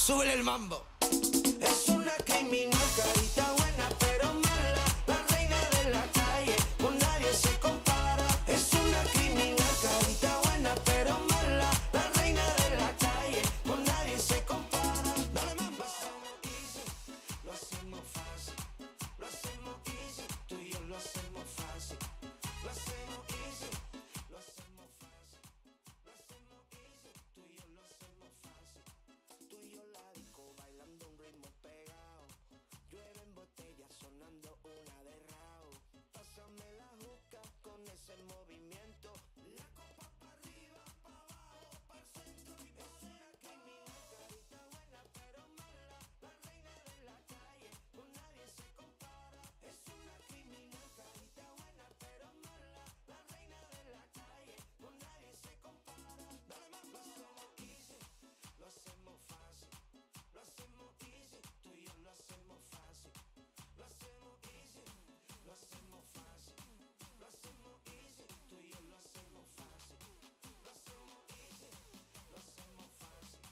Súbele el mambo. Es una criminal, carita buena pero mala, la reina de la calle, con nadie se compara. Es una criminal, carita buena pero mala, la reina de la calle, con nadie se compara. Dale mambo. Lo hacemos fácil, lo hacemos easy, tú y yo lo hacemos fácil. Lo hacemos easy, lo hacemos fácil. Lo hacemos easy, tú y yo lo hacemos fácil. Tú y yo la disco bailando un ritmo pegado. Llueven botellas sonando una de rao. Pásame la juca con ese movimiento. La copa para arriba, para abajo, para el centro y para es una criminal, carita buena pero mala, la reina de la calle, con nadie se compara. Es una criminal, carita buena pero mala, la reina de la calle, con nadie se compara. Dale mambo. Lo hacemos fácil, lo hacemos easy, tú y yo lo hacemos fácil. Lo hacemos easy, lo hacemos fácil. Lo hacemos easy, tú y yo lo hacemos fácil. Lo hacemos easy, lo hacemos fácil.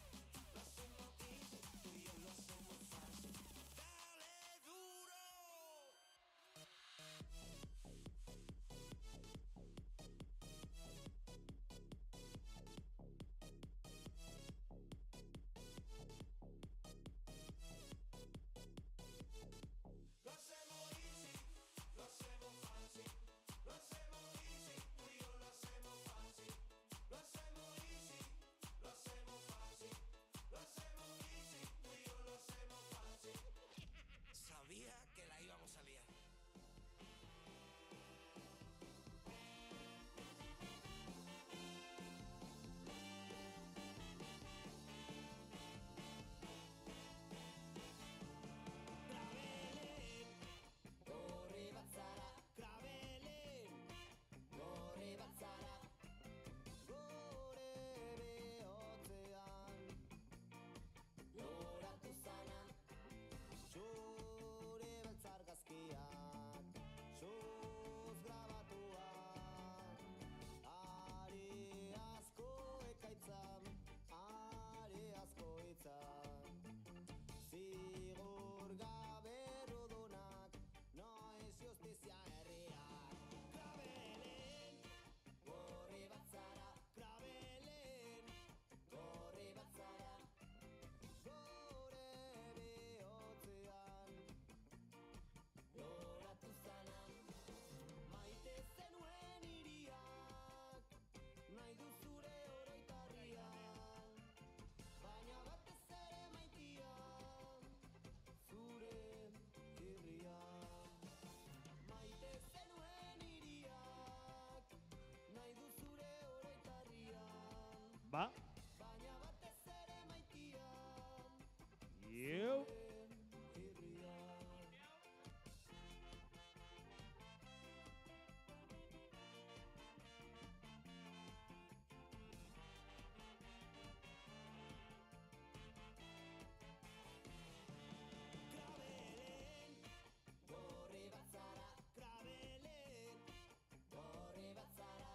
Lo hacemos easy, tú y yo lo hacemos fácil. ¡Dale duro! Lo hacemos easy, lo hacemos fácil. Lo hacemos easy, tú y yo lo hacemos fácil. Lo hacemos easy, lo hacemos fácil. Lo hacemos easy, tú y yo lo hacemos fácil. Sabía que la íbamos a liar. Gorri bat zara, krabelen. Gorri bat zara, gure bihotzean. Loratu zana, zure beltzargazkiak, zuz grabatuak. Ari asko ekaitzan, ari asko hitzan. Zigur gabe rudunak, noiz justizia herriak. Krabelen, gorri bat zara, krabelen, gorri bat zara, gure bihotzean. Loratu zana, maite zenuen hiriak, nahi du zure oroitarria, baina batez ere maitia, zure irria. Maite zenuen hiriak, nahi du zure oroitarria, Va. baina batez ere maitia, Yo. irria. Krabelen, gorri bat zara, krabelen, gorri bat zara,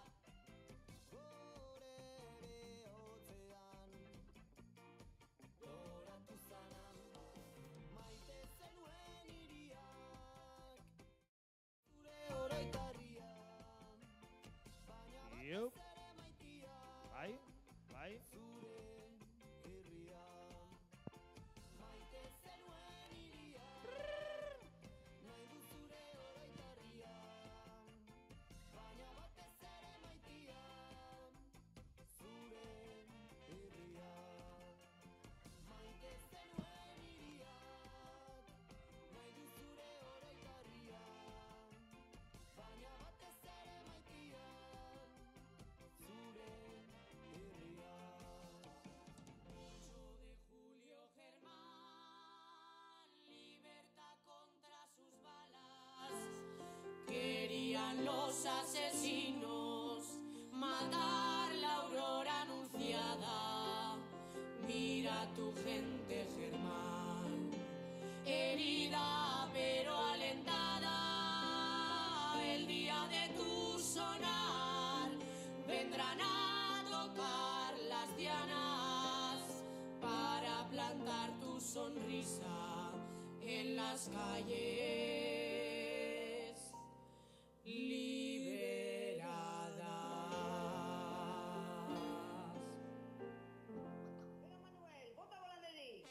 gure bihotzean. Loratu zana, maite zenuen hiriak, zure oroitarria, baina Yo. batez ere maitia, Bai. Bai. zure irria. Maite zenuen hiriak, nahi du zure oroitarria, baina batez ere maitia, zure irria. Maite zenuen hiriak, nahi du zure oroitarria, baina batez ere maitia, zure irria. 8 de julio, Germán, libertad contra sus balas. Querían los asesinos matar la aurora anunciada. Mira tu gente, Germán, herida pero alentada. El día de tu sonar vendrán a tocar las dianas para plantar tu sonrisa en las calles liberadas. Venga, Manuel, vota volanderí.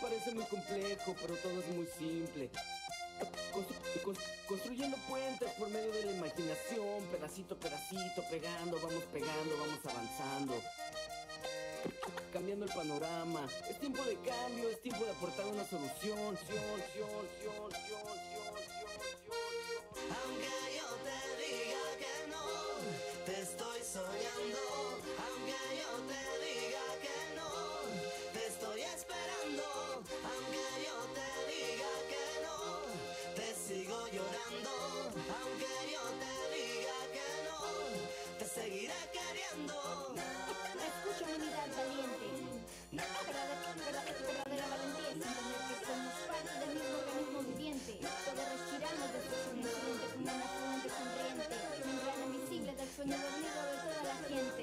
Parece muy complejo, pero todo es muy simple. Construyendo puentes por medio de la imaginación, pedacito a pedacito, pegando, vamos avanzando. Cambiando el panorama. Es tiempo de cambio, es tiempo de aportar una solución. Aunque yo te diga que no, te estoy soñando. Aunque yo te diga que no, te estoy esperando. Aunque yo te diga que no, te sigo llorando. Aunque yo te diga que no, te seguiré queriendo. Escucha, unidad valiente. Verdadera valentía es entender que somos parte del mismo organismo viviente. Poder respirarnos de su siente como una fuente sonriente, un gran invisible del sueño dormido de toda la gente.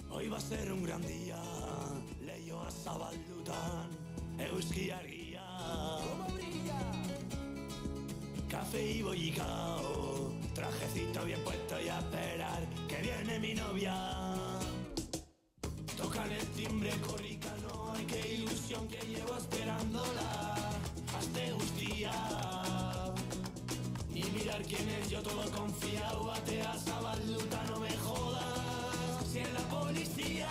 Hoy va a ser un gran día, leioa zabaldutan, euski argia. ¿Cómo brilla? Café y bollicao, trajecito bien puesto y a esperar que viene mi novia. timbre corricano, ay, qué ilusión que llevo esperándola. Hazte guztia. Ni mirar quién es, yo todo confiado. Batea zabalduta, no me jodas. Si es la policía.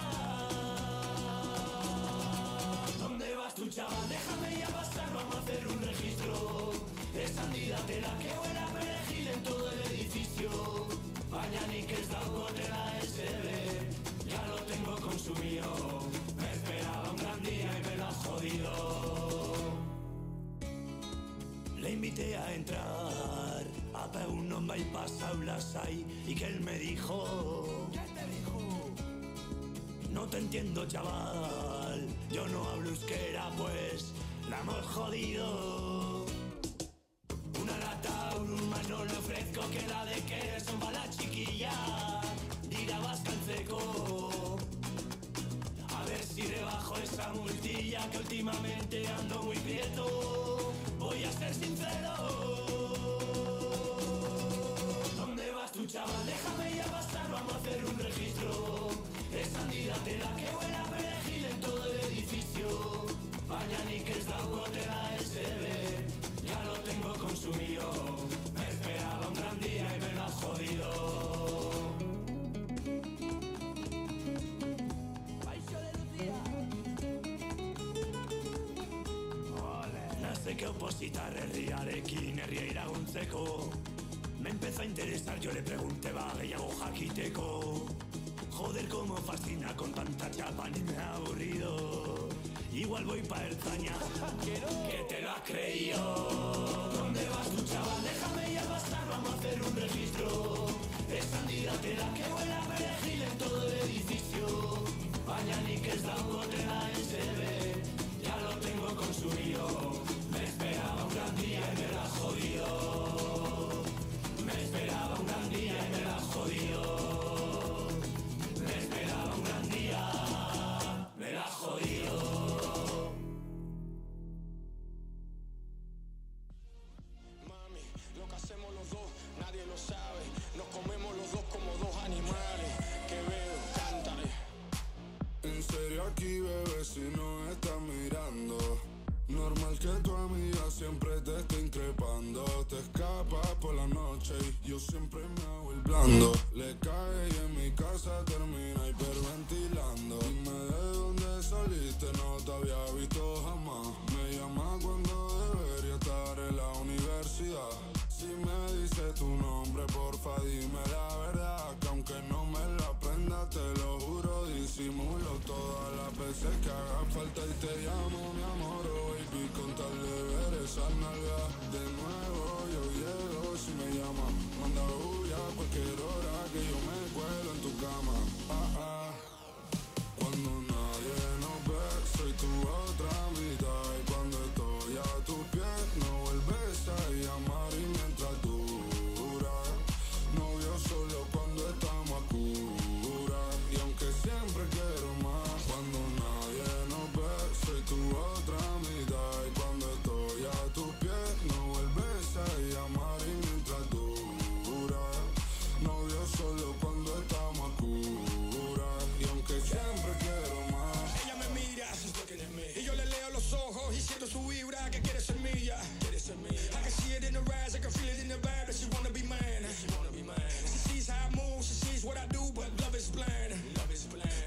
¿Dónde vas tú, chaval? Déjame ya pasar, vamos a hacer un registro. Es candidatela, que buena perejil en todo el edificio. Baina nik ez daukotela SB, ya lo tengo consumido. Me esperaba un gran día y me lo ha jodido. Le invité a entrar, a un hombre y pasaulas ahí, y que él me dijo: ¿qué te dijo? No te entiendo, chaval, yo no hablo euskera, pues la hemos jodido. Una lata, un mano le ofrezco, que la de que son para la chiquilla. Dirá vasca en seco. A ver si rebajo esa multilla, que últimamente ando muy prieto. Voy a ser sincero. ¿Dónde vas tú, chaval? Déjame ya pasar, vamos a hacer un registro. Es candidatela, que buena perejil en todo el edificio. Baina nik ez daukotela SB, ya lo tengo consumido. Me esperaba un gran día y me lo ha jodido. Nazeke oposita herriarekin, herria iraguntzeko. Me empezó a interesar, yo le pregunté, va, gehiago jakiteko. Joder, cómo fascina con tanta chapa, ni me ha aburrido. Igual voy pa' Erzaña, que te lo has creído. ¿Dónde vas tú, chaval? Déjame ya pasar, vamos a hacer un registro. Es candidatela, que buena perejil en todo el edificio. Baina nik ez daukotela SB, ya lo tengo consumido. Me esperaba un gran día y me lo has jodido. Me esperaba un gran día y me lo has jodido. Me esperaba un gran día, me lo has jodido. Aquí, bebé, si no estás mirando. Normal que tu amiga siempre te esté increpando. Te escapas por la noche y yo siempre me hago el blando. Le cae y en mi casa termina hiperventilando. Dime de dónde saliste, no te había visto jamás. Me llama cuando debería estar en la universidad. Si me dices tu nombre, porfa, dime la verdad. Que aunque no me la aprenda, te lo juro, disimulo todas las veces que haga falta y te llamo, mi amor, oh baby, con tal de ver esa nalga. De nuevo yo llego, si me llamas, manda bulla a cualquier hora que yo me cuelo en tu cama. Cuando nadie nos ve, soy tu otra mitad. Y cuando estoy a tus pies, no vuelves a llamar. Y mientras dura, novio solo cuando estamos a cura. Y aunque siempre quiero más, cuando nadie nos ve, soy tu otra mitad. Y cuando estoy a tus pies, no vuelves a llamar. Y mientras dura, novio solo cuando estamos a cura. Y aunque siempre quiero más. Ella me mira, y yo le leo los ojos y siento su vibra que quiere ser mía. I can see it in her eyes, I can feel it in the vibe that she wanna be mine. She sees how I move, she sees what I do, but love is blind.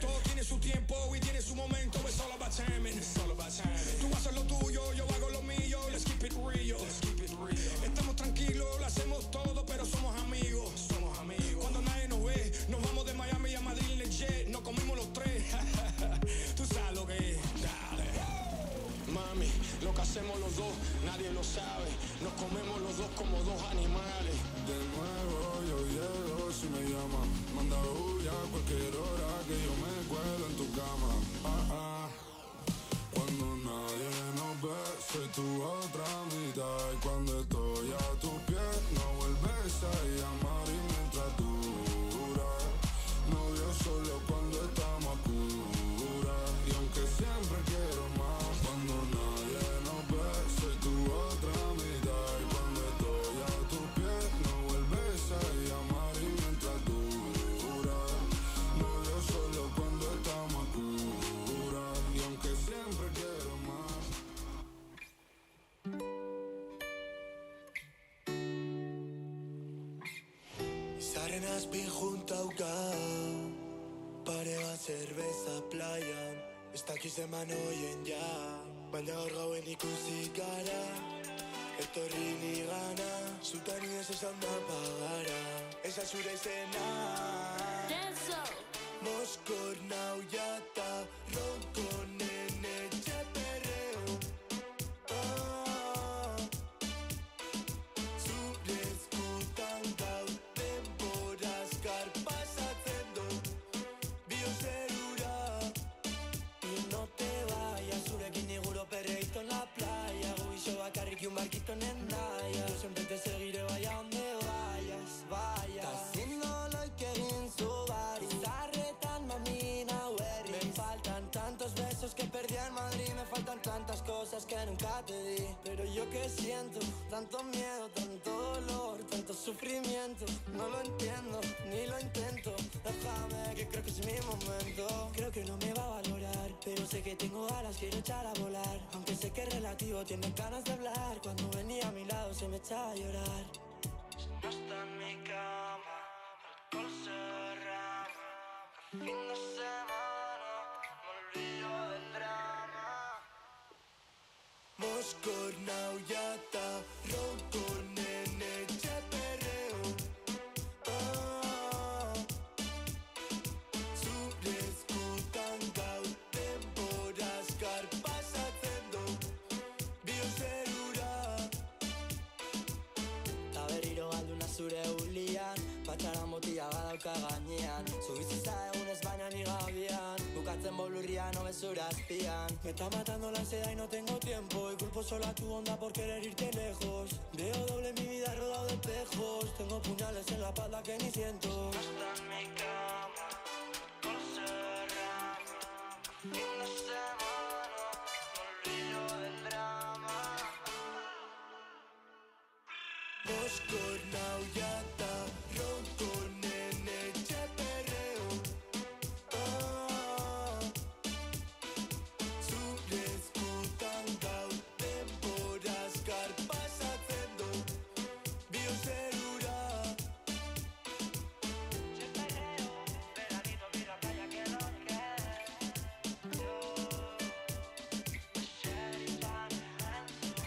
Todo tiene su tiempo y tiene su momento, it's all about timing. Tú haces lo tuyo, yo hago lo mío, let's keep it real. Estamos tranquilos, lo hacemos todo, pero somos amigos. Cuando nadie nos ve, nos vamos de Miami a Madrid en el jet, nos comimos los tres. Tú sabes lo que es, dale. Mami, lo que hacemos los dos, nadie lo sabe. Nos comemos los dos como dos animales. De nuevo yo llego, si me llamas, manda bulla a cualquier hora que yo me cuelo en tu cama. Cuando nadie nos ve, soy tu otra mitad. Y cuando estoy a tus pies, no vuelves a llamar. Y mientras dura, novio solo cuando estamos a cura. Y aunque siempre quiero más, cuando nadie nos ve, soy tu otra mitad. Y cuando estoy a tus pies, no vuelves a llamar. Y mientras dura, novio solo cuando estamos a cura. Baten azpin juntauka pare bat zerbeza playan ez dakiz eman oien ja baina hor gauen ikusi gara etorri nigana zutan iez esan da pagara esa zure izena Moskor nau jata ronkonen etxe perreo Zure eskutan gaur denbora azkar pasatzen du Biozerura Y no te vayas zurekin iguro perreito en la playa Guixo bakarrik un barquito en Endaya Yo siempre te seguiré vaya donde vayas, vayas Casi no lo hay que egin zu bari Zarretan mamina huerri Me faltan tantos besos que perdí en Madrid Me faltan tantas cosas que nunca te di Pero yo que siento tanto miedo, tanto dolor, tanto sufrimiento No lo entiendo, ni lo intento Déjame que creo que es mi momento Creo que no me va a valorar Pero sé que tengo alas, quiero echar a volar Aunque sé que es relativo, tiene ganas de hablar Cuando venía a mi lado se me echaba a llorar No está en mi cama, alcohol se derrama Fin de semana, me olvido del drama Moskor nau jata, ronkonen etxe perreo Zure eskutan gaur denbora azkar pasatzen du Biozerura Ta berriro galduna zure ulian Patxara motila badauka gainean Zubizitza egunez baina ni gabian Bukatzen bolurrian o bezura azpian Me está matando la ansiedad y no tengo tiempo Y culpo solo a tu onda por querer irte lejos Veo doble mi vida rodado de espejos Tengo puñales en la espalda que ni siento No está en mi cama, alcohol se derrama Fin de semana, me olvido del drama Moskor nau jata, ronkonen etxe perreo Zure eskutan gaur denbora azkar pasatzen du Biozerura Etxe perreo, veranito mira playa que nos quede Yo, sheriffan en su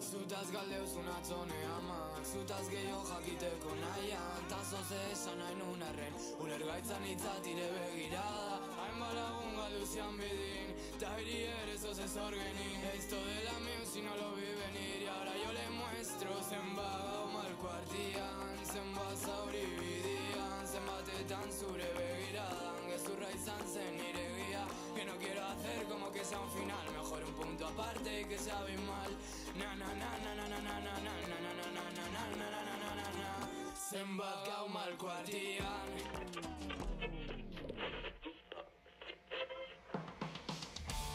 Zutaz galdeuzun atzone amak Zutaz gehiago jakiteko nahian Tazoz esan nahi nun arren Ulergaitzan itzatire begirada Hainbat lagun galduzian bidin Ta hiri ere zoz ez orgenin Esto de la music no lo vi venir Y ahora yo le muestro zenbat gau malko artian Zenbat zauri bidian Zenbatetan zure begiradan Gezurra izan zen nire guía Que no quiero hacer como que sea un final Mejor un punto aparte y que sea abismal Na na na na na na na na na na na na na na na na na na na na Zenbat gau malko artian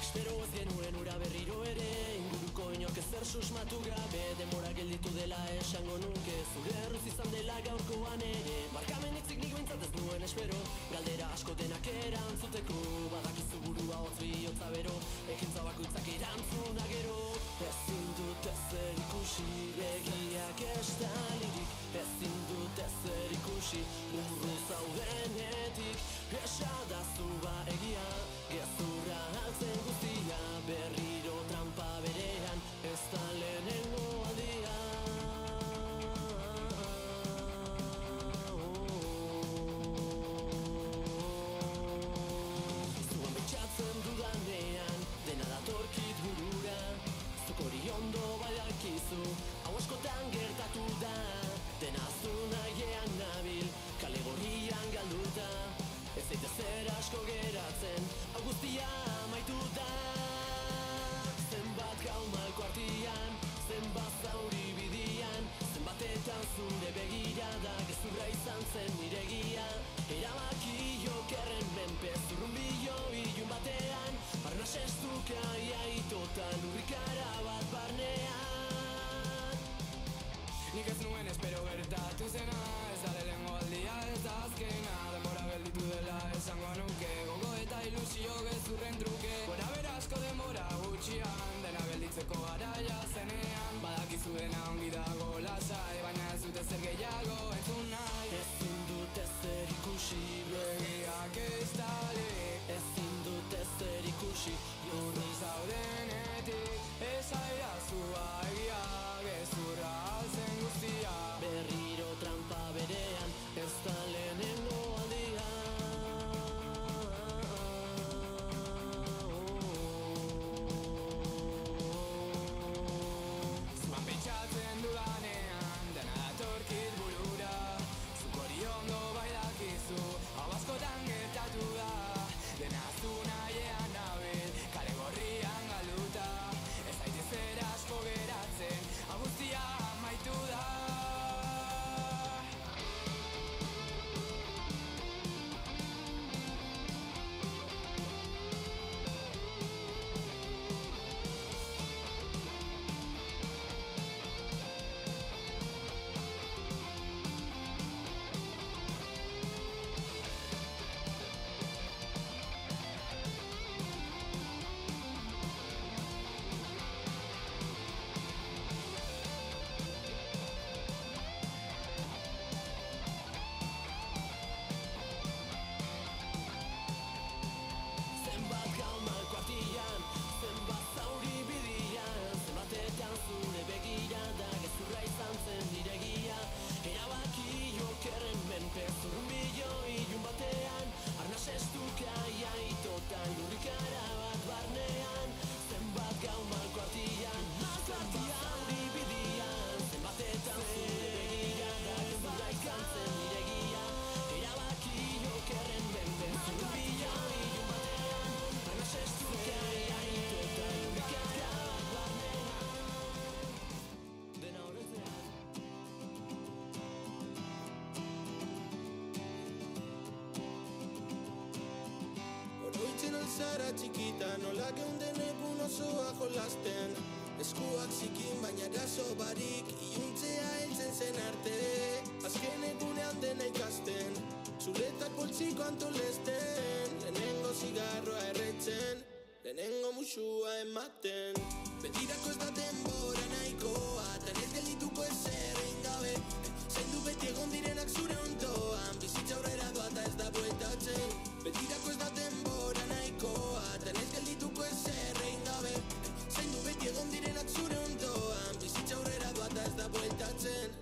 Espero ez genuen ura berriro ere Inguruko inok ezer susmatu gabe Demora gelditu dela esango nuke Zure erruz izan dela gaurkoan ere Barkamenik nik bintzat ez nuen espero Galdera asko denak erantzuteko Badakizu burua hotz bihotza bero Ekintza bakoitzak erantzuna gero Ezin dut ezer ikusi Begiak estalirik Ezin dut ezer ikusi Urru zaudenetik Esadazu ba egia Gezurra altzen guztia Berriro trampa berean Ez da lehenengo aldia zara txikita, nola geunden egun oso jolasten. Eskuak zikin baina gaso barik, iuntzea heltzen zen arte. Azken egunean dena ikasten, zuretak poltsiko antolesten. Lehenengo zigarroa erretzen, lehenengo musua ematen. Betirako ez da denbora nahikoa, tan ez geldituko ezer egin gabe. Zaindu beti egon direnak zure ondoan, bizitza aurrera doa eta ez da bueltatzen. Betirako ez da denbora nahikoa, tan ez geldituko ezer egin gabe. Zaindu beti egon direnak zure ondoan, bizitza aurrera doa eta ez da bueltatzen.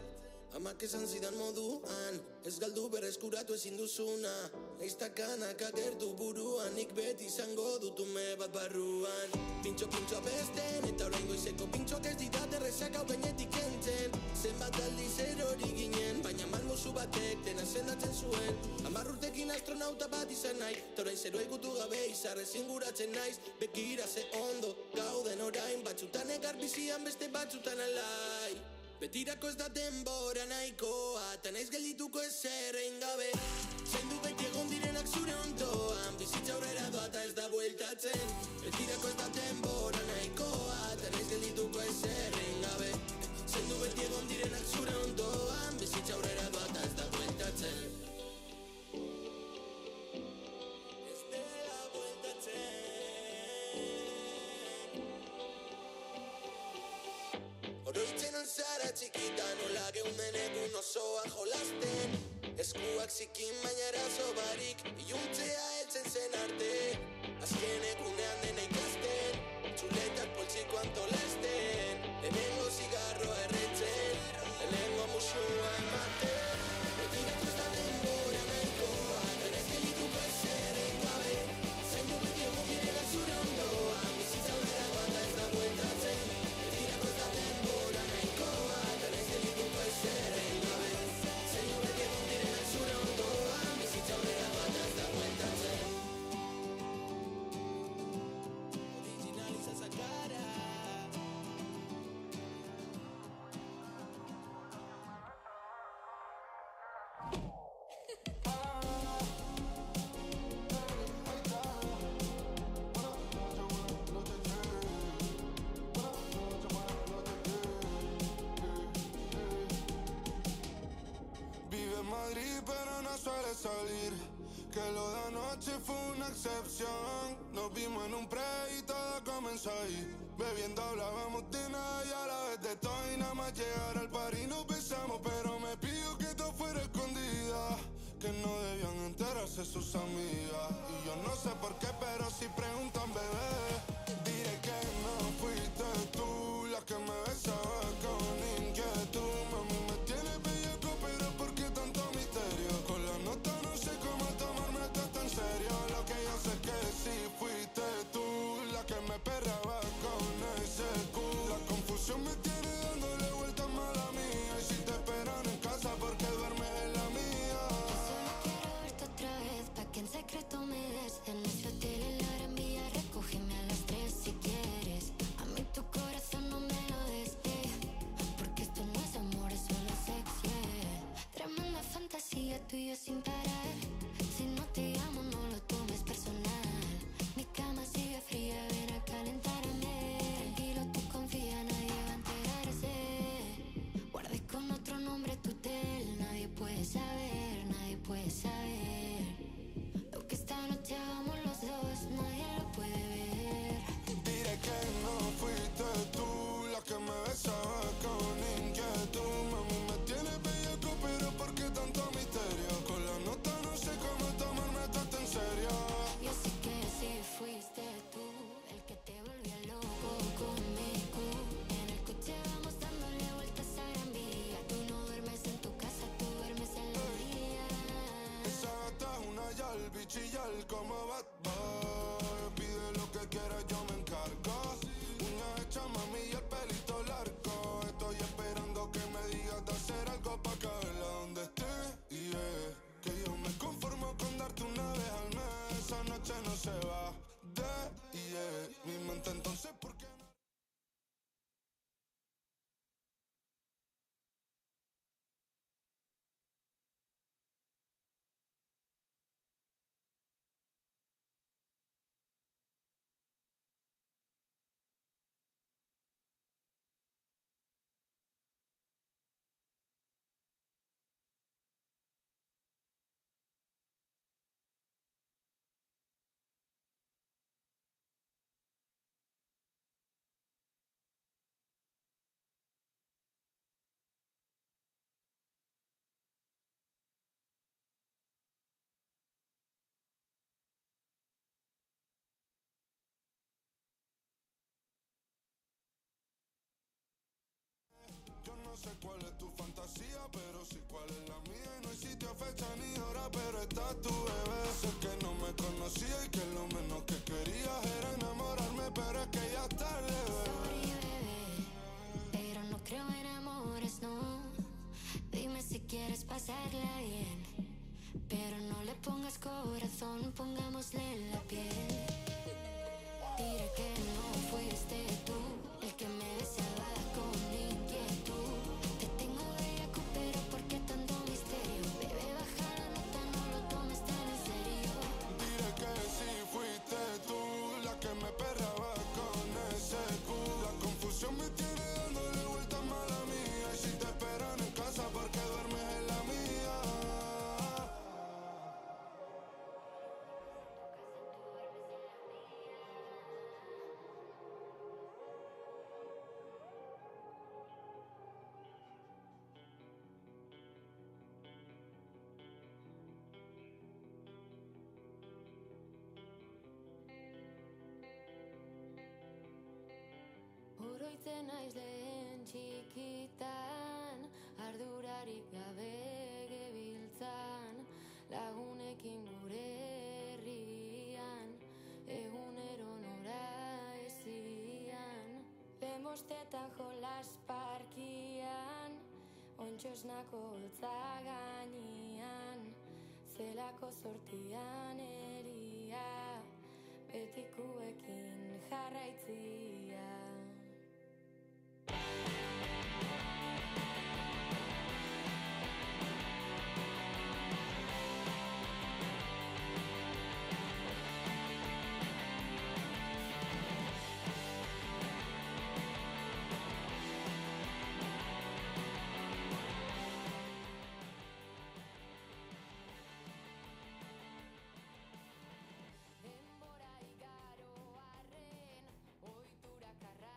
Amak esan zidan moduan, ez galdu berreskuratu ezin duzuna. Leiztakanak agertu buruan, nik beti izango dut ume bat barruan. Pintxo abesten, eta orain goizeko pintxoak ez ditat errezak hau gainetik entzen. Zenbat aldiz erori ginen, baina malmusu batek dena sendatzen zuen. 10 urtekin astronauta bat izan nahi, eta orain zero egutu gabe izarrez inguratzen naiz. Bekira ze ondo, gauden orain, batzutan egar bizian beste batzutan alai. Betirako ez da denbora nahikoa, tan ez geldituko ezer egin gabe. Zaindu beti egon direnak zure ondoan, bizitza aurrera doa eta ez da bueltatzen. Betirako ez da denbora nahikoa, tan ez geldituko ezer egin gabe. Zaindu beti egon direnak zure ondoan, bizitza aurrera doa eta ez da bueltatzen. Ez dela bueltatzen. Oroitzen zara txikita, nola geunden egun osoa jolasten. Eskuak zikin baina eraso barik, iuntzea heltzen zen arte. Azken egunean dena ikasten, txuletak poltsiko antolesten. Lehenengo zigarroa erretzen, lehenengo musua ematen. Betirako ez da denbora nahikoa, tan ez geldituko ezer egin gabe. Zaindu beti egon direnak zure ondoan, bizitza aurrera doa eta ez da bueltatzen. Betirako ez da denbora nahikoa, tan ez geldituko ezer egin gabe. Zaindu beti egon direnak zure ondoan, bizitza aurrera doa eta ez da bueltatzen. Originaliza esa cara. Vive en Madrid pero no suele salir, que lo de anoche fue una excepción. Nos vimos en un pre y todo comenzó ahí. Bebiendo hablábamos de nada y a la vez de todo. Y nada más llegar al party nos besamos, pero me pidió que todo fuera escondida, que no debían enterarse sus amigas. Y yo no sé por qué, pero si preguntan, bebé, diré que no fuiste tú la que me besaba con inquietud. Mami, me tienes bellaco, pero ¿por qué tanto misterio? Con la nota no sé cómo tomarme esto tan serio. Lo que yo sé que sí fuiste tú la que me perraba con ese culo. La confusión me tiene dándole vueltas mala mía. Y si te esperan en casa, ¿por qué duermes en la mía? Solo quiero verte otra vez, pa' que en secreto me des. En ese hotel en la Gran Vía, recógeme a las 3 si quieres. A mí tu corazón no me lo des, porque esto no es amor, es solo sexo, Tremenda fantasía, tú y yo sin parar. Si no te amo, no lo tomes personal. Mi cama sigue fría, ven a calentarme. Tranquilo, tú confía, nadie va a enterarse. Guardé con otro nombre tu tel, nadie puede saber, nadie puede saber. Lo que esta noche hagamos los dos, nadie lo puede ver. Diré que no fuiste tú la que me besaba con inquietud. Mami, me tienes bellaco, pero ¿por qué tanto misterio? Con la nota no sé cómo tomarme esto en serio. Yo sé que sí fuiste tú el que te volvió loco conmigo. En el coche vamos dándole vueltas a Gran Vía. Tú no duermes en tu casa, tú duermes en la mía. Esa gata es una yal, bichillar como Bad Boy. Pide lo que quieras, yo me encargo. Uñas hechas, mami, y el pelito largo. Estoy esperando que me digas de hacer algo pa' caerla donde esté. Que yo me conformo con darte una vez al mes. Esa noche no se va de mi mente, entonces ¿por qué no? no sé cuál es tu fantasía, pero sí cuál es la mía. Y no hay sitio, fecha ni hora, pero está tu bebé. Sé que no me conocía y que lo menos que querías era enamorarme, pero es que ya es tarde, bebé. Sorry, bebé, pero no creo en amores, no. Dime si quieres pasarla bien, pero no le pongas corazón, pongámosle en la piel. Diré que no fuiste tú el que me besaba con inquietud. Te tengo bellaco, pero ¿por qué tanto misterio? Bebé, baja la nota, no lo tomes tan en serio. Diré que sí fuiste tú la que me perraba con ese culo. La confusión me tiene dándole vueltas mala mía. Y si te esperan en casa, ¿por qué duermes en la mía? Oroitzen naiz lehen txikitan, ardurarik gabe gebiltzan, lagunekin gure herrian, egunero nora ezian. Lemostetan jolas parkian, ontxosnako holtza gainean, zelako sortian eria, betikuekin jarraitzia. Denbora igaro arren, ohitura karra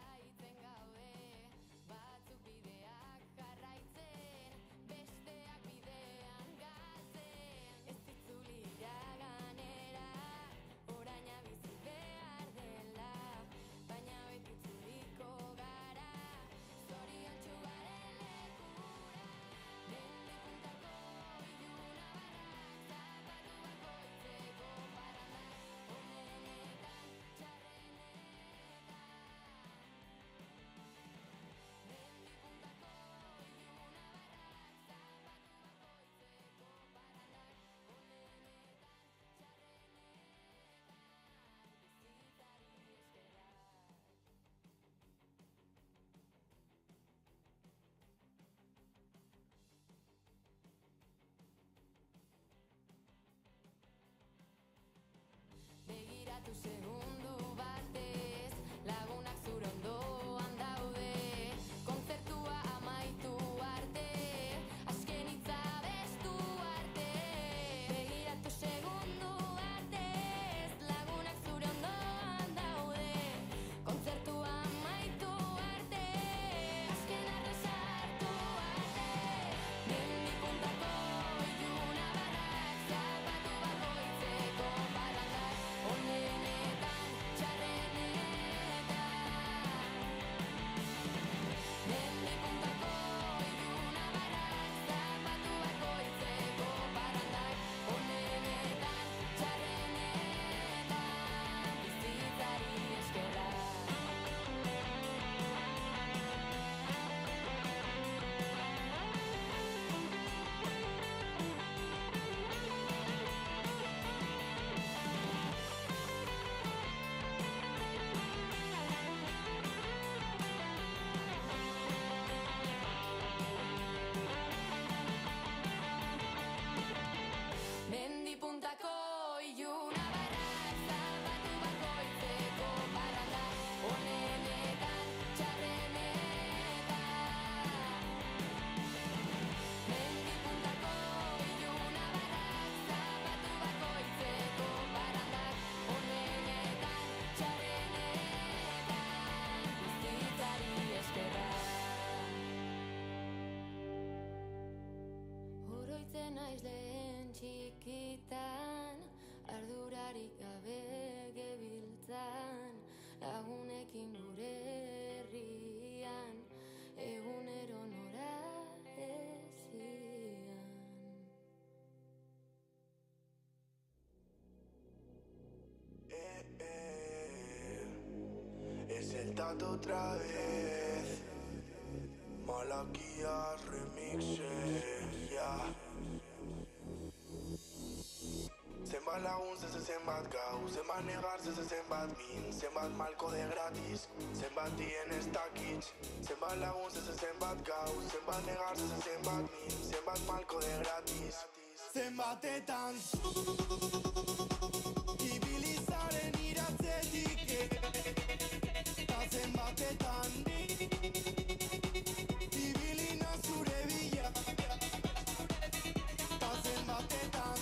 Quítate otra vez. Malaquías remixes, yeah. Zenbat lagun zenbat gau, zenbat negar zenbat min, zenbat malko de gratis, zenbat dien ez dakitz. Zenbat lagun zenbat gau, zenbat negar zenbat min, zenbat malko de gratis. Zenbatetan ibilizaren iratzetik, ta zenbatetan ibilina zure bila, ta zenbatetan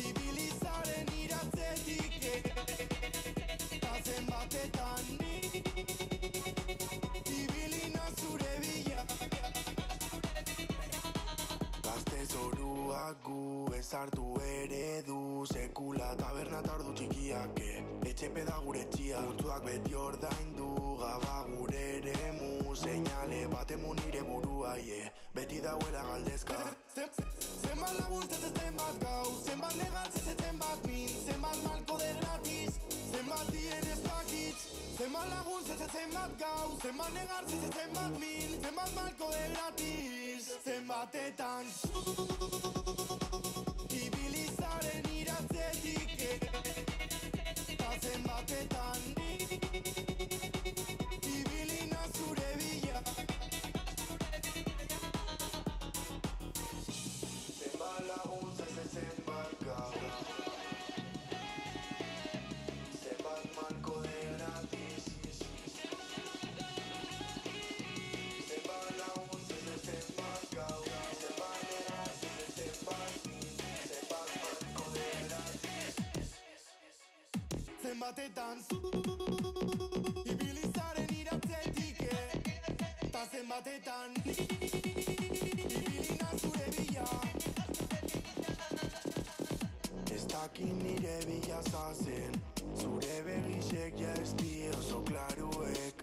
ibilizaren iratzetik, ta zenbatetan ibilina zure bila. Gazte zoruak gu ezartu eredu, sekula taberna eta ordu txikiak, etxepe da gure txia, putzuak beti ordaindu, gaba gure eremu, seinale batemu nire burua, beti dauela galdezka. Zenbat lagun zenbat gau, zenbat legal zenbat min, zenbat malko de gratis, zenbat dien ez dakitz. Zenbat lagun zenbat gau, zenbat legal zenbat min, zenbat malko de gratis. Zenbatetan ibilizaren iratzetik, ta zenbatetan ibilina zure bila. Zenbat lagun zenbat gau, zenbat malko de gratis. Zenbat lagun zenbat gau, zenbat negar zenbat min, zenbat malko de gratis. Zenbatetan ibilizaren iratzetik, ta zenbatetan ibilina zure bila. Ez dakin nire bila zazen, zure begisek ja ez di oso klaruek,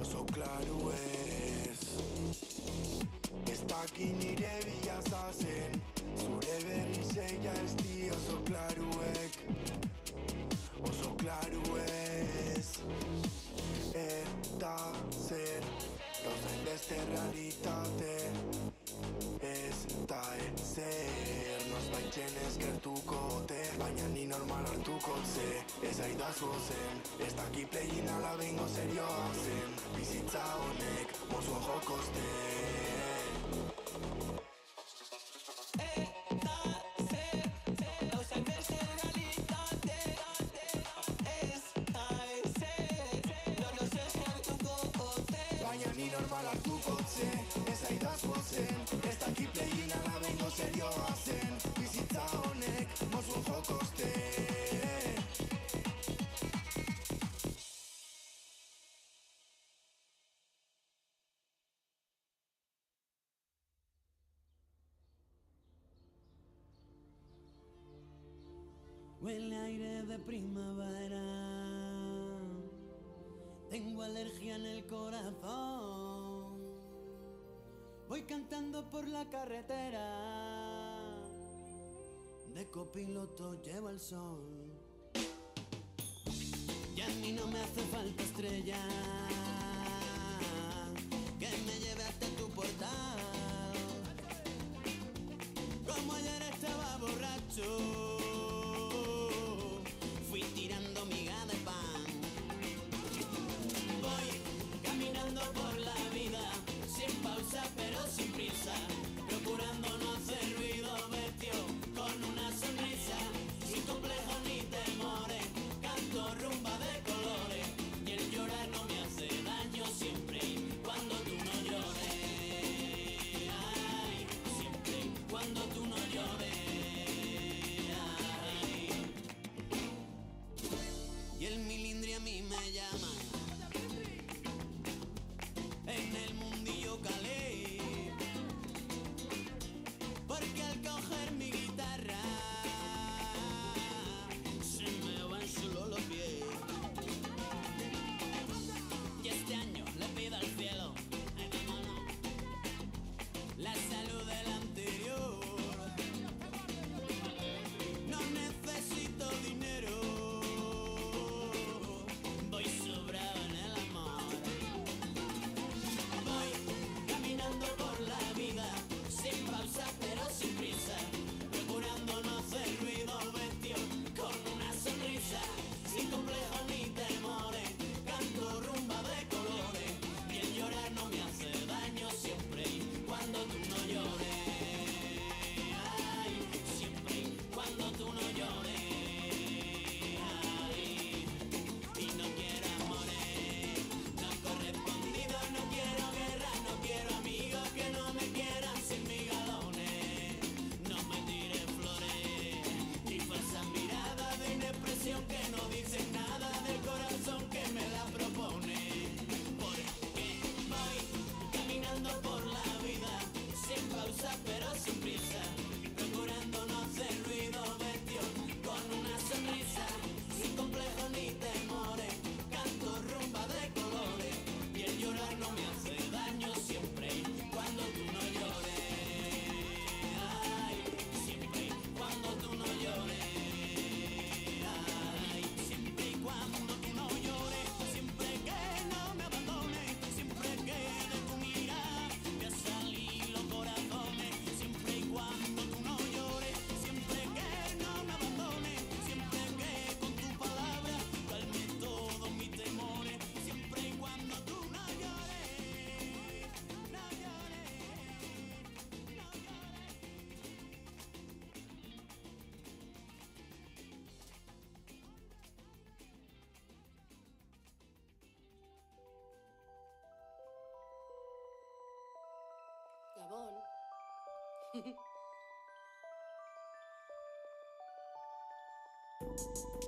oso klaruez. Ez dakin nire bila zazen, zure begisek ja ez di oso klaruek, oso klaruez. Eta zer gauzain beste realitate, ez da ezer nosbaitzen ezkertuko te, baina ni normal hartuko ze. Ez aidazu zen, ez daki plegin ala bengo serioa zen, bizitza honek mozua jokozte. Baina ni normal hartuko ze, ez aidazu zen, ez daki plegin ala bengo serioa zen, bizitza honek mozua jokozte. Huele aire de primavera, tengo alergia en el corazón. Voy cantando por la carretera, de copiloto llevo el sol. Y a mí no me hace falta estrella que me lleve hasta tu portal. Como ayer estaba borracho, fui tirando miga de pan. Voy caminando por la vida, sin pausa pero sin prisa, procurando no hacer ruido, vestido con una sonrisa, sin complejos ni temores, canto rumba de colores, y el llorar no me hace daño siempre cuando tú no llores. Ay, siempre cuando tú no llores. Y el milindri a mí me llama, en el mundillo calé,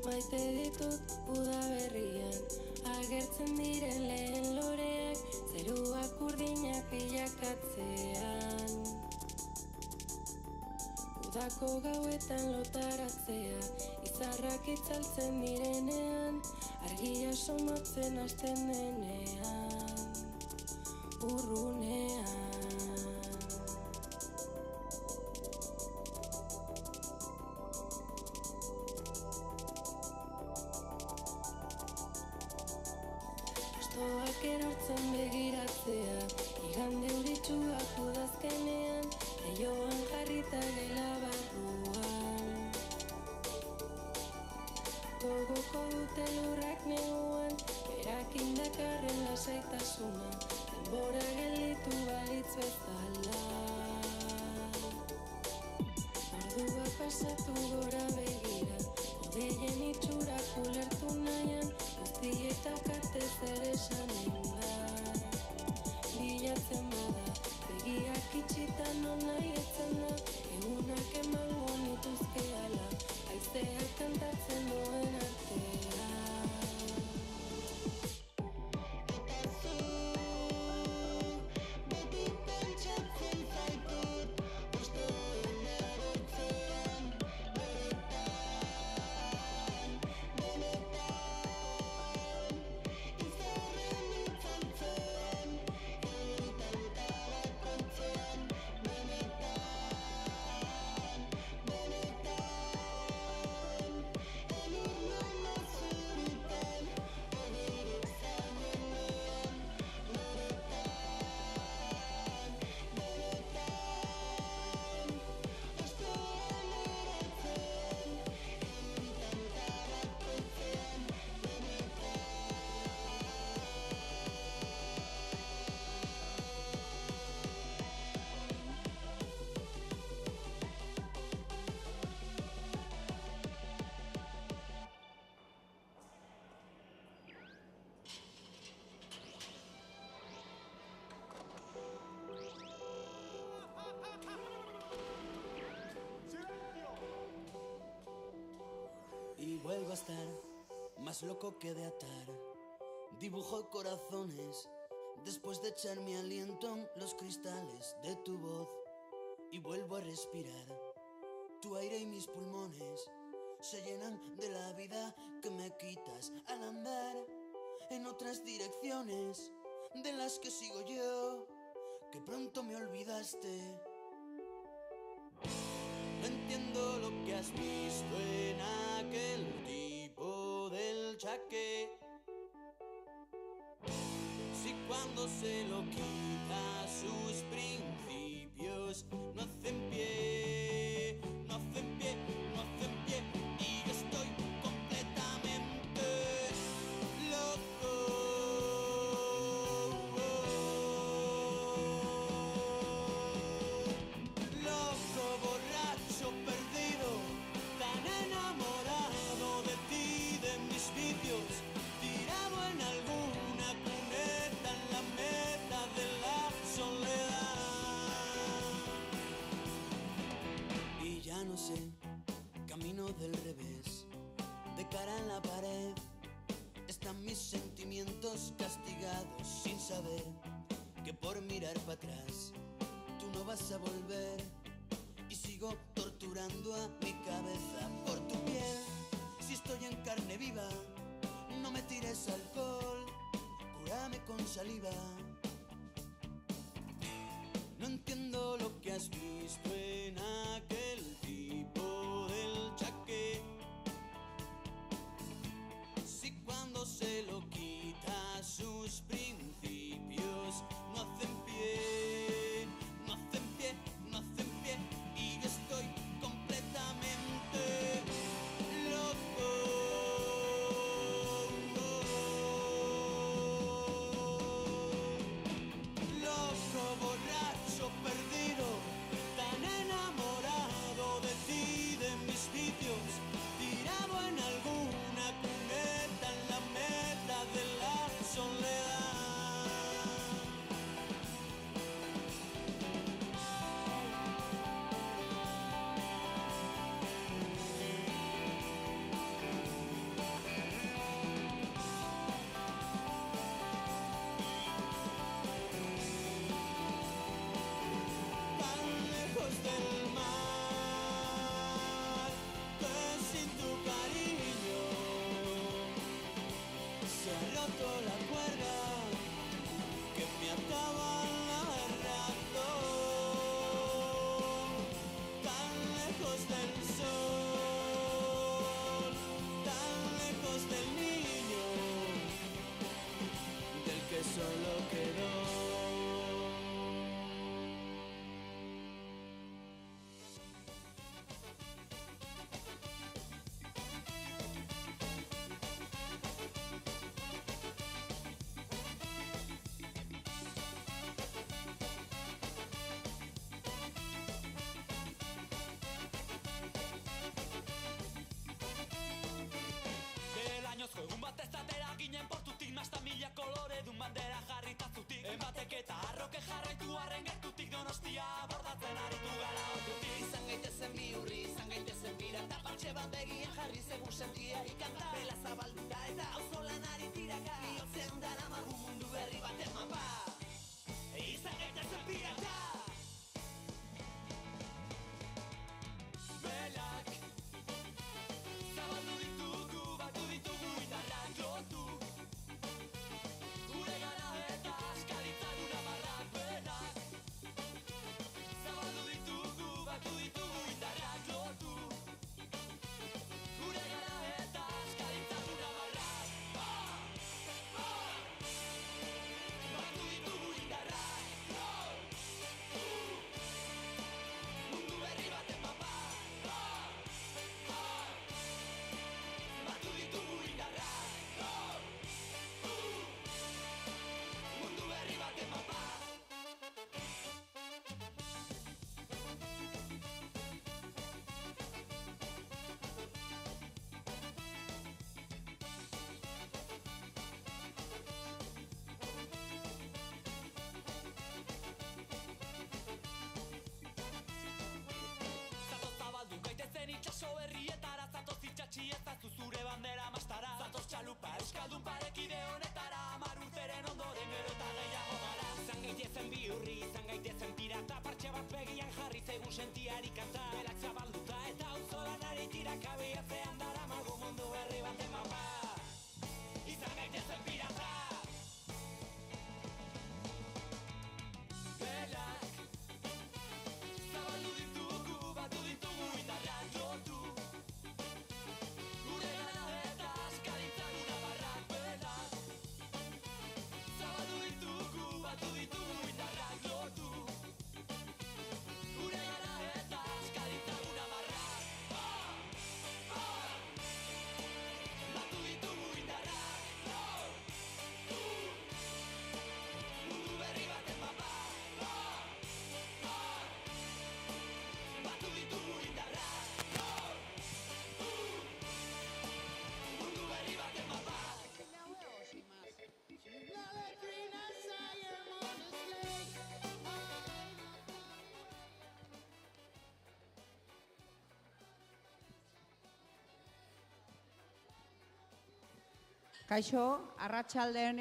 Maite ditut udaberrian, agertzen diren lehen loreak, zeruak urdinak bilakatzean. Udako gauetan lotaratzea, izarrak itzaltzen direnean, argia somatzen hasten denean, urrunean. Astoak erortzen begiratzea, igande euritsuak udazkenean, leioan jarrita gela barruan. Gogoko dute lurrak neguan, berak indakarren lasaitasuna, denbora gelditu balitz bezala. Ordua pasatu gora begira, odeien itxurak ulertu nahian, guztietak arte zer esanen da. Bilatzen bada, begiak itxitan non nahi etzen da, egunak emango nituzke ala, haizeak kantatzen duen artea. Eta zu, beti pentsatzen zaitut, ustean erotzean, benetan, izarren itzaltzen, euritantarakotzen, Y vuelvo a estar más loco que de atar. Dibujo corazones después de echar mi aliento en los cristales de tu voz. Y vuelvo a respirar tu aire y mis pulmones se llenan de la vida que me quitas al andar en otras direcciones de las que sigo yo, que pronto me olvidaste. No entiendo lo que has visto en aquel tipo del chaqué. Si cuando se lo quita sus principios no hacen pie, no hacen pie, no hacen pie. Y yo estoy completamente loco. Loco, borracho, perdido, tan enamorado de ti, de mis vicios, tirado en alguna cuneta en la meta de la soledad. Y ya no sé, camino del revés, de cara en la pared, están mis sentimientos castigados sin saber que por mirar para atrás tú no vas a volver. Y sigo torturando a mi cabeza por tu piel. Si estoy en carne viva, no me tires alcohol, cúrame con saliva. No entiendo lo que has visto en aquel tipo del chaqué. Si cuando se lo quita sus principios no hacen pie, no hacen pie, no hacen pie. Y yo estoy completamente loco. Eta partxe bat begian jarri zegun sentiari kanta. Bela zabalduta eta auzolanari tiraka. Bihotzean daramagu mundu berri baten mapa. Izan gaitezen pirata. Belak zabaldu ditugu, batu ditugu indarrak lotu. Gure gara eta askaritzan amarrak benak. Zabaldu ditugu, batu ditugu indarrak lotu. Gure gara eta askaritzan amarrak. Batu ditugu indarrak lotu. Mundu berri baten mapa. Batu ditugu indarrak lotu. Mundu berri baten mapa. Zatoz zabaldu gaitezen itxaso berrietara. Zatoz itxatxi ezazu zure bandera mastara. Zatoz txalupa euskaldun parekide honetara. 10 urteren ondoren gero eta gehiago gara. Izan gaitezen bihurri, izan gaitezen pirata. Partxe bat begian jarri zegun sentiari kanta. Belak zabalduta eta auzolanari tiraka. Bihotzean daramagu mundu berri baten mapa. Izan gaitezen pirata. Belak zabaldu ditugu, batu ditugu indarrak lotu. Gure gara eta askaritzan amarrak belak. Zabaldu ditugu, batu ditugu indarrak lotu. Gure gara eta askaritzan amarrak. Batu ditugu indarrak lotu. Mundu berri baten mapa. Batu ditugu indarrak lotu. Mundu berri baten mapa. Kaixo, arratsaldean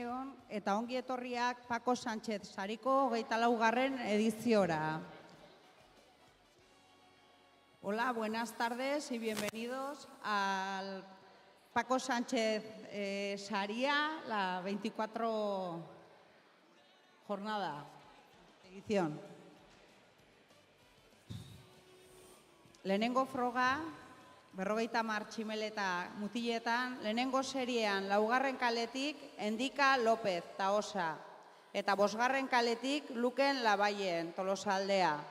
eta ongi etorriak Paco Sánchez sariko 24. ediziora. Hola, buenas tardes y bienvenidos al Paco Sánchez Saria, la 24 jornada, edición. Lehenengo froga, 50 tximeleta mutiletan, lehenengo seriean 4. kaletik Endika López Taosa eta 5. kaletik Luken Labayen Tolosaldea.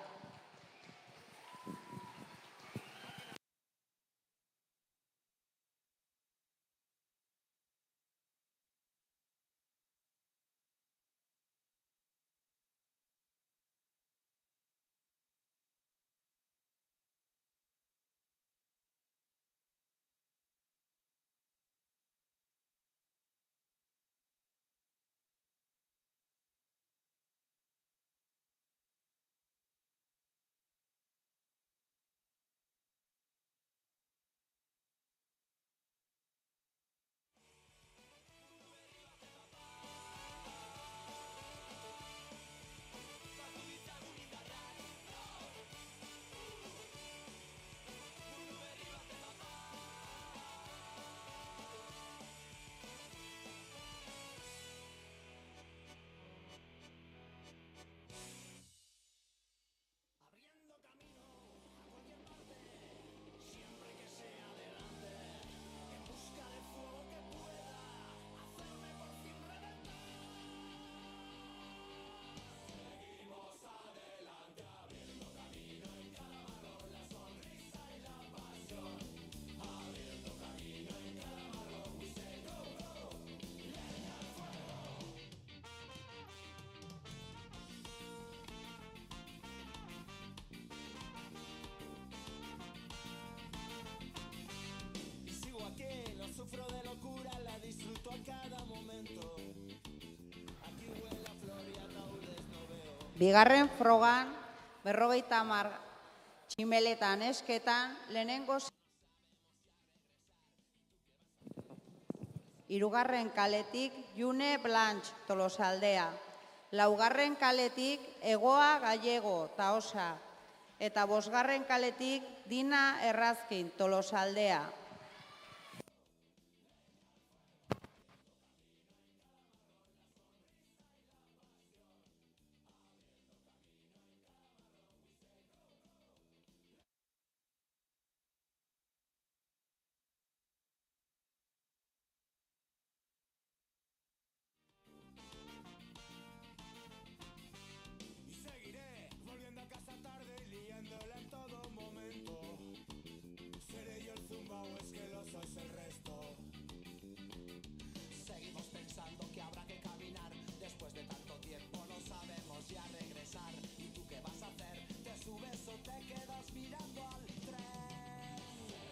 sufro de locura, la disfruto a cada momento. Aquí huele a flor y ataúdes no veo. Bigarren frogan, 50 tximeletan esketan, lehenengo Hirugarren kaletik June Blanch Tolosaldea. Laugarren kaletik Egoa Gallego Taosa. Eta bosgarren kaletik Dina Errazkin Tolosaldea. Y seguiré volviendo a casa tarde y liándola en todo momento. Seré yo el zumba o es que lo sois el resto. Seguimos pensando que habrá que caminar. Después de tanto tiempo no sabemos ya regresar. ¿Y tú qué vas a hacer? ¿Te subes o te quedas mirando al tren?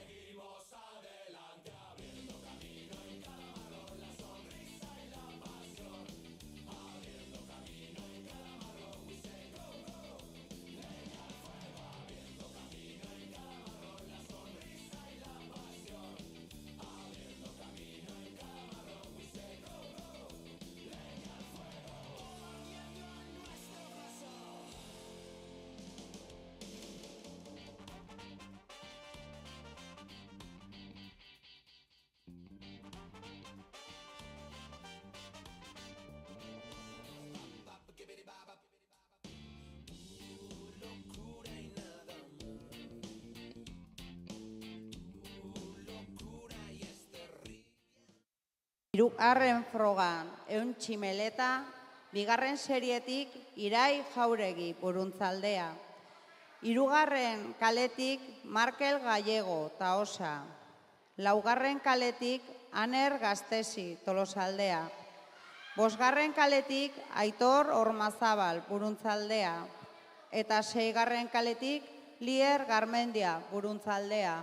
Seguimos adelante abriendo camino en cada marrón, la sonrisa y la pasión. Abriendo camino en cada marrón, we say go, go. Leña al fuego, abriendo camino en cada marrón, la sonrisa y la pasión. Abriendo camino en cada marrón, we say go, go. Leña al fuego, uniendo a nuestro paso. Locura y nada locura y este río. Hirugarren frogan Eun Tximeleta, bigarren serietik Irai Jauregi Buruntzaldea. Hirugarren kaletik Markel Gallego Taosa. Laugarren kaletik Aner Gaztesi Tolosaldea. Bosgarren kaletik Aitor Ormazabal Buruntzaldea. Eta seigarren kaletik Lier Garmendia Buruntzaldea.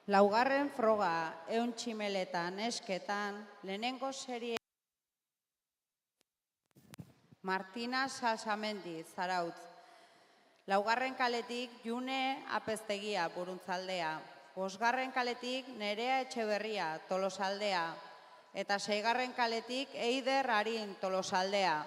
Laugarren froga Eun Tximeleta nesketan, lehenengo serie Martina Salsamendi Zarautz. Laugarren kaletik June Apeztegia Buruntzaldea. Bosgarren kaletik Nerea Etxeberria Tolosaldea. Eta seigarren kaletik Eider Arin Tolosaldea.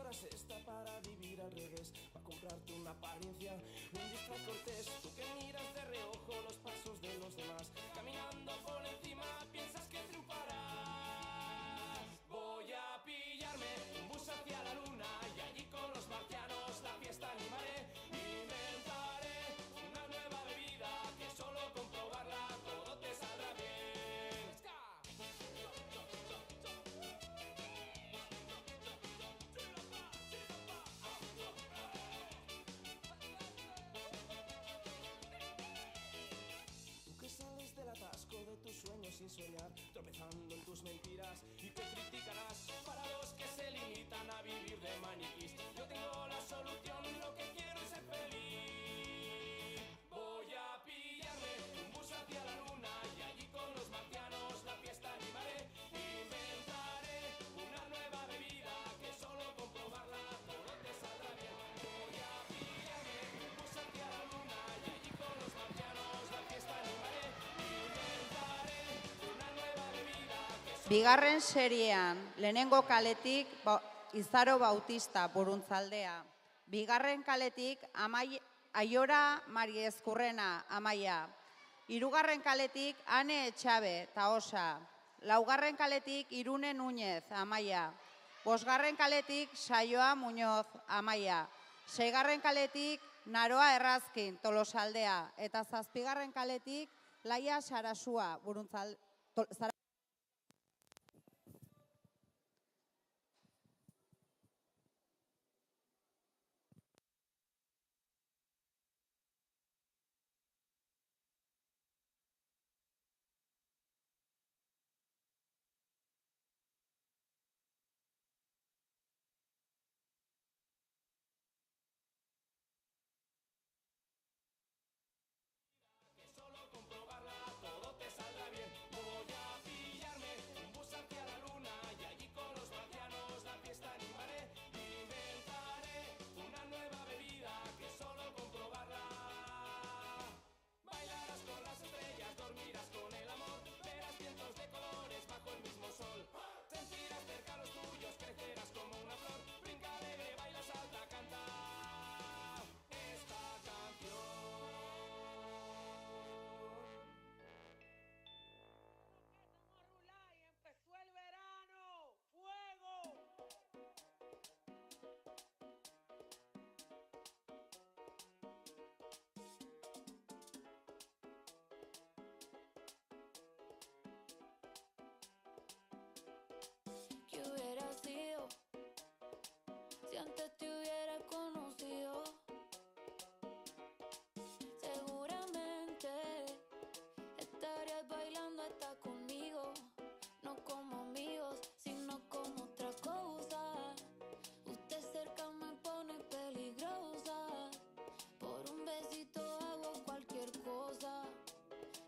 horas está para vivir al revés, para comprarte una apariencia, un disfraz cortés. Tú que miras de reojo los pasos de los demás, caminando por encima piensas que triunfarás. Voy a pillarme un bus hacia la luna y allí con los marcianos la fiesta animaré. Inventaré una nueva bebida que solo con probarla todo te saldrá bien. Tú que sales del atasco de tus sueños sin soñar, tropezando en tus mentiras y que criticarás para los que se limitan a vivir de maniquís. Yo tengo la solución, lo que quiero es ser feliz. Voy a pillarme un bus hacia la luna y allí con los marcianos la fiesta animaré. Inventaré una nueva bebida que solo con probarla todo te saldrá bien. Voy a pillarme un bus hacia la luna y allí con los marcianos la fiesta animaré. Inventaré una nueva bebida que solo... Bigarren seriean, lehenengo kaletik Izaro Bautista Buruntzaldea. Bigarren kaletik Aiora Mariezkurrena Amaia. Hirugarren kaletik Ane Etxabe Taosa. Laugarren kaletik Irune Núñez Amaia. Bosgarren kaletik Saioa Muñoz Amaia. Seigarren kaletik Naroa Errazkin Tolosaldea. Eta zazpigarren kaletik Laia Sarasua Buruntzaldea. Solo con probarla todo te saldrá bien. Voy a pillarme un bus hacia la luna y allí con los marcianos la fiesta animaré. Inventaré una nueva bebida que solo con probarla. Bailarás con las estrellas, dormirás con el amor, verás cientos de colores bajo el mismo sol. Sentirás cerca los tuyos, crecerás como una flor. Brinca alegre, baila, salta, canta esta canción. Empezó el verano, fuego. ¿Qué hubiera sido si antes te hubiera conocido? Seguramente estarías bailando hasta conmigo, no como amigos, sino como otra cosa. Usted cerca me pone peligrosa, por un besito hago cualquier cosa.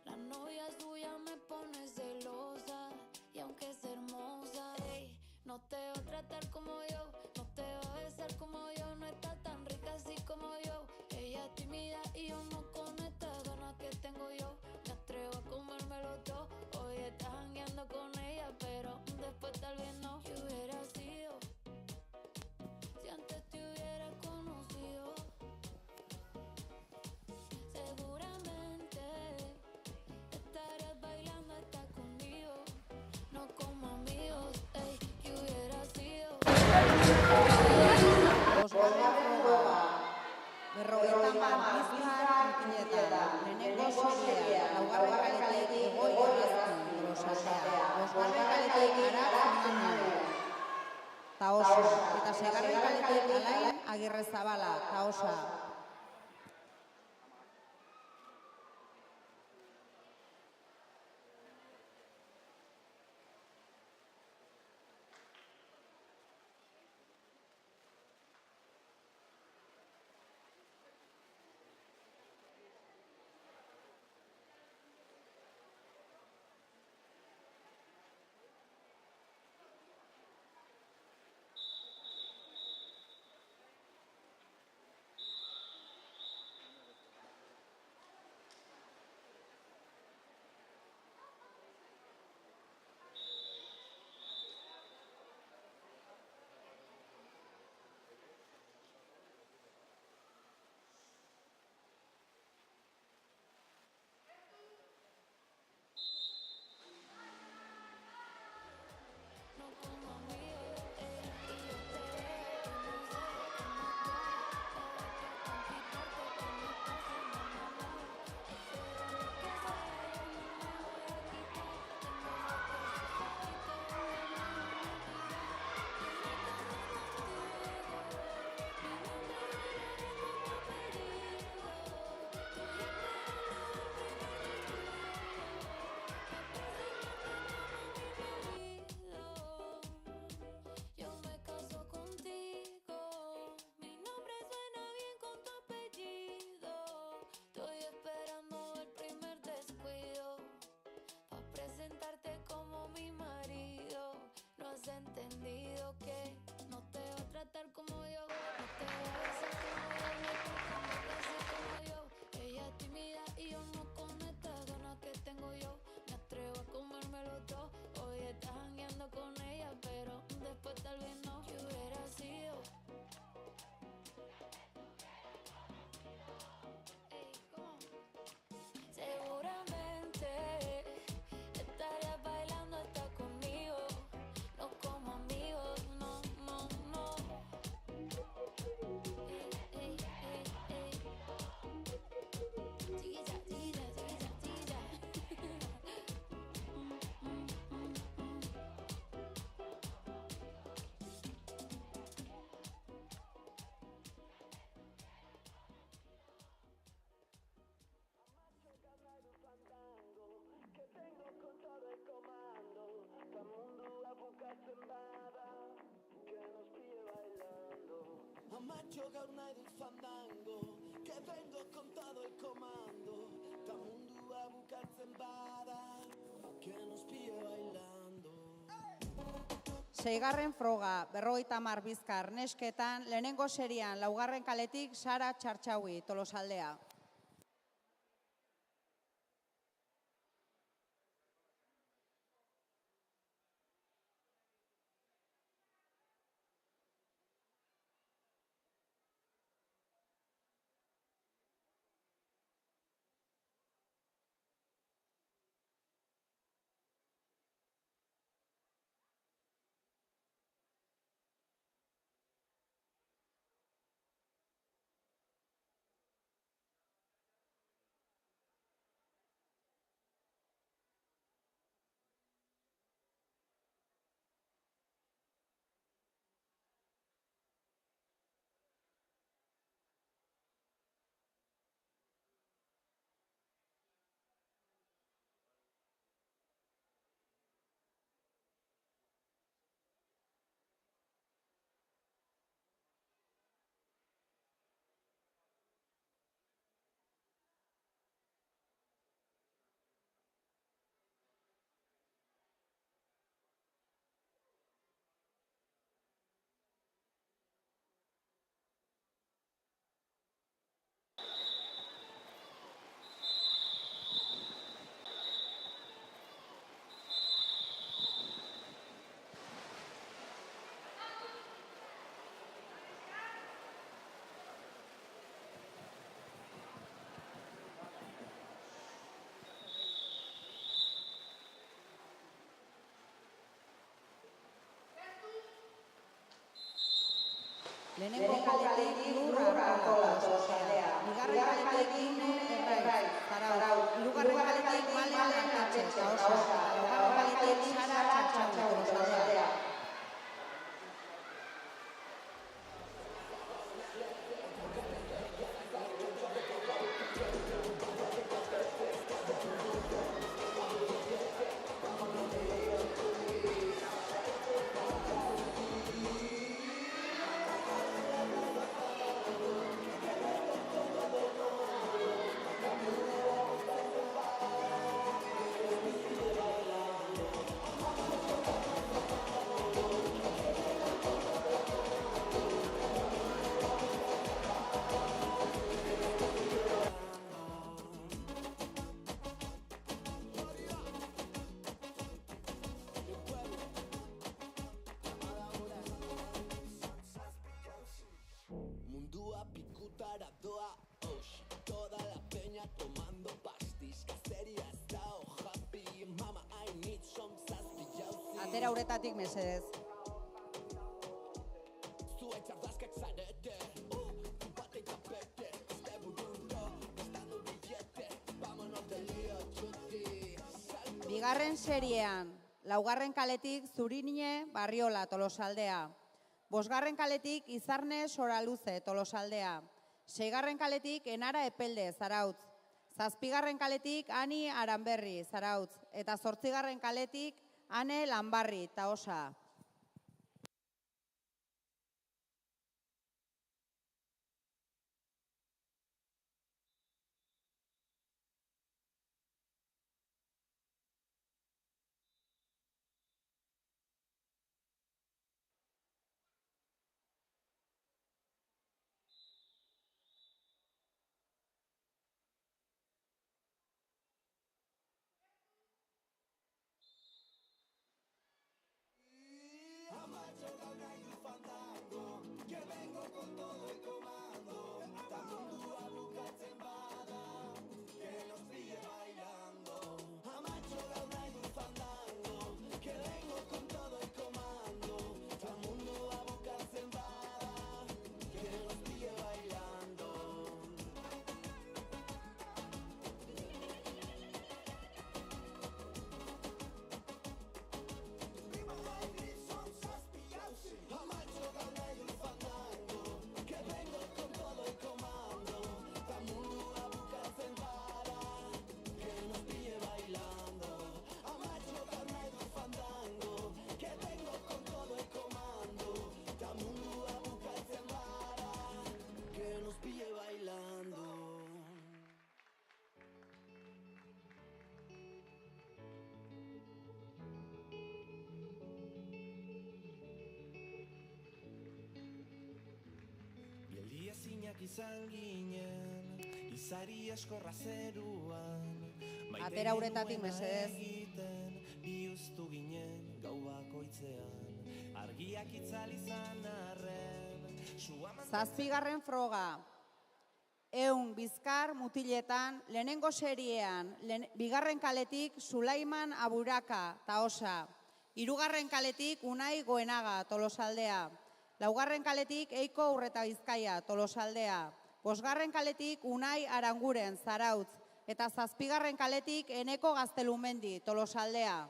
La novia suya me pone celosa, y aunque es hermosa, ey, no te va a tratar como yo, no te va a besar como yo, no está tan rica así como yo. Ella es tímida y yo no con estas ganas que tengo yo. Me atrevo a comérmelo todo, hoy estás jangueando con ella, pero después tal vez no. ¿Qué hubiera sido si antes te hubiera conocido? Seguramente estarías bailando hasta conmigo, no como amigos, ey. ¿Qué hubiera sido? Bosgarren froga. Berrogeita hamar bizkar lehenengo seria. Laugarren kaletik Egoi Errazkin Tolosaldea. Bosgarren kaletik Aratz Unanue Taosa. Eta seigarren kaletik Alain Agirrezabala Taosa. Yo gaur nahi dut fandango, que vengo con todo el comando. Ta mundua bukatzen bada, que nos pille bailando. Seigarren froga, 50 bizkar, nesketan, lehenengo serian, laugarren kaletik, Sara Txartxaui, Tolosaldea. Lehenengo kaletik Lurra Artola, Tolosaldea. Bigarren kaletik Une Erraiz, Zarautz. Hirugarren kaletik Malen Lantatxe, Zaosa. Laugarren kaletik Sara Txartxaui, Tolosaldea. Mundua pikutara doa, osh, toda la peña tomando pastis, cacería ez dao happy, mama I need some zazpi jauzi. Atera uretatik mesedez. Zuek txardazkek zarete, bate kapete, este burruro, gastando billete, vámonos de lío, chuti. Bigarren seriean, laugarren kaletik Zurinine Barriola, Tolosaldea. Bosgarren kaletik Izarne Soraluze, Tolosaldea. Seigarren kaletik Enara Epelde, Zarautz. Zazpigarren kaletik Ani Aranberri, Zarautz. Eta 8. kaletik Ane Lanbarri, Taosa. ezinak izan ginen, izari eskorra zeruan. Atera uretatik mesedez. Bihuztu ginen gau bakoitzean, argiak itzal izan arren. 7. froga. 100 bizkar mutiletan, lehenengo seriean, 2. kaletik Sulaiman Aburaka, Taosa. 3. kaletik Unai Goenaga, Tolosaldea. 4. kaletik Eiko Urreta Bizkaia, Tolosaldea. 5. kaletik Unai Aranguren, Zarautz. Eta 7. kaletik Eneko Gaztelumendi, Tolosaldea.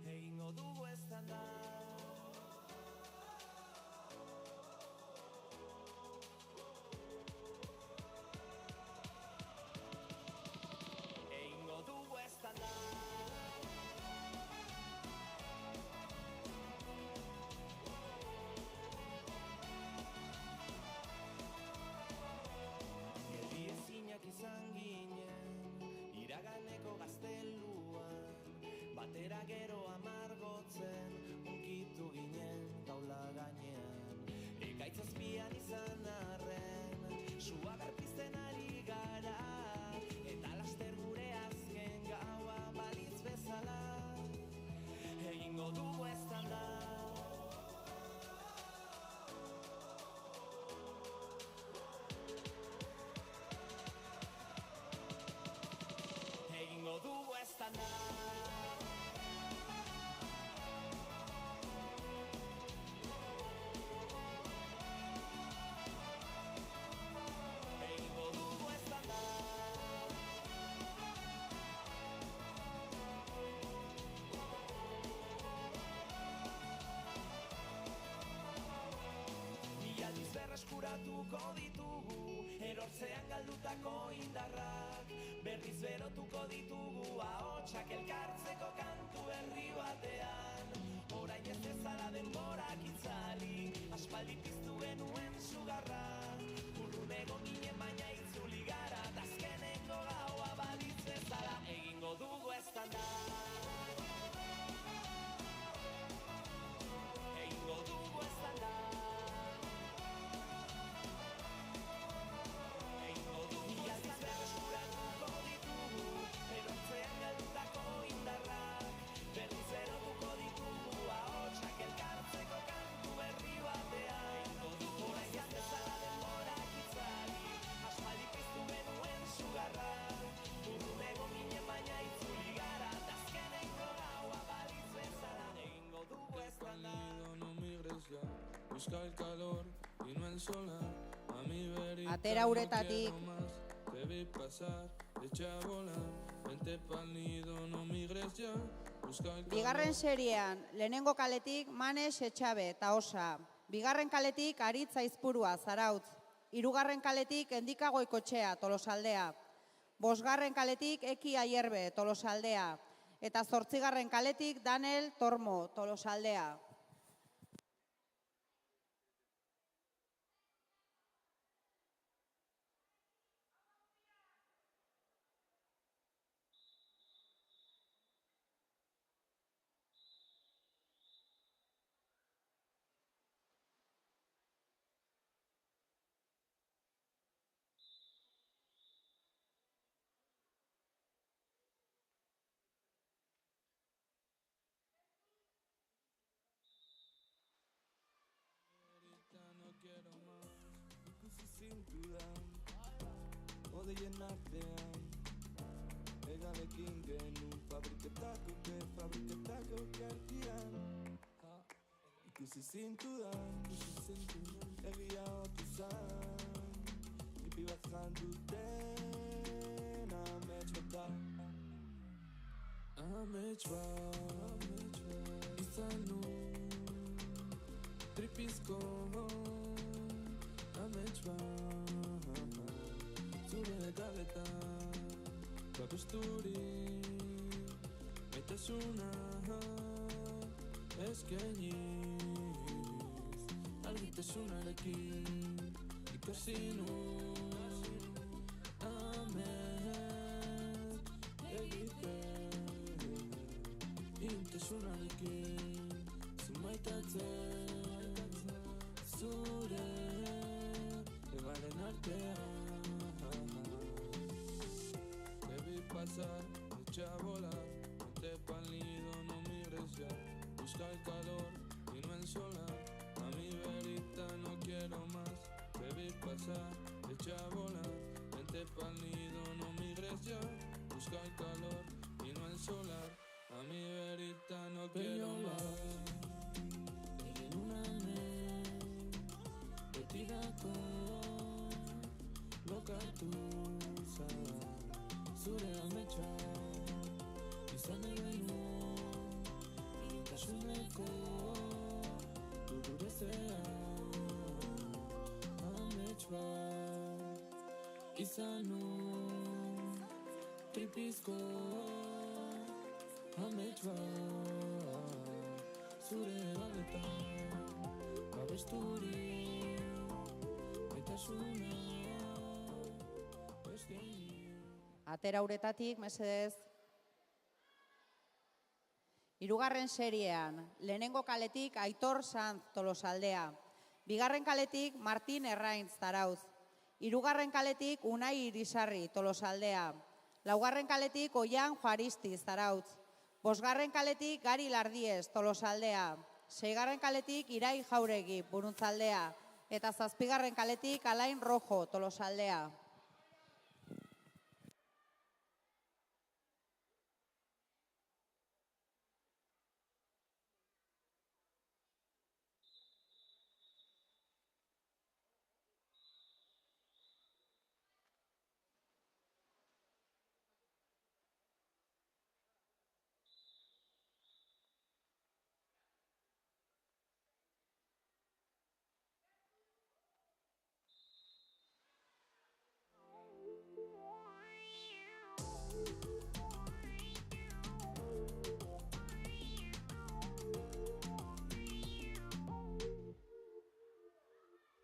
Egingo dugu eztanda. Egingo dugu eztanda. Geldi ezinak izan ginen, iraganeko gazteluan. Batera gero amargotzen, unkitu ginen taula gainean. Ekaitz azpian izan arren, sua berpizten ari gara. Eta laster gure azken gaua balitz bezala, egingo dugu eztanda. Egingo dugu eztanda. Eskuratuko ditugu, erortzean galdutako indarrak. Berriz berotuko ditugu, ahotsak elkartzeko kantu herri batean. Orain ez ezala denborak itzali, aspaldi piztu genuen sugarra. Urrun egon ginen baina itzuli gara, azkenengo gaua balitz bezala, egingo dugu eztanda. Egingo dugu eztanda. Busca el calor y no el solar. A mi verita Atera uretatik. no quiero más. Te vi pasar, echa a volar. Vente pa'l nido, no migres ya. Busca el calor. 2. seriean, lehenengo kaletik Manes Etxabe, Taosa. 2. kaletik Aritz Aizpurua, Zarautz. 3. kaletik Endika Goikotxea, Tolosaldea. 5. kaletik Eki Aierbe, Tolosaldea. Eta 8. kaletik Daniel Tormo, Tolosaldea. No quiero más. Ikusi zintudan, odeien artean. Eganekin genuen fabriketako kartian. Ikusi zintudan, egia otu zan. Ipi janduten amets bat da. Amets bat izan nu tripizko amets bat zure galetan babesturik maitasuna eskainiz argitasunarekin ikasi nu amets egiten intasunarekin zumaitatzen zure egaren artean debí pasar echa a volar ponte pálido no mires ya busca el calor y no el solar a mi verita no quiero más debí pasar echa a volar ponte pálido no mires ya busca el calor y no el solar a mi verita no quiero más betirako lokartu zara zure ametsa izan eginu irintasuneko dudurezea amets bat izan nu tripizko amets bat zure galetan babesturik maitasuna Atera uretatik, mesedez. Hirugarren seriean, lehenengo kaletik Aitor Sanz Tolosaldea. Bigarren kaletik Martin Erraintz Zarautz. Hirugarren kaletik Unai Irisarri Tolosaldea. Laugarren kaletik Oian Juaristi Zarautz. Bosgarren kaletik Gari Lardiez Tolosaldea. Seigarren kaletik Irai Jauregi Buruntzaldea. Eta zazpigarren kaletik Alain Rojo Tolosaldea.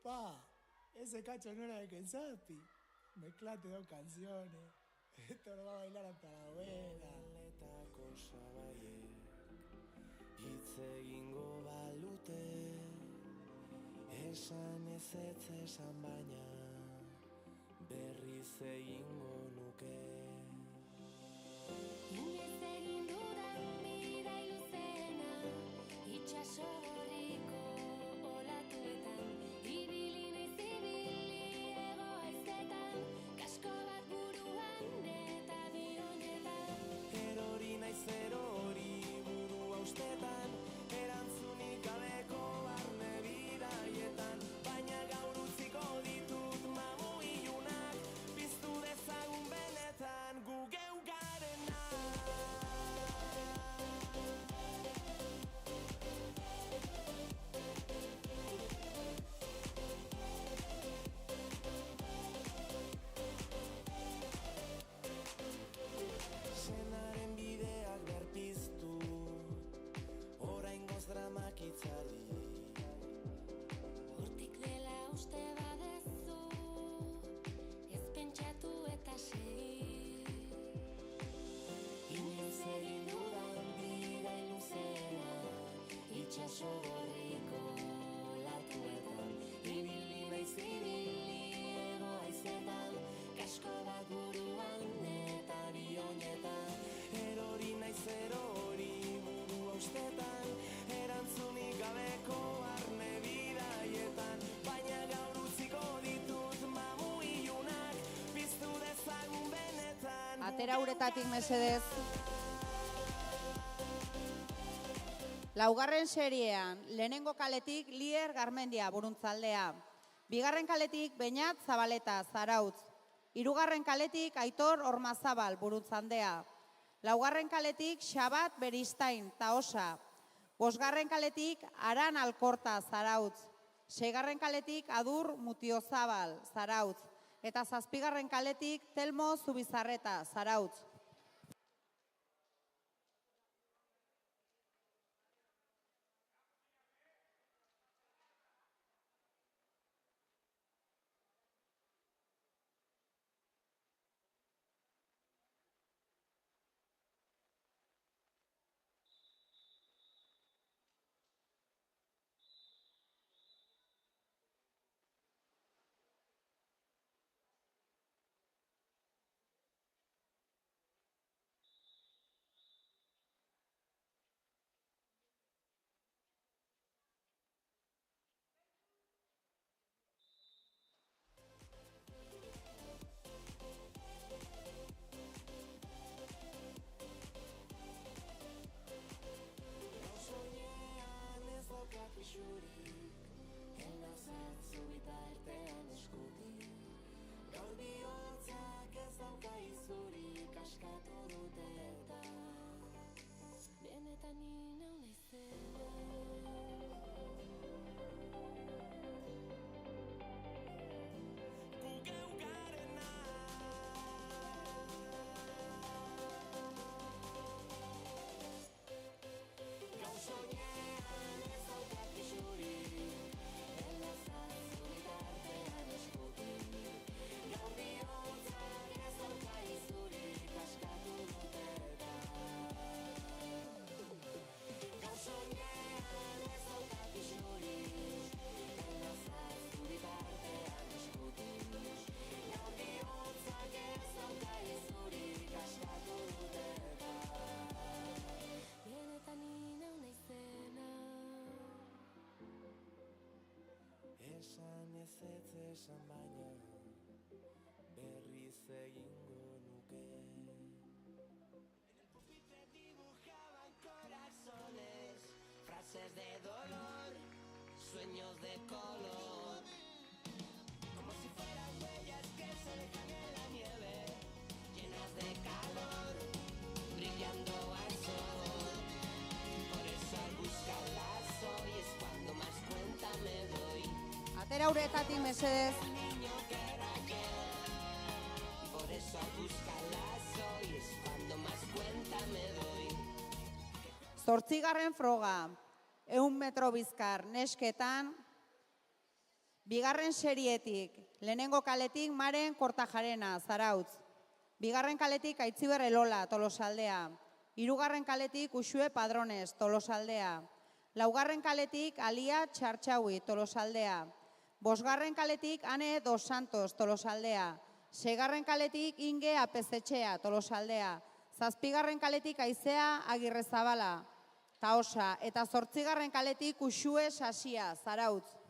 Pa, ese cacho no era de Kensapi. Mezclate dos canciones. Esto lo va a bailar hasta la abuela. Hitz egingo balute esan ezetz esan baina berriz egingo nuke Inoiz egin dudan bida iluzena itxaso gorriko olatuetan ibili naiz ibili ego haizetan kasko bat buruan eta bionetan erori naiz erori burua ustetan erantzunik gabeko barne bidaietan baina gaur utziko ditut mamu ilunak piztu dezagun benetan gu geu garena senaren bideak berpiztu oraingoz dramak itzali Hortik dela uste badezu ez pentsatu eta segi inoiz egin dudan bida iluzena itxaso gorriko olatuetan ibili naiz ibili ego haizetan kasko bat buruan eta bionetan erori naiz erori burua ustetan erantzunik gabeko barne bidaietan baina gaur utziko ditut mamu ilunak piztu dezagun benetan Atera uretatik, mesedez. Laugarren seriean, lehenengo kaletik Lier Garmendia Buruntzaldea. Bigarren kaletik Beñat Zabaleta Zarautz. Hirugarren kaletik Aitor Ormazabal, Burutzandea. Laugarren kaletik Xabat Beristain, Taosa. Bosgarren kaletik Aran Alkorta, Zarautz. Seigarren kaletik Adur Mutiozabal, Zarautz. Eta zazpigarren kaletik Telmo Zubizarreta, Zarautz. Esan baina berriz egingo nuke. En el pupitre dibujaban corazones, frases de dolor, sueños de color, como si fueran huellas que se dejan en la nieve, llenas de calor, brillando al sol. Por eso al buscarlas hoy es cuando más cuenta me doy. Atera uretatik, mesedez. Por eso al buscarlas hoy es cuando más cuenta me doy. 8. froga, 100 metro bizkar, nesketan. Bigarren serietik, lehenengo kaletik Maren Kortajarena, Zarautz. Bigarren kaletik Aitziber Elola, Tolosaldea. Hirugarren kaletik Uxue Padrones, Tolosaldea. Laugarren kaletik Alia Txartxaui, Tolosaldea. Bosgarren kaletik Ane Dos Santos, Tolosaldea. Seigarren kaletik Inge Apezetxea, Tolosaldea. Zazpigarren kaletik Aizea Agirrezabala, Taosa. Eta 8. kaletik Uxue Sasia, Zarautz.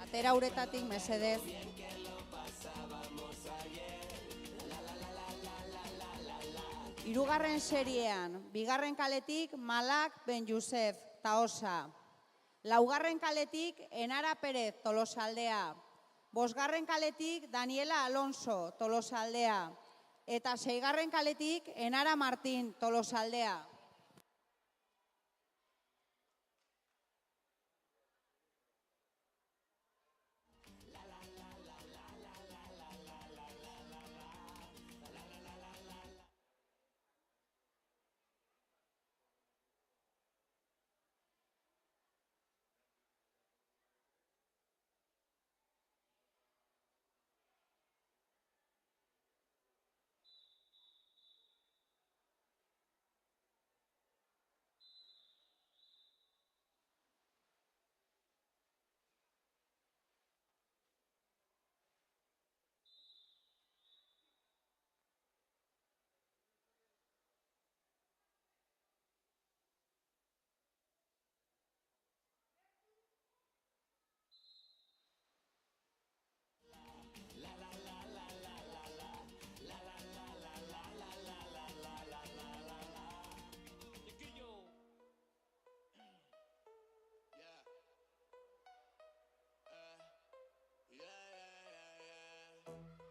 Atera uretatik mesedez. Hirugarren seriean, bigarren kaletik Malak Ben Yusef, Taosa. Laugarren kaletik Enara Perez, Tolosaldea. Bosgarren kaletik Daniela Alonso, Tolosaldea. Eta seigarren kaletik Enara Martín, Tolosaldea.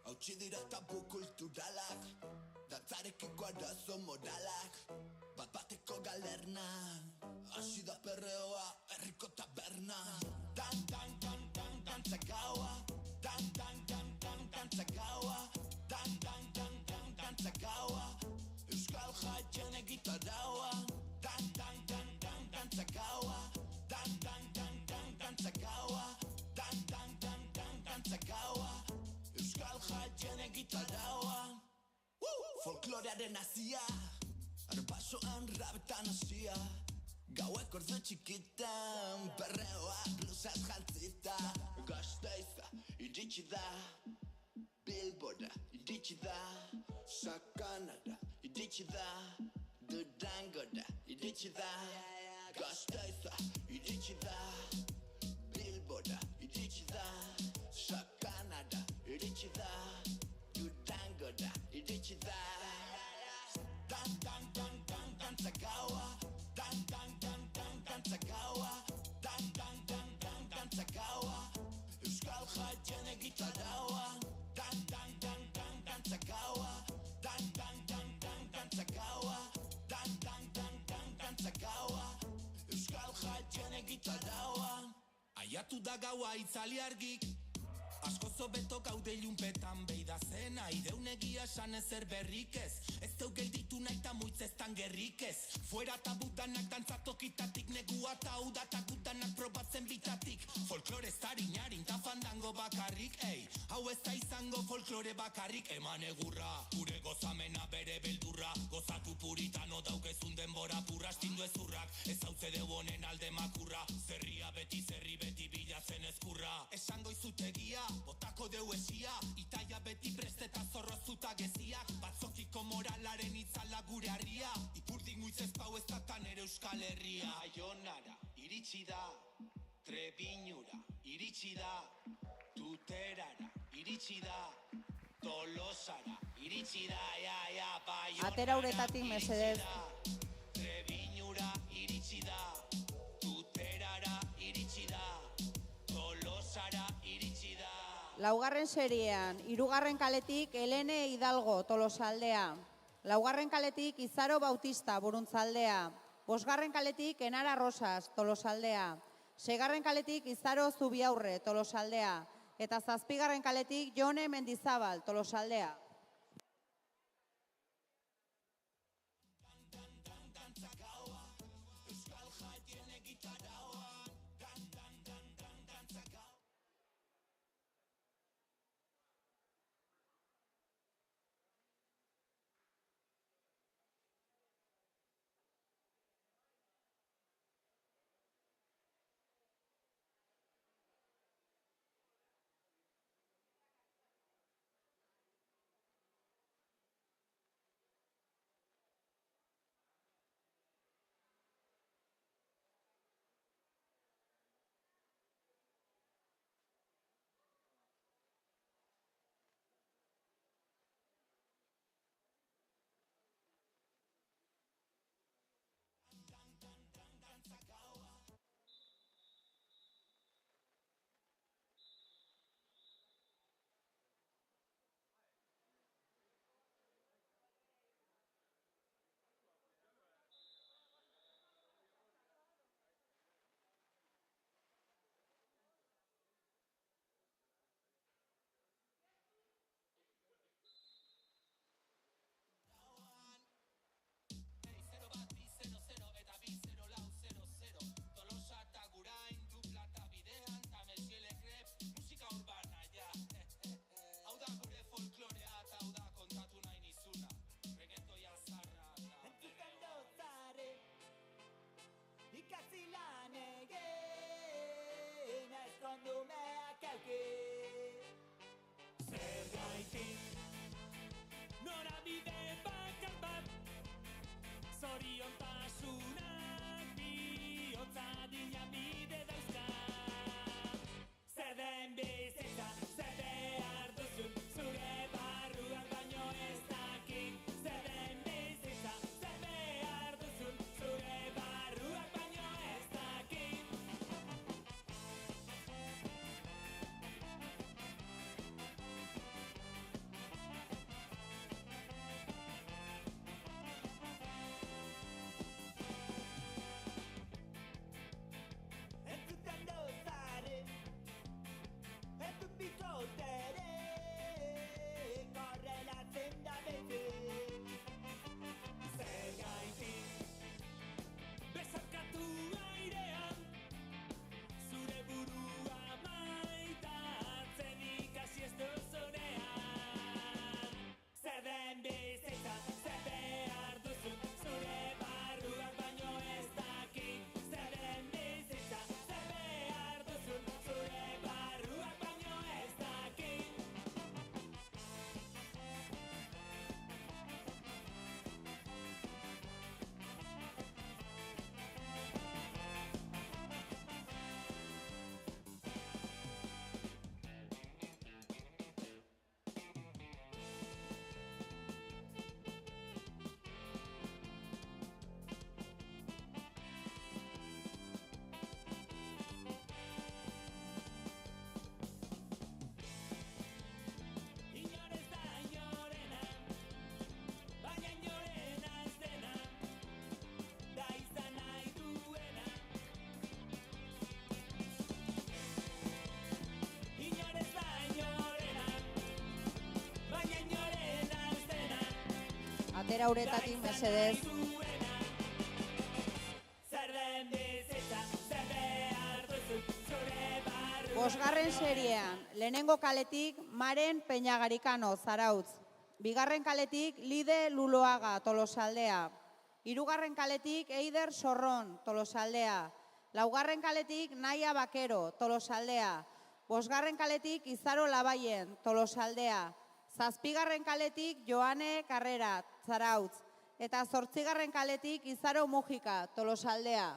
Hautsi dira tabu kulturalak, dantzarekiko arazo moralak, bat bateko galerna, hasi da perreoa herriko taberna. Dan, dan, dan, dan, dantza gaua, dan, dan, dan, dan, dantza gaua, dan, dan, dan, dan, dantza gaua, euskal jaien egitaraua, dan, dan, dan, dan, dantza gaua, dan, dan, dan, dan, dantza gaua, dan, dan, dan, dan, dantza gaua, euskal jaien egitaraua. Folklorearen hasia, arbasoan rabetan hasia, gauek ordu txikitan, perreoa blusaz jantzita. Gasteiza iritsi da, Bilbora iritsi da, Sakanara iritsi da, Durangora iritsi da. Gasteiza iritsi da, Bilbora iritsi da, Sakanara iritsi da, Durangora iritsi da. Dan, dan, dan, dan, dantza gaua, dan, dan, dan, dan, dantza gaua, dan, dan, dan, dan, dantza gaua, euskal jaien egitaraua, dan, dan, dan, dan, dantza gaua, dan, dan, dan, dan, dantza gaua, dan, dan, dan, dan, dantza gaua, euskal jaien egitaraua. Aiatu da gaua itzali argik, asko zobeto gaude ilunpetan beida zena, ideun egia esan ezer berrik ez, ez deu gelditu nahi ta muitzestan gerrik ez, fuera tabudanak dantzatokitatik, negua ta udatakudanak probatzen bitatik, folklore zarinarin ta fandango bakarrik, ei, hau ez da izango folklore bakarrik, eman egurra, gure gozamena bere beldurra, gozatu puritano daukezun denbora purra, astindu ezurrak, ez hauze deu honen alde makurra, zerria beti bilatzen ezkurra, esango izutegia, botako deu esia, itaia beti presteta zorrozuta geziak, batzokiko moralaren itzala gure harria, ipurdik muitzez pau ez datan ere Euskal Herria. Baionara iritsi da, Trebiñura iritsi da, Tuterara iritsi da, Tolosara iritsi da, ja, Baionara Atera uretatik mesedez. Trebiñura iritsi da, Tuterara iritsi da, Tolosara iritsi da. Laugarren seriean, hirugarren kaletik Helene Hidalgo, Tolosaldea. Laugarren kaletik Izaro Bautista, Buruntzaldea. Bosgarren kaletik Enara Rosas, Tolosaldea. Seigarren kaletik Izaro Zubiaurre, Tolosaldea. Eta zazpigarren kaletik Jone Mendizabal, Tolosaldea. Atera uretatik mesedez. Bosgarren seriean, lehenengo kaletik Maren Peñagarikano, Zarautz. Bigarren kaletik Lide Luloaga, Tolosaldea. Hirugarren kaletik Eider Sorron, Tolosaldea. Laugarren kaletik Naia Bakero, Tolosaldea. Bosgarren kaletik Izaro Labaien, Tolosaldea. Zazpigarren kaletik Joane Carrera, Zarautz. Eta zortzigarren kaletik Izaro Mujika, Tolosaldea.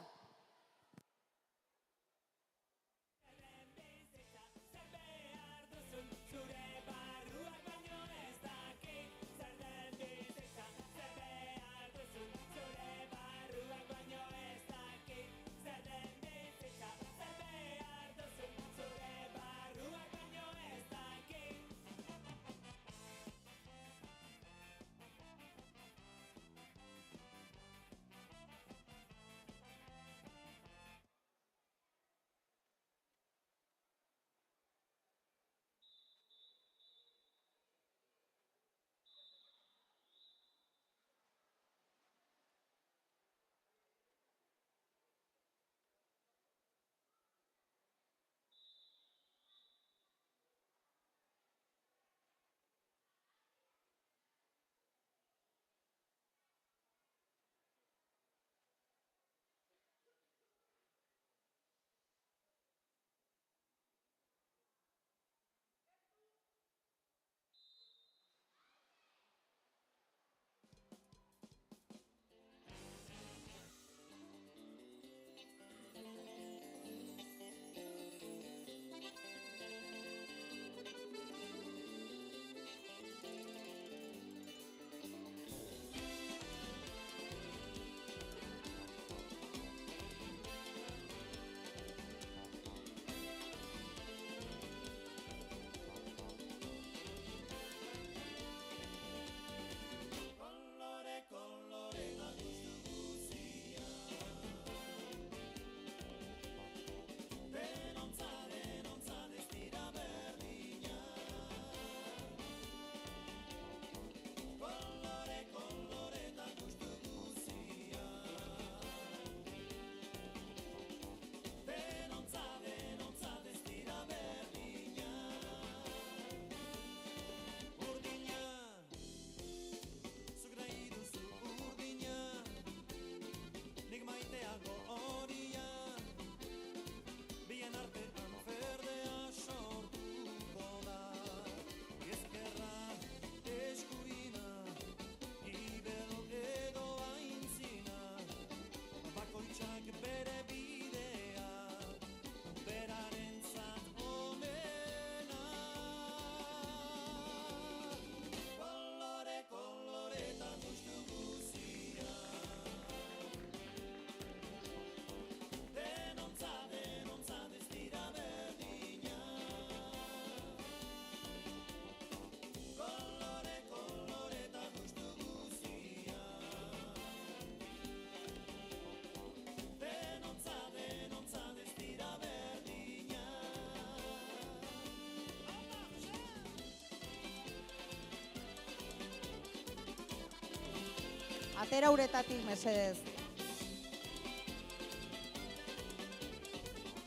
Atera uretatik mesedez.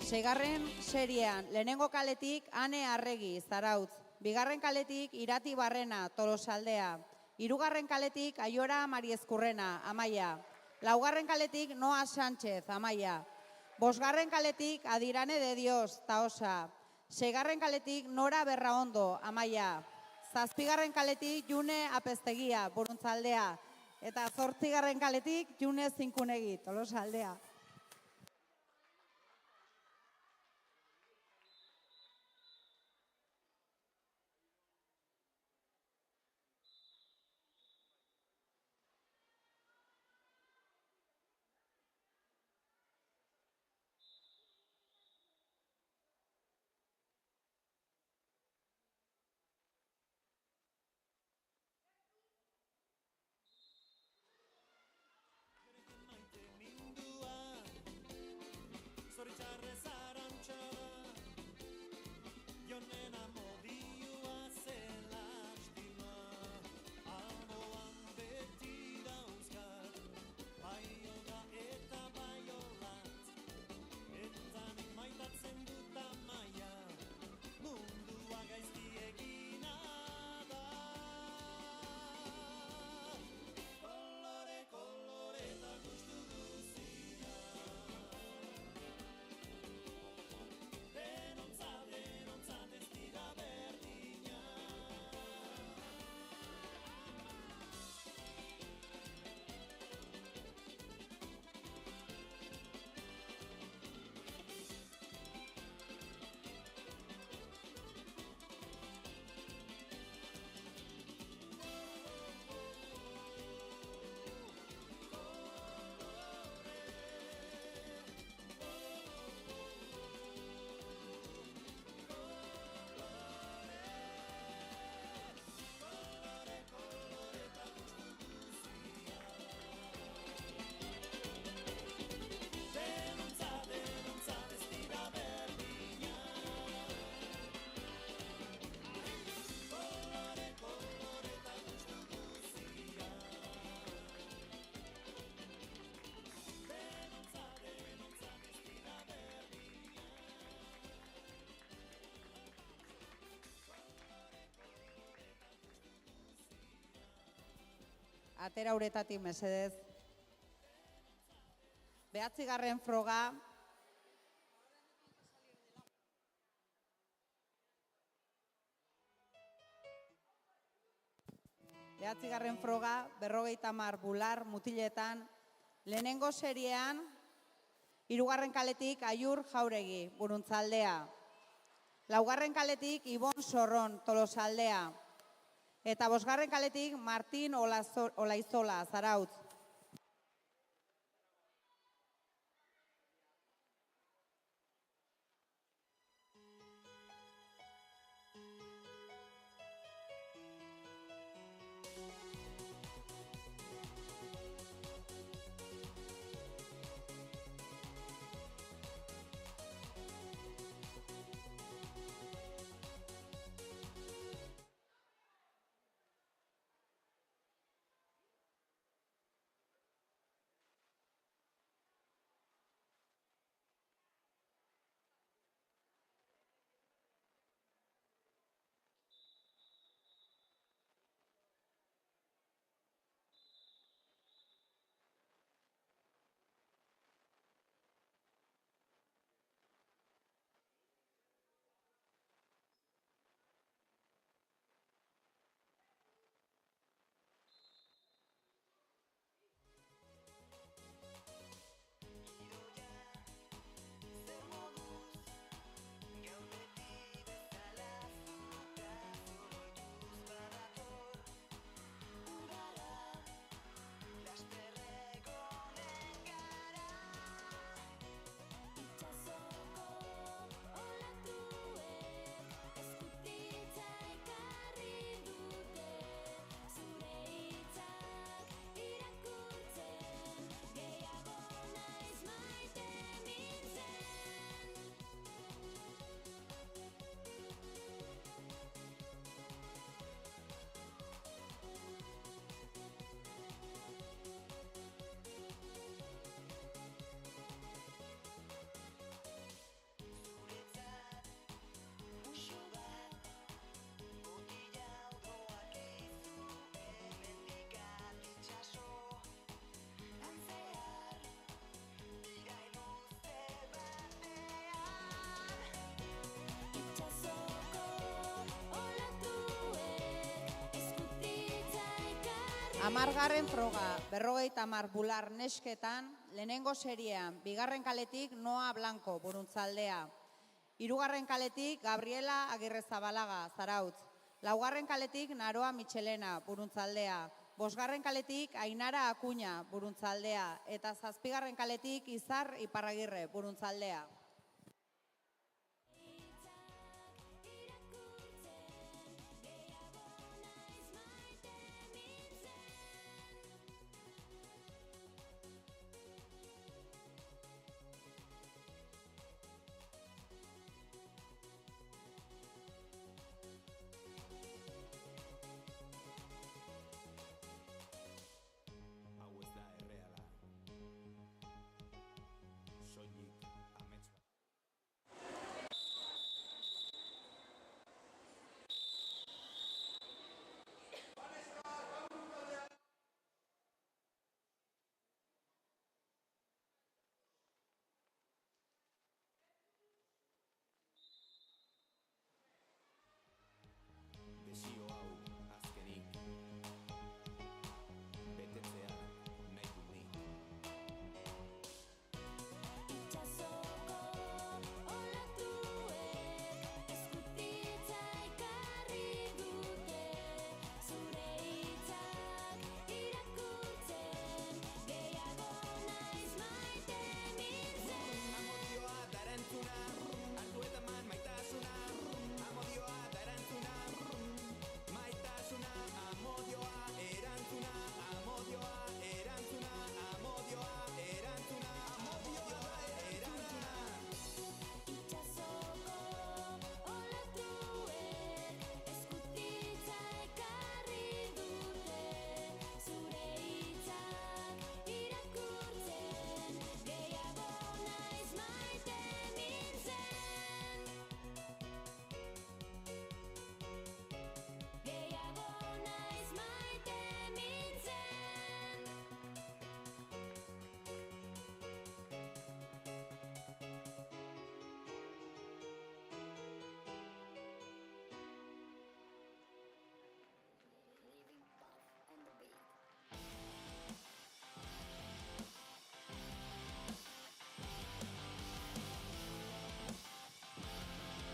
Seigarren seriean, lehenengo kaletik Ane Arregi, Zarautz. Bigarren kaletik Irati Barrena, Tolosaldea. Hirugarren kaletik Aiora Mariezkurrena, Amaia. Laugarren kaletik Noa Sánchez, Amaia. Bosgarren kaletik Adirane de Dios, Taosa. Seigarren kaletik Nora Berraondo, Amaia. Zazpigarren kaletik June Apeztegia, Buruntzaldea. Eta zortzigarren kaletik June Zinkunegi, Tolosaldea. atera uretatik mesedez. 9. froga. Behatzigarren froga, 50 bular mutiletan, lehenengo seriean, 3. kaletik Aiur Jauregi, Buruntzaldea. 4. kaletik Ibon Sorron, Tolosaldea. Eta 5. kaletik Martin Olaizola, Zarautz. Amargarren froga, 50 bular nesketan, lehenengo seriean, 2. kaletik Noa Blanco, Buruntzaldea. 3. kaletik Gabriela Agirrezabalaga, Zarautz. 4. kaletik Naroa Michelena, Buruntzaldea. 5. kaletik Ainara Akuña, Buruntzaldea. Eta 7. kaletik Izar Iparragirre, Buruntzaldea. Hau ez da erreala. Soilik amets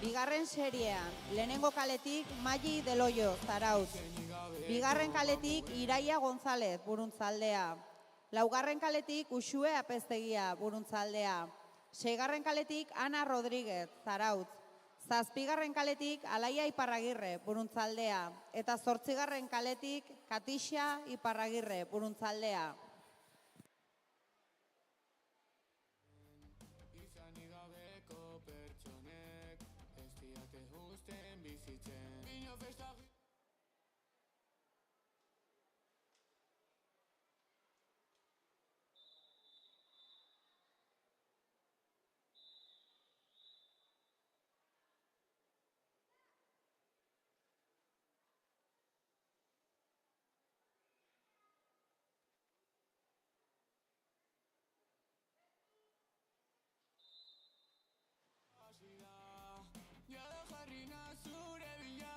Bigarren seriean, lehenengo kaletik Magi del Hoyo, Zarautz. Bigarren kaletik Iraia González, Buruntzaldea. Laugarren kaletik Uxue Apeztegia, Buruntzaldea. Seigarren kaletik Ana Rodríguez, Zarautz. Zazpigarren kaletik Alaia Iparragirre, Buruntzaldea. Eta zortzigarren kaletik Katixa Iparragirre, Buruntzaldea. Jada jarri nazure bila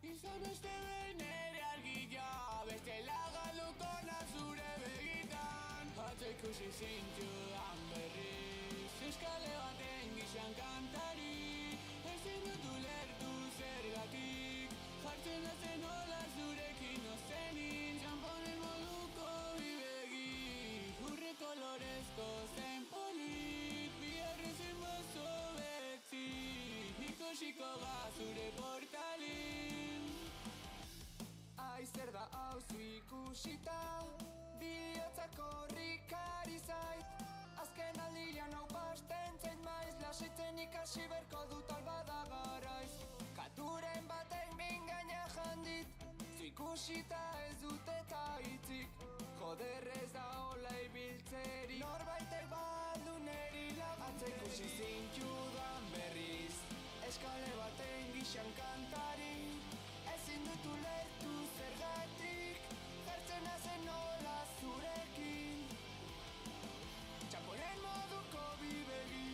izan beste behin ere argia bestela galduko nazure begitan atzo ikusi zintudan berriz eskale baten gixan kantari ezin dut ulertu zergatik jartzen hazen hola zurekin ozenin txamponen moduko bibegi urre kolorezko zen polit biharren zen bazo betzi ikusiko zure portalin Ai zer da hauzu ikusita bihotzak horrikari zait azken aldian hau pasten zein maiz lasitzen ikasi berko dut albada garaiz katuren batek mingaina jandit zu ikusita ez dut eta hitzik joder ez da hola ibiltzeri norbaitek baldu neri laguntze ikusi zintudan berriz eskale baten gixan kantari ezin dut ulertu zergatik jartzen hazen nola zurekin txamponen moduko bibegi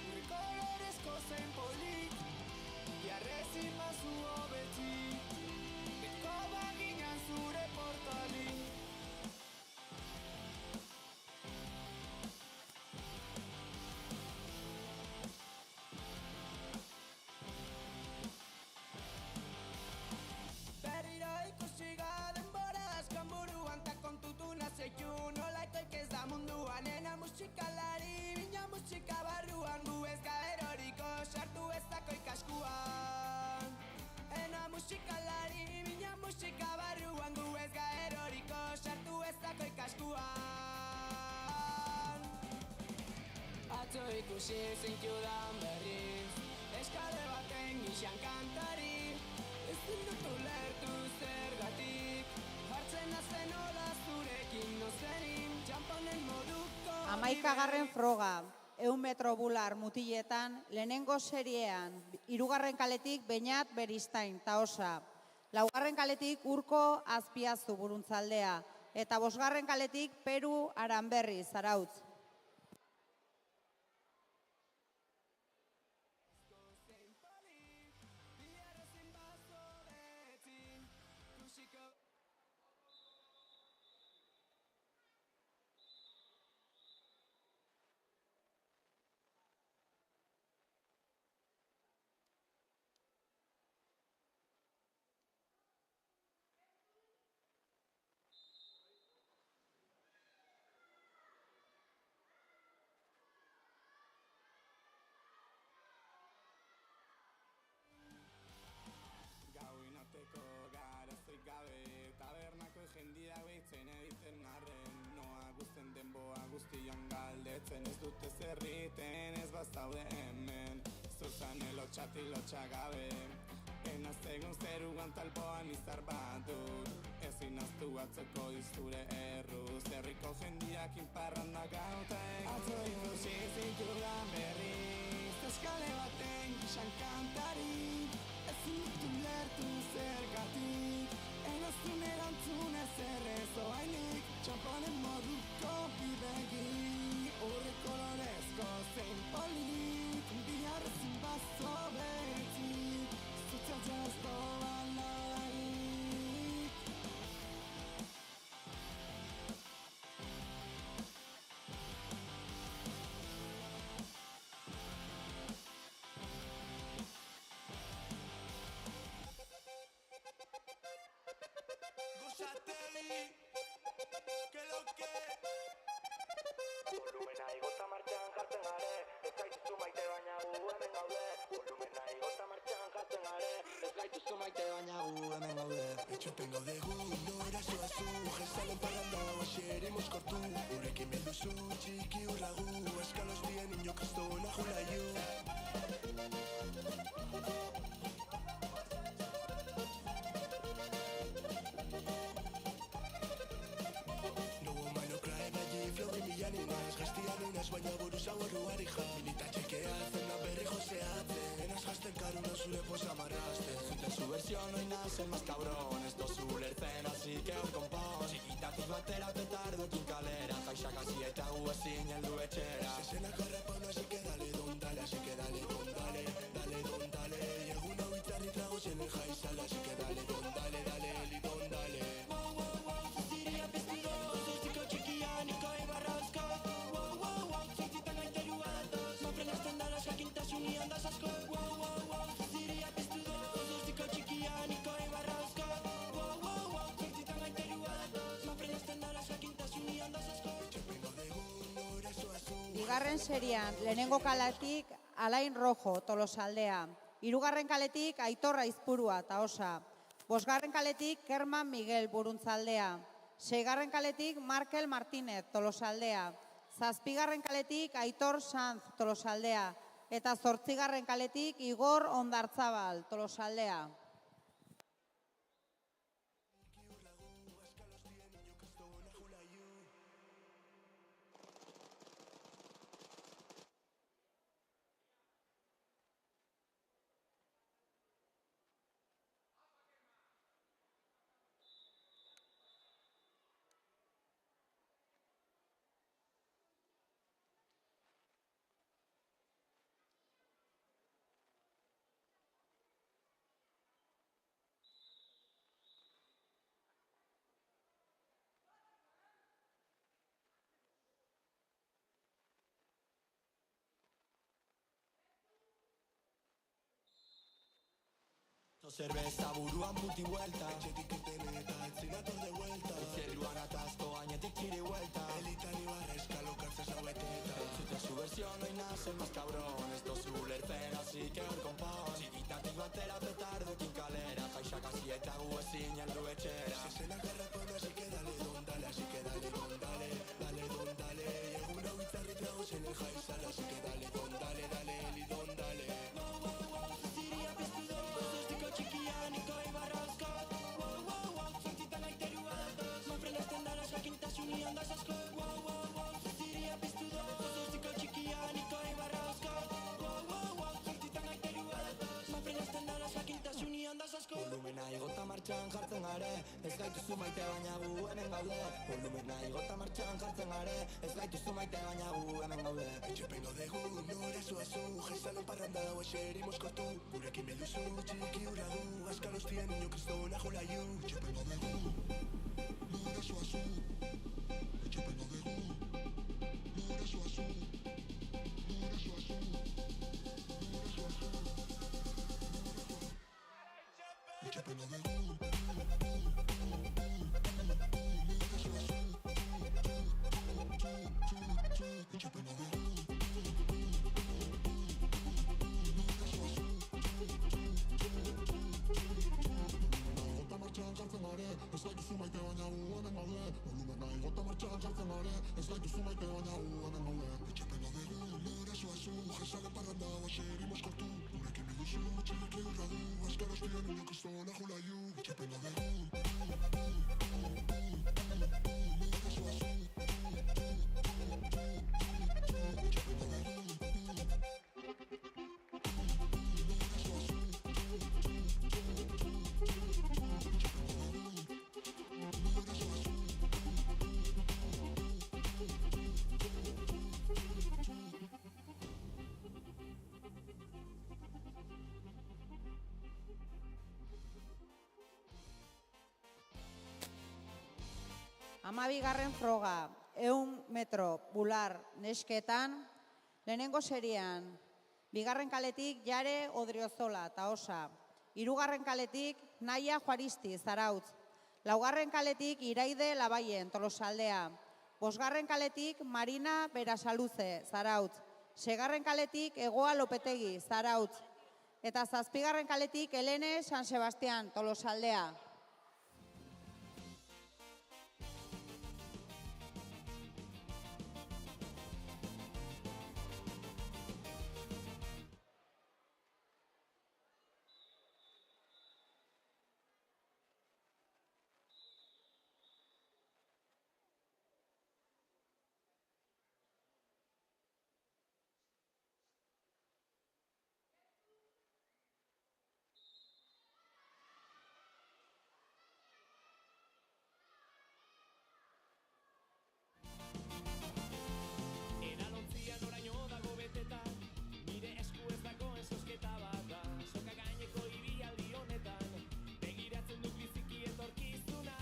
gure kolorezko zen polit biarrezin bazu hobetzi betko baginan zure portalin nolaikoik ez da munduan ena musikalari bina musika barruan gu ez gaeroriko sartu ezako ikaskuan ena musikalari bina musika barruan gu ez gaeroriko sartu ezako ikaskuan atzo ikusi zintudan berriz eskale baten gixan kantari ezin dut ulertu zergatik hartzen hazen hola zurekin nozenin txamponen moduko 11. froga, 100 metro bular mutiletan, lehenengo seriean, 3. kaletik Beñat Beristain, Taosa. 4. kaletik Urko Azpiazu, Buruntzaldea. Eta 5. kaletik Peru Aranberri, Zarautz. galdetzen ez dute zerriten ez bazaude hemen zuzan elotxati lotxagabe enaz egun zeruan talboan izar bat dut ezin aztu atzoko izure erruz herriko jendiak inparranda gautek atzo ikusi zintudan berriz eskale baten gixan kantari ezin dut ulertu zergatik enaztun erantzun ezerrez oainik txamponen moduko bidegi urre kolorezko zein polit biharrezin bazo betzik zutzatza ez doan ladarik zu maite baina gu hemen gaude. Etxepen gaude gu, nora zoazu, jesalen parranda, baxeri moskortu. Gurekin bilduzu, txiki urragu, eskalos bien niño kristona julaiu. Baina buruza borruari ja Milita txekeatzen da berri joseatzen Enaz jazten karuna zure posa marrazten Zute su versión hoy nacen más cabrón Esto zu lertzen así que hor konpon Txikitatik batera petardokin kalera Jaixak hasi eta gu ezin heldu etxera Zezenak arrapano así que dale don dale Así que dale don dale, dale don dale Y egun hau itzarri tragos en el jaizala Así que dale don dale, dale eli don dale Wow, wow, wow, zuziria pestigo Zuziko txikianiko ibarrauzko Unión das asko, wow, wow, wow Ziria piztudo, zuziko txikianiko ibarrauzko Wow, wow, wow, zortzitan gaiterua datoz Mafrenazten dara jakintasun unión das asko Bigarren serian, lehenengo kaletik Alain Rojo, Tolosaldea. Hirugarren kaletik Aitor Aizpurua, Taosa. Bosgarren kaletik Kerman Miguel, Buruntzaldea. Seigarren kaletik Markel Martínez, Tolosaldea. Zazpigarren kaletik Aitor Sanz, Tolosaldea. Eta 8. kaletik Igor Ondartzabal, Tolosaldea. Cerveza buruan muti vuelta Etxetik irten eta etzinator de vuelta Zerruan atazko gainetik txiri vuelta Elitan ibarra eskalokartza zaueteta Zute su versión hoy nacen más cabrón Esto zu lertzen así que hor konpon Txikitatik batera petardokin kalera Jaixak hasi eta gu ezin heldu etxera Zezenak arrapano así que dale don dale Así que dale don dale, dale don dale Y egun hau itzarri tragos en el jaizala Así que dale don dale, dale eli don dale Wow, wow, wow, zuziria piztudo Txikianiko ibarrauzko Wow, wow, wow, zortzitan gaiterua datoz Mafrenazten dara jakintasun unión das asko Wow, wow, wow, zuziria piztudo Zuziko txikianiko ibarrauzko Wow, wow, wow, zortzitan gaiterua datoz Mafrenazten dara jakintasun unión das asko Volumena igota martxan jartzen gare Ez gaituzu maite baina gu hemen gaude Volumena igota martxan jartzen gare Ez gaituzu maite baina gu hemen gaude Etxepen gaude gu, nore zuazu Jaizalen parranda, baxeri moskortu Gurekin bilduzu, txiki urragu Askalos tien niño kristona julaiu Etxepen gaude gu, nore zuazu Etxepen gaude gu, nore zuazu Nore zuazu, nore zuazu Etxepen gaude gu Ez gaituzu maite baina gu hemen gaude Volumena igota martxan jartzen gare Ez gaituzu maite baina gu hemen gaude Etxepen gaude gu, nore zuazu Jesalen parranda, baxeri moskortu Gurekin bilduzu, txiki urradu Askaros tien niño kristona julaiu Etxepen gaude gu, nore zuazu Etxepen gaude gu Amabigarren froga, 100 metro bular nesketan, lehenengo serian, bigarren kaletik Jare Odriozola, Taosa, hirugarren kaletik Naia Juaristi, Zarautz, laugarren kaletik Iraide Labaien, Tolosaldea, bosgarren kaletik Marina Berasaluze, Zarautz, segarren kaletik Egoa Lopetegi, Zarautz, Eta 7. kaletik Helene San Sebastian, Tolosaldea. Eralontzian oraino dago beteta, nire esku ez dagoen zozketa bat da. Soka gaineko ibilaldi honetan, begiratzen dut biziki etorkizuna.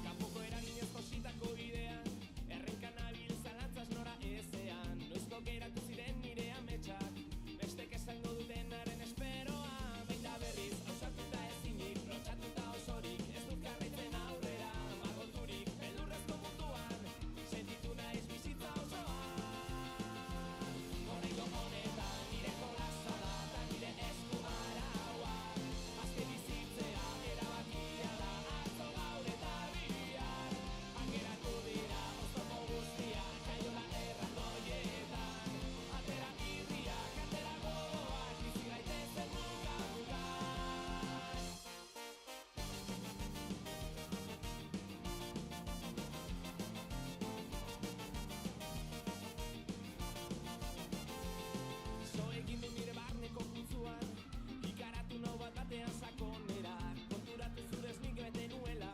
Kanpoko eraginez jositako idean, errenkan nabil zalantzaz nora ezean. Noizko geratu ziren nire ametsak, bestek esango dutenaren esperoa. Behin da berriz, ausartuta ezinik, lotxatuta osorik, ez dut jarraitzen aurrera. Margoturik, beldurrezko munduan, sentitu naiz bizitza osoa. Horrengo honetan, nire jolasa da, eta nire esku araua. Azken bizitzea, erabakia da, atzo gaur eta bihar. Angeratu dira, oztopo guztiak, kaiola erraldoietan. Atera irriak, atera gogoak, bizi gaitezen muga-mugan. So egin du nire barneko pultzuan, ikaratu nau bat batean sakonera. Konturatu zurez nik bete nuela,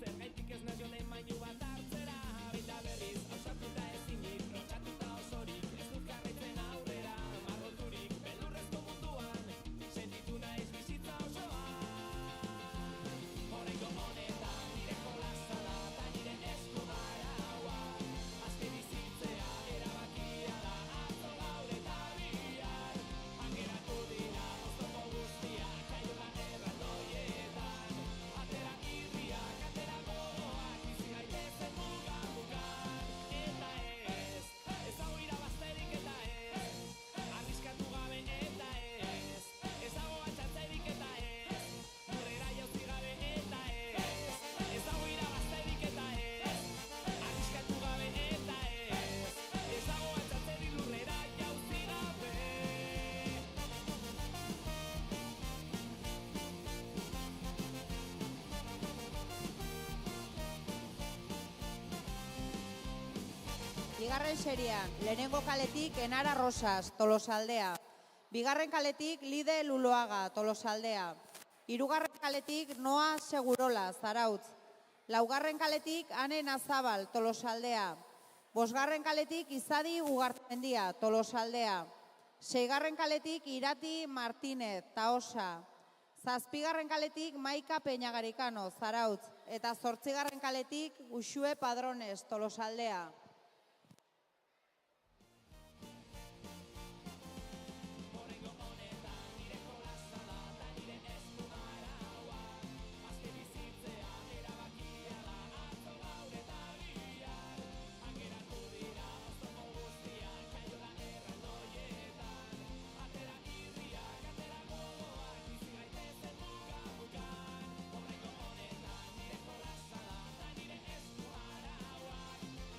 zergaitik ez nahi joden mainu bat hartzera. Behin da berriz, ausartuta ezinik, lotxatuta osorik, ez dut jarraitzen aurrera. Margoturik, beldurrezko munduan, sentitu naiz bizitza osoa. Horrengo honetan, nire jolasa da, eta nire esku araua. Azken bizitzea, erabakia da, atzo gaur eta bihar. Angeratu dira, oztopo guztiak, kaiola erraldoietan. Atera irriak, atera gogoak, bizi gaitezen muga-mugan. Eta ez dago irabazterik eta ez, arriskatu gabe eta ez dago altxatzerik eta ez, lurrera jauzi gabe eta ez dago irabazterik eta ez, arriskatu gabe eta ez dago altxatzerik lurrera jauzi gabe. Bigarren serian, lehenengo kaletik Enara Rosas, Tolosaldea. Bigarren kaletik Lide Luloaga, Tolosaldea. Hirugarren kaletik Noa Segurola, Zarautz. Laugarren kaletik Ane Nazabal, Tolosaldea. Bosgarren kaletik Izadi Ugartmendia, Tolosaldea. Seigarren kaletik Irati Martínez, Taosa. Zazpigarren kaletik Maika Peñagarikano, Zarautz. Eta 8. kaletik Uxue Padrones, Tolosaldea.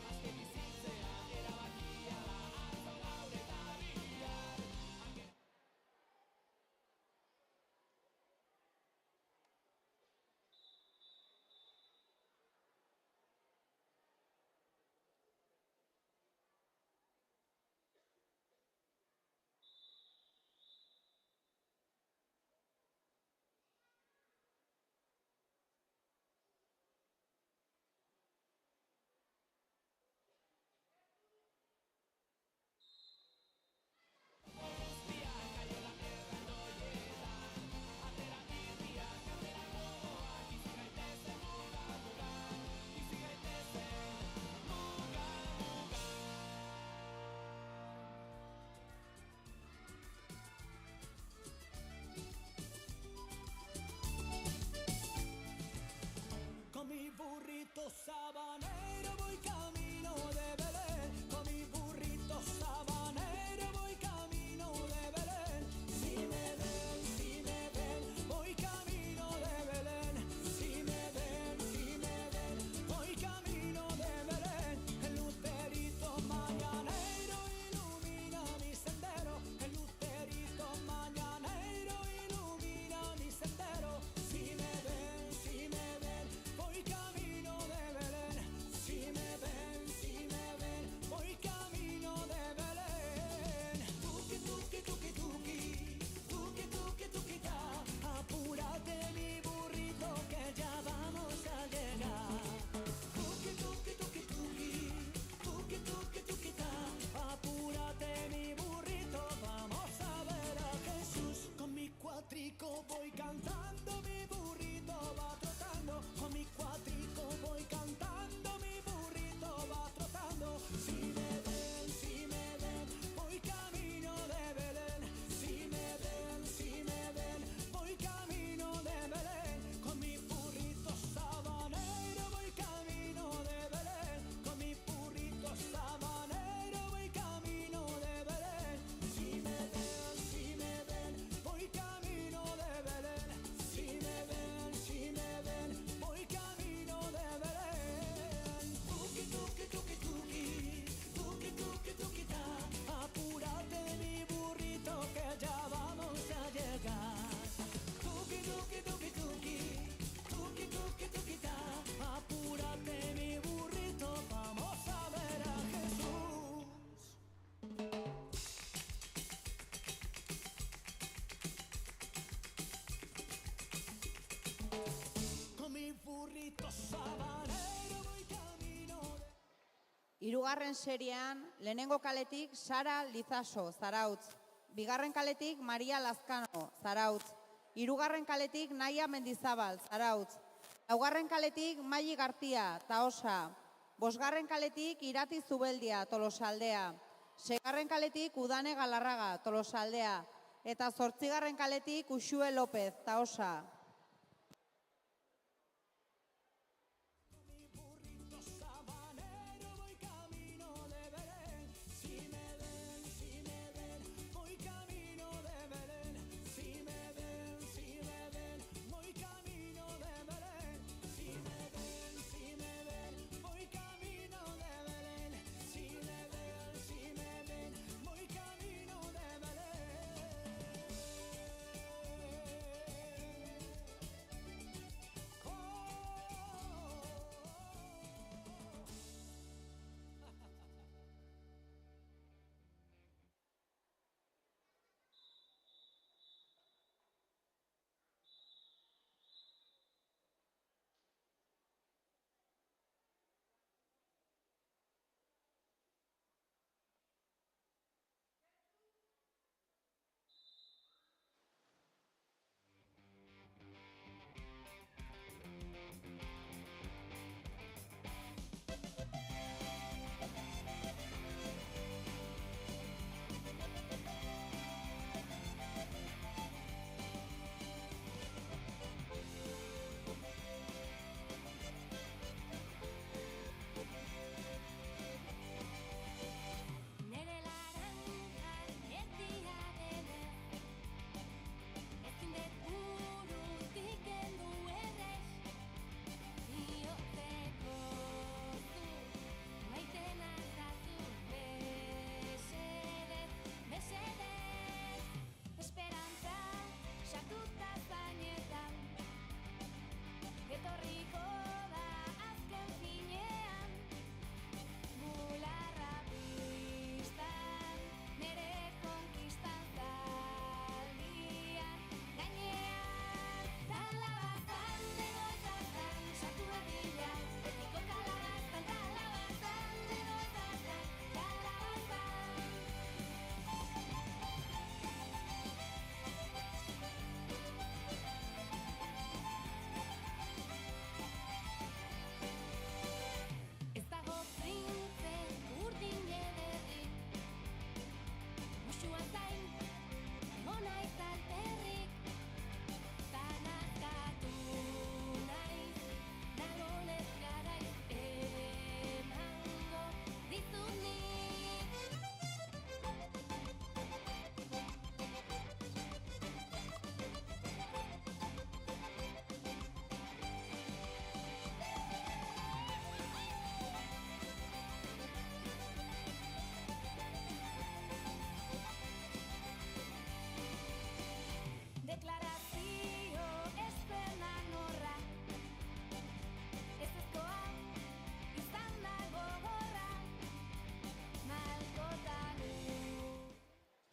Azken Hirugarren seriean, lehenengo kaletik Sara Lizaso, Zarautz. Bigarren kaletik Maria Lazkano, Zarautz. Hirugarren kaletik Naia Mendizabal, Zarautz. Laugarren kaletik Maili Gartia, Taosa. Bosgarren kaletik Irati Zubeldia, Tolosaldea. Seigarren kaletik Udane Galarraga, Tolosaldea. Eta 8. kaletik Uxue López, Taosa.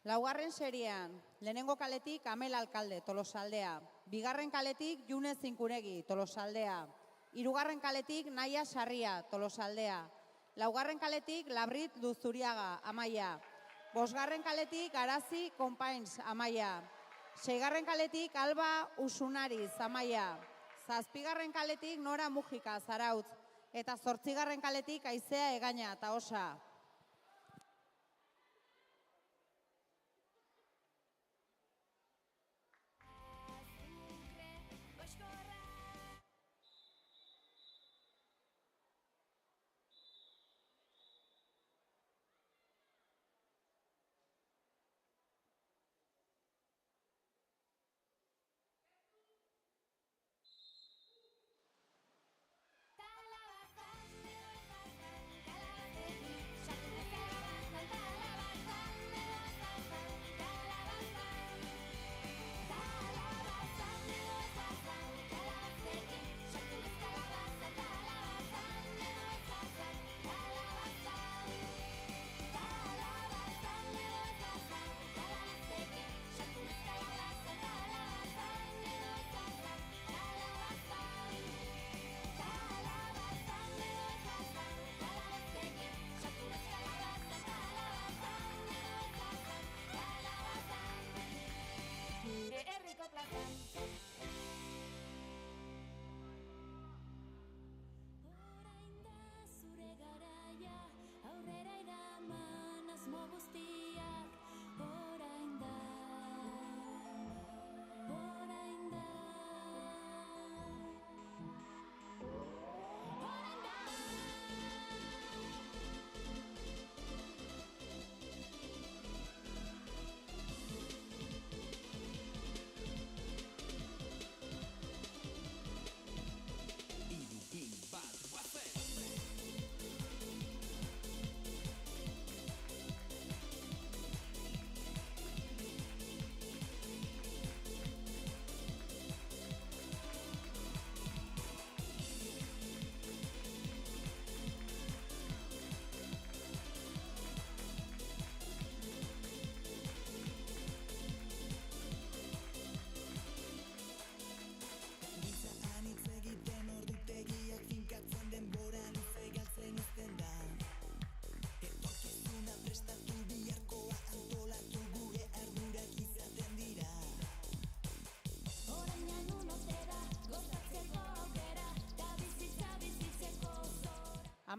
Laugarren seriean, lehenengo kaletik Amel Alkalde, Tolosaldea. Bigarren kaletik June Zinkuregi, Tolosaldea. Hirugarren kaletik Naia Sarria, Tolosaldea. Laugarren kaletik Labrit Luzuriaga, Amaia. Bosgarren kaletik Arazi Konpains, Amaia. Seigarren kaletik Alba Usunariz, Amaia. Zazpigarren kaletik Nora Mujika, Zarautz. Eta 8. kaletik Aizea Egaña, Taosa.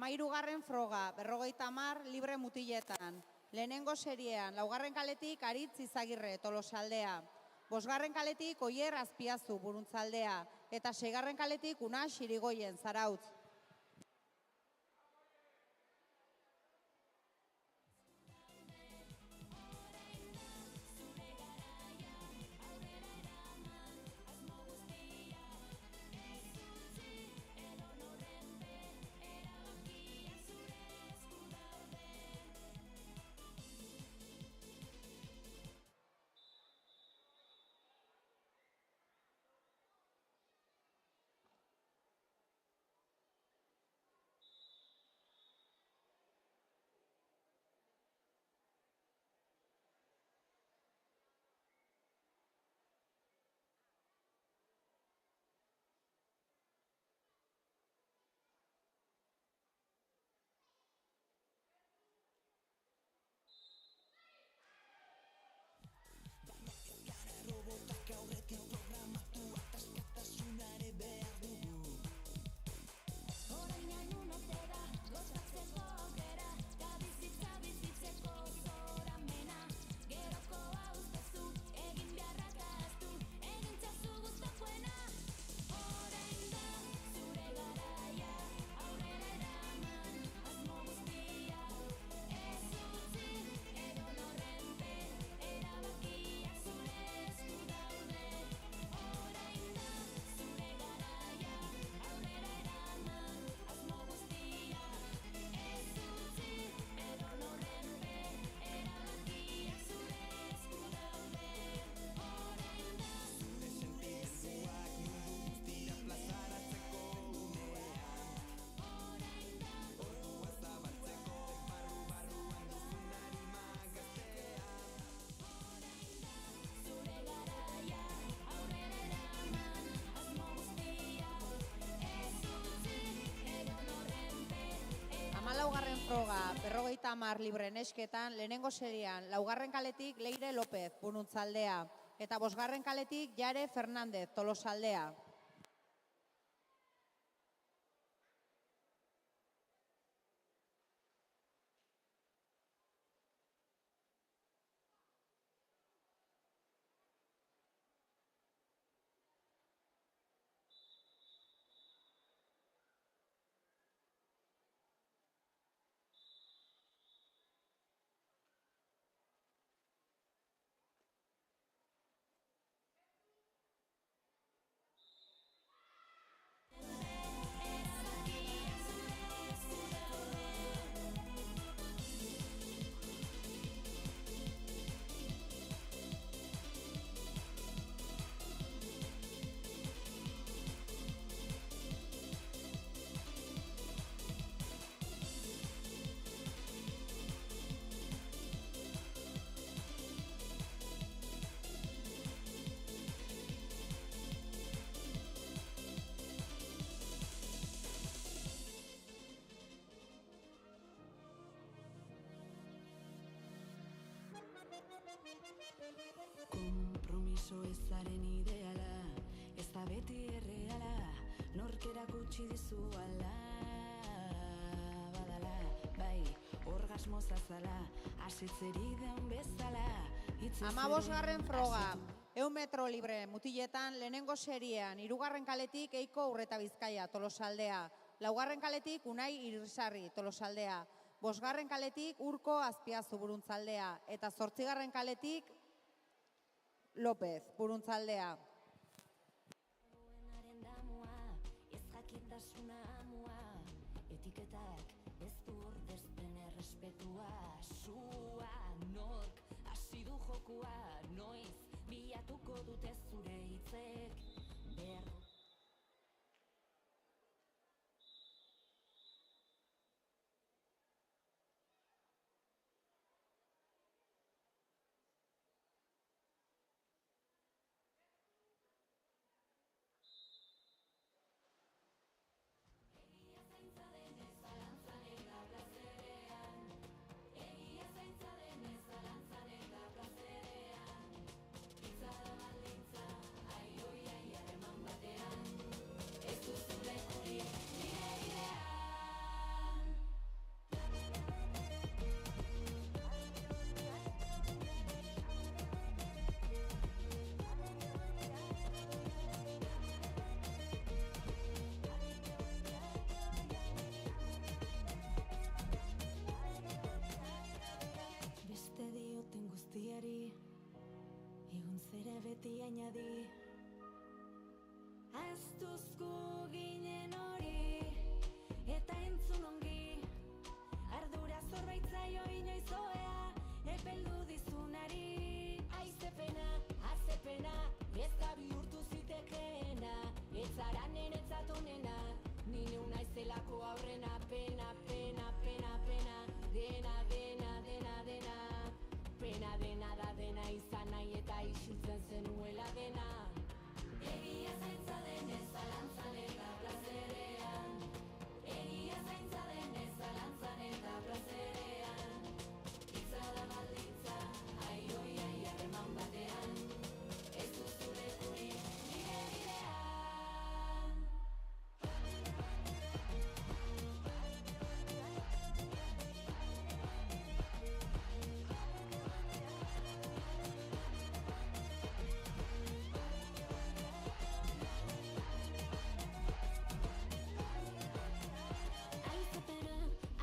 13. froga, 50 libre mutiletan. Lehenengo seriean, 2. kaletik Aritz Izagirre, Tolosaldea. 5. kaletik Oier Azpiazu, Buruntzaldea. Eta 6. kaletik Unax Irigoyen, Zarautz. Laugarren froga, 50 libre nesketan, lehenengo serian, 2. kaletik Leire López, Buruntzaldea, eta 5. kaletik Jare Fernández, Tolosaldea. Kompromiso ezaren ideala, ez da beti erreala, nork erakutsi dizu ala, badala, bai, orgasmo zazala, asitzeri den bezala. 15. froga, 100 metro libre mutiletan, lehenengo seriean, 3. kaletik Eiko Urreta Bizkaia, Tolosaldea, 4. kaletik Unai Irisarri, Tolosaldea, 5. kaletik Urko Azpiazu, Buruntzaldea, eta 8. kaletik López, Buruntzaldea. Ez jakintasuna amua, etiketak ez du ordezpen errespetua, sua nork hasi du jokua, noiz bilatuko dute zure hitzek behar. Ay, ez da bihurtu zitekeena, ez zara niretzat onena, ni neu naizelako aurrena, pena, pena, pena, pena, dena, dena, dena, dena, pena dena da dena izan nahi eta isiltzen zenuela dena. Egia zaintza denez zalantzan eta plazerean, egia zaintza denez zalantzan eta plazerean, hitza da balditza, ai oi ai harreman batean, ez duzu lekurik nire bidean.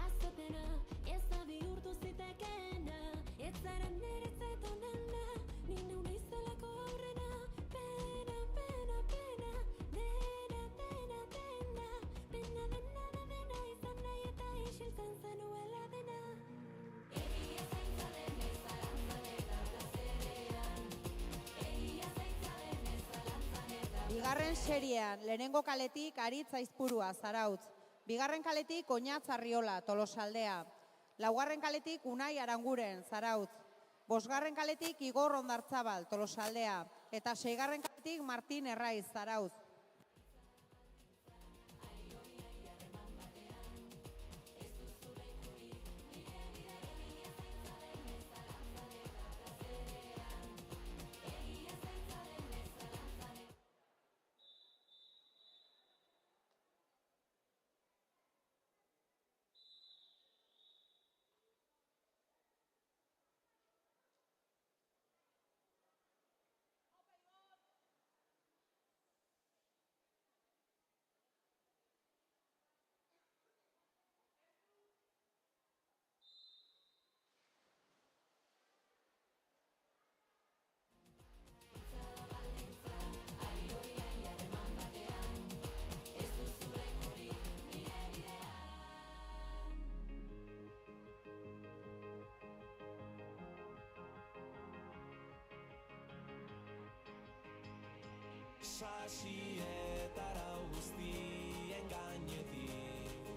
Azapena, ez da bihurtu zitekeena, ez zara niretzat onena, ni neu naizelako aurrena, pena, pena, pena, dena, dena, dena, dena, dena, dena, izan nahi eta isiltzen zenuela dena. Egia zaintza denez zalantzan eta plazerean, egia zaintza denez zalantzan eta Bigarren seriean, lehenengo kaletik Aritz Aizpurua, Zarautz. Bigarren kaletik Oñatz Arriola, Tolosaldea. Laugarren kaletik Unai Aranguren, Zarautz. Bosgarren kaletik Igor Ondartzabal, Tolosaldea. Eta seigarren kaletik Martin Erraiz, Zarautz. Sasietara guztien gainetik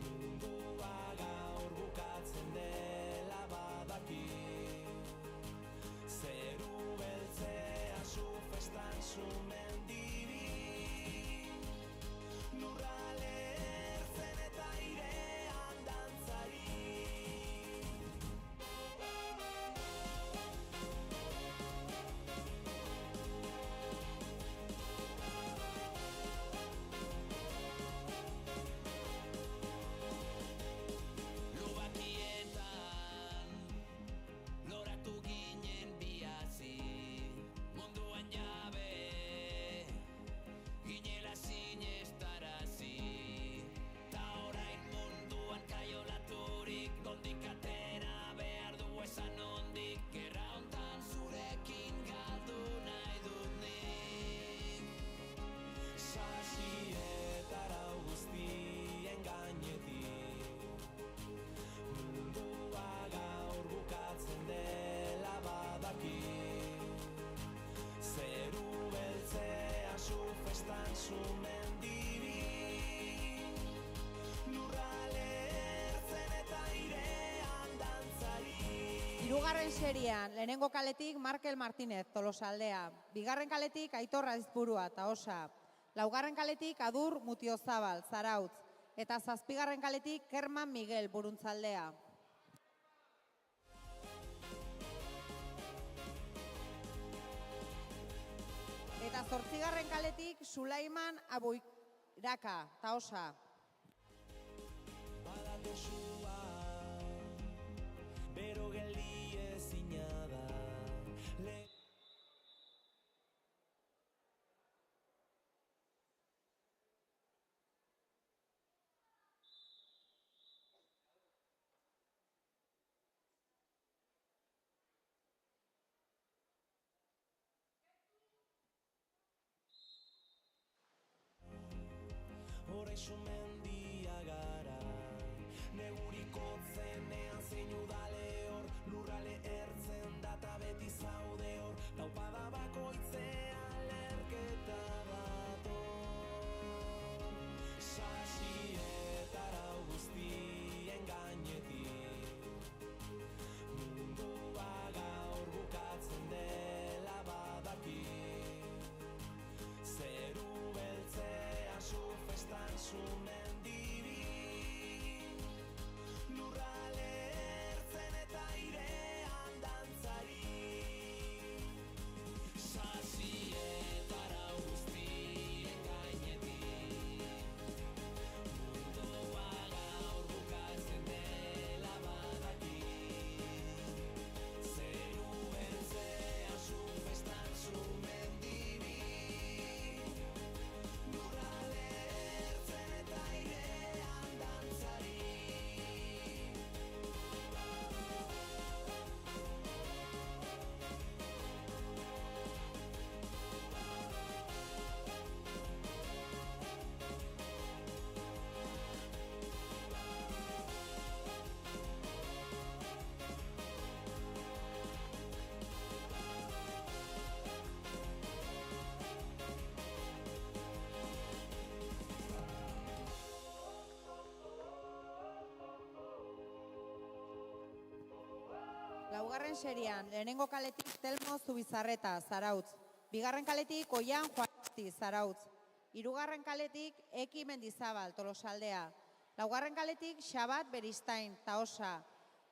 mundua gaur bukatzen dela badaki zeru beltzea zu festan zu mendibi lurrale ertzen eta airean dantzari. Hirugarren seriean, lehenengo kaletik Markel Martínez, Tolosaldea. Bigarren kaletik Aitor Aizpurua, Taosa. Laugarren kaletik Adur Mutiozabal, Zarautz. Eta zazpigarren kaletik Kerman Miguel, Buruntzaldea. Eta zortzigarren kaletik Sulaiman Aboiraka, Taosa. Badakosua, bero geldi ezina da. Horrexu mendia gara, neguriko zenean zein udale hor, lurrale ertzen data beti zaude hor, taupada bakoitz Laugarren serian, lehenengo kaletik Telmo Zubizarreta, Zarautz. Bigarren kaletik Oian Juanti, Zarautz. Hirugarren kaletik Eki Mendizabal, Tolosaldea. Laugarren kaletik Xabat Beristain, Taosa.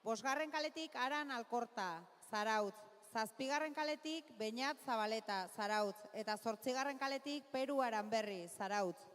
Bosgarren kaletik Aran Alkorta, Zarautz. Zazpigarren kaletik Beñat Zabaleta, Zarautz. Eta zortzigarren kaletik Peru Aranberri, Zarautz.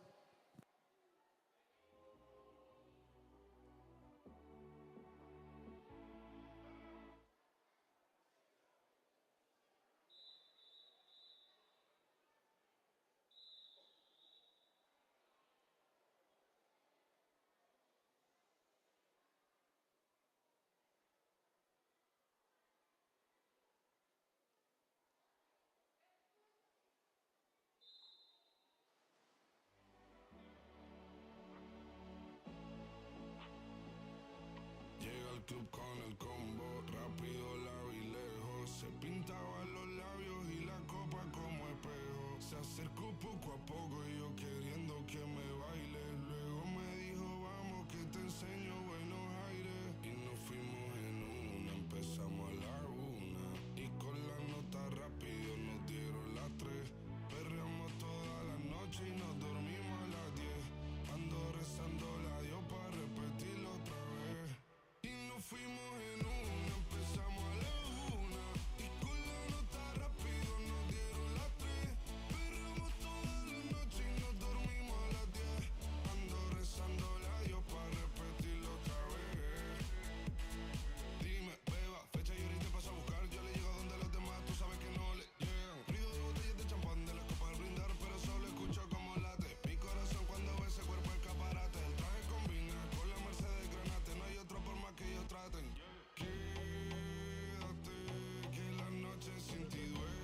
Llega al club con el combo, rápido la vi lejos. Se pintaba los labios y la copa como espejo. Se acercó poco a poco y yo queriendo que me baile. Luego me dijo, vamos que te enseño buenos aires. Y nos fuimos en una, empezamos a la una. Y con la nota rápido nos dieron las 3. Perreamos toda la noche y nos dormimos a las 10. Ando rezando la Dios para repetirlo otra vez. Y nos fuimos en una, empezamos a la una. Y con la nota rápido nos dieron las 3. Perreamos toda la noche y nos dormimos a las 10. Ando rezando la Dios para repetirlo otra vez. Dime, beba, fecha y ahorita paso a buscar. Yo le llego donde los demás, tú sabes que no le llegan. Ruido de botellas de champán, de las copas al brindar, pero solo escucho como late. Mi corazón cuando ve ese cuerpo escaparate. El traje combina con la Mercedes Granate. No hay otro por más que ellos traten. Quédate, que la noche sin ti duele.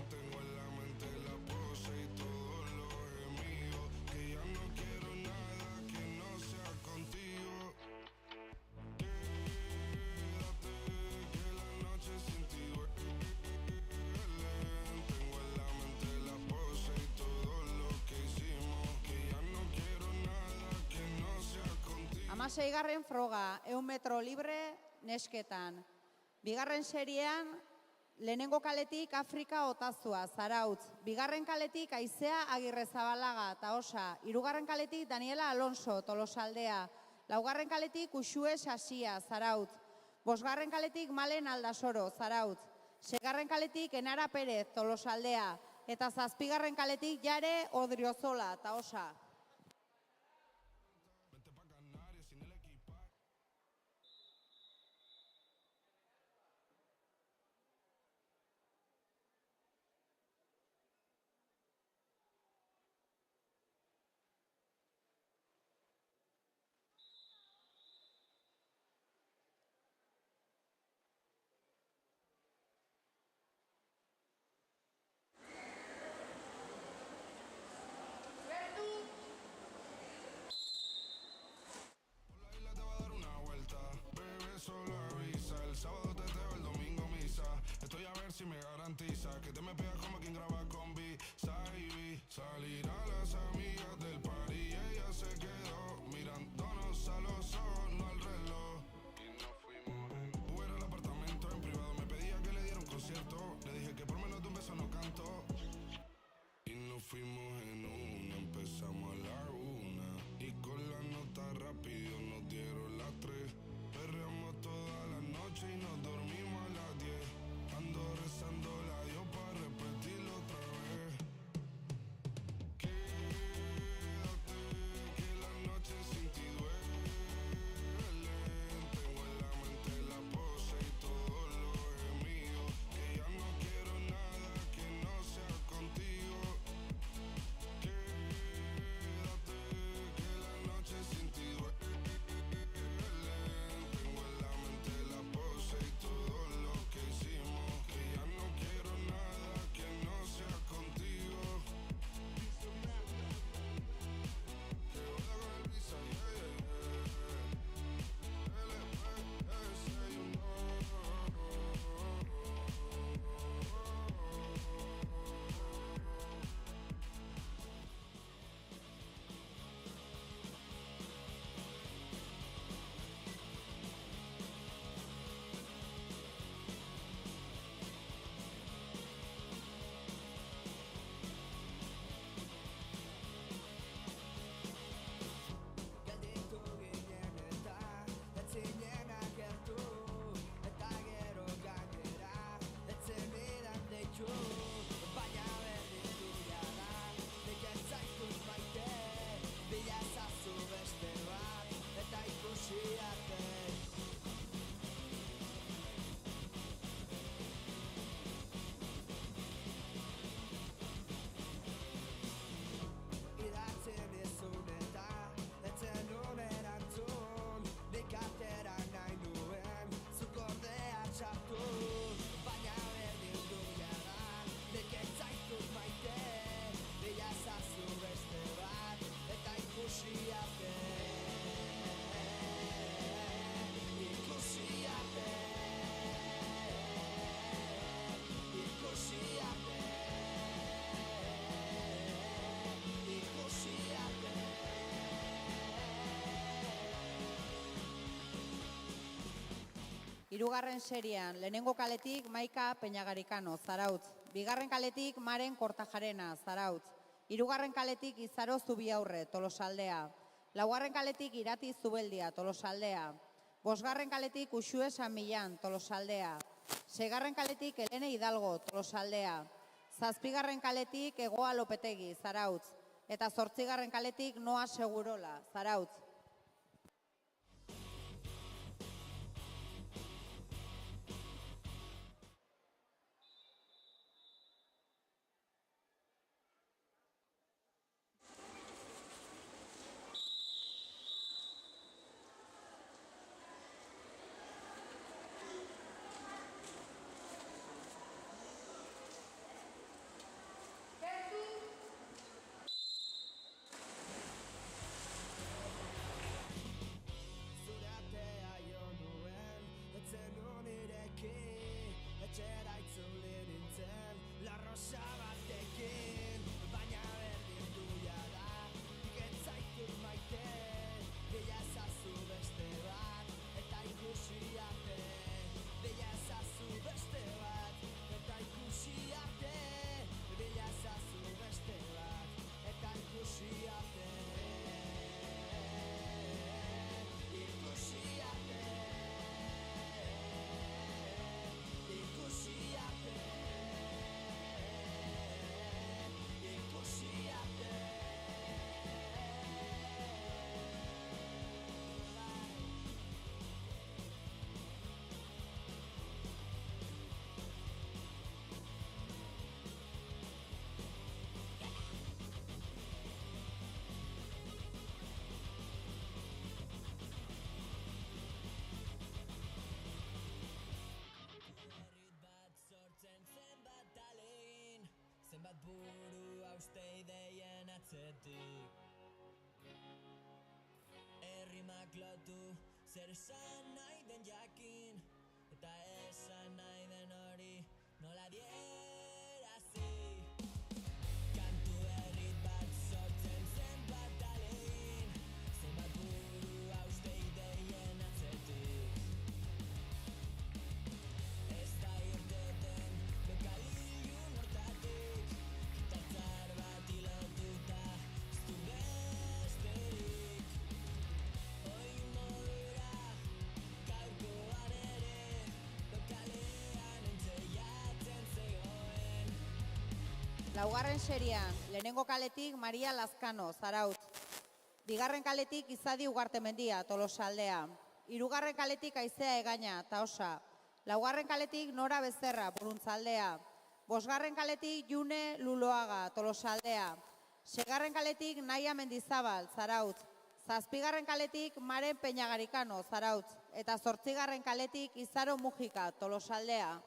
Tengo en la mente la pose y todos los gemidos. Que ya no quiero nada que no sea contigo. Quédate, que la noche sin ti duele. Tengo en la mente la pose y todo lo que hicimos. Que ya no quiero nada que no sea contigo. Hamaseigarren froga, 100 metro libre nesketan. Bigarren seriean, lehenengo kaletik Afrika Otazua, Zarautz. Bigarren kaletik Aizea Agirrezabalaga, Taosa. Hirugarren kaletik Daniela Alonso, Tolosaldea. Laugarren kaletik Uxue Sasia, Zarautz. Bosgarren kaletik Malen Aldasoro, Zarautz. Seigarren kaletik Enara Perez, Tolosaldea. Eta zazpigarren kaletik Jare Odriozola, Taosa. Solo avisa, el sábado teteo, el domingo misa. Estoy a ver si me garantiza que te me pegas como quien graba con B-Side. Salir a las amigas del party y ella se quedó mirándonos a los ojos, no al reloj. Y nos fuimos fuera al apartamento en privado. Me pedía que le diera un concierto. Le dije que por menos de un beso no canto. Y nos fuimos en una, empezamos a la una. Y con la nota rápido nos dieron las 3. Perreamos toda la noche y nos dormimos a las 10. Ando rezando la Dios para repetirlo otra Hirugarren serian, lehenengo kaletik Maika Peñagarikano, Zarautz. Bigarren kaletik Maren Kortajarena, Zarautz. Hirugarren kaletik Izaro Zubiaurre, Tolosaldea. Laugarren kaletik Irati Zubeldia, Tolosaldea. Bosgarren kaletik Uxue San Millán, Tolosaldea. Seigarren kaletik Elene Hidalgo, Tolosaldea. Zazpigarren kaletik Egoa Lopetegi, Zarautz. Eta zortzigarren kaletik Noa Segurola, Zarautz. Zure atea jo nuen, etzen nuen irekin, etxera itzuli nintzen, la rosa batekin, baina berdin du jada, getzaitut maite, bila ezazu beste bat, eta ikusi arte, bila ezazu beste bat, eta ikusi arte, bila ezazu beste bat, eta ikusi arte. Zenbat buru hauste ideien atzetik Errimak lotu zer esan nahi den jakin Eta esan nahi den hori nola dierazi Kantu berrit bat sortzen zenbat alegin Zenbat buru hauste ideien atzetik Ez da irteten lokalilun hortatik Gitartzar bat ilotuta ez du besterik Oin modura gaurkoan ere lokalean entzeiatzen zegoen Laugarren serian, lehenengo kaletik Maria Lazkano, Zarautz. Bigarren kaletik Izadi Ugartemendia, Tolosaldea. Hirugarren kaletik Aizea Egaña, Taosa. Laugarren kaletik Nora Becerra, Buruntzaldea. Bosgarren kaletik June Luloaga, Tolosaldea. Seigarren kaletik Naia Mendizabal, Zarautz. Zazpigarren kaletik Maren Peñagarikano, Zarautz. Eta zortzigarren kaletik Izaro Mujika, Tolosaldea.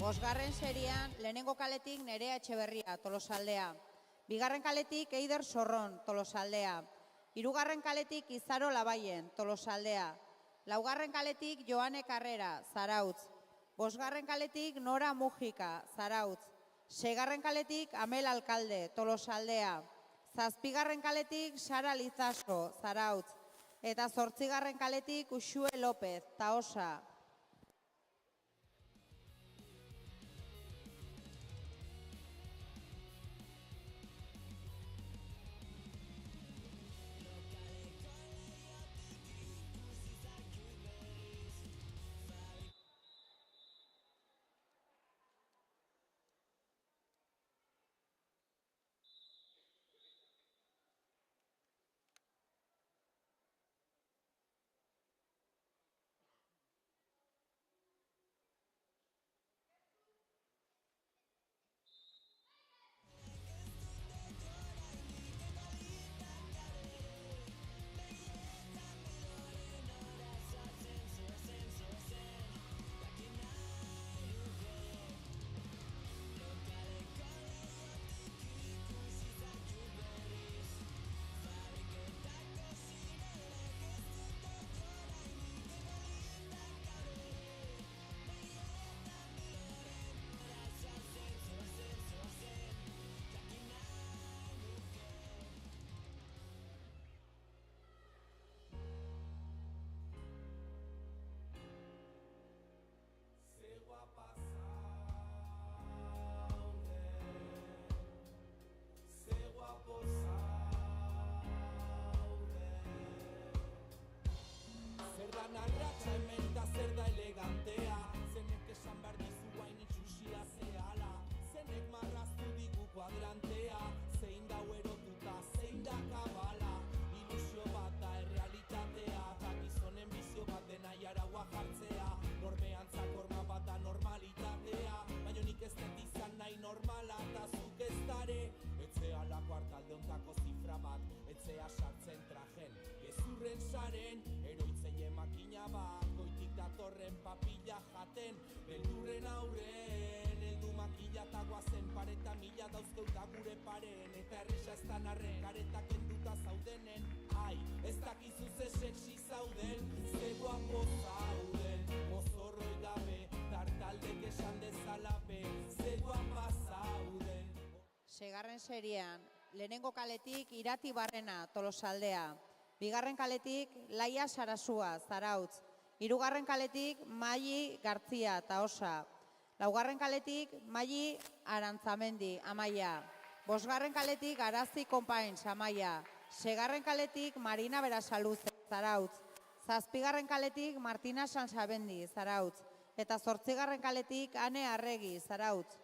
Bosgarren serian, lehenengo kaletik Nerea Etxeberria, Tolosaldea. Bigarren kaletik Eider Sorron, Tolosaldea. Hirugarren kaletik Izaro Labaien, Tolosaldea. Laugarren kaletik Joane Carrera, Zarautz. Bosgarren kaletik Nora Mujika, Zarautz. Seigarren kaletik Amel Alkalde, Tolosaldea. Zazpigarren kaletik Sara Lizaso, Zarautz. Eta zortzigarren kaletik Uxue López, Taosa. Zer da narratxa hemen da zer da elegantea, zenek esan behar dizu hain itxusia zehala, zenek marraztu digu kuadrantea, zein da erotuta, zein da kabala, ilusio bat da errealitatea, eta gizonen bizio bat dena jaraua jartzea, normeantzak horma bat da normalitatea, baina nik ez dut izan nahi normala, eta zuk ez dare, etzea lako hartalde ontako zifra bat, etzea sartzen trajen, gezurren saren, eroitzeie makina bat, goitik datorren papilla jaten, beldurren aurren, heldu makila eta guazen, pareta mila dauzkeuta gure paren, eta errisa ez da narren, karetak enduta zaudenen, ai, ez dakizu ze sexy zauden, ze guapo zauden, mozorroi gabe, tartaldek esan dezalabe, ze guapa zauden. Seigarren serian, lehenengo kaletik Irati Barrena, Tolosaldea. Bigarren kaletik Laia Sarasua, Zarautz. Hirugarren kaletik Maili Gartzia, Taosa. Laugarren kaletik Maili Arantzamendi, Amaia. Bosgarren kaletik Arazi Konpains, Amaia. Seigarren kaletik Marina Berasaluze, Zarautz. Zazpigarren kaletik Martina Sansabendi, Zarautz. Eta zortzigarren kaletik Ane Arregi, Zarautz.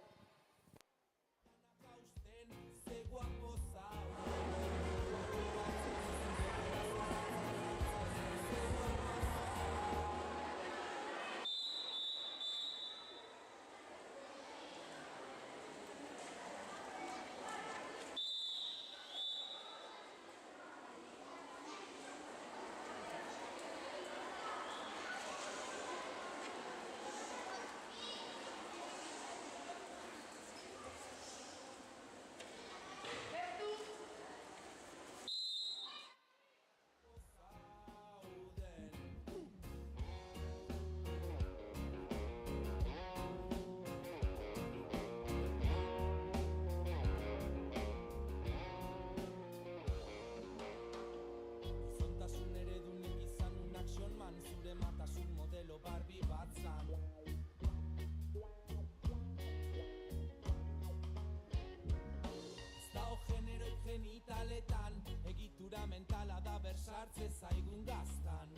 Egitura mentala da bersartze zaigun gaztan.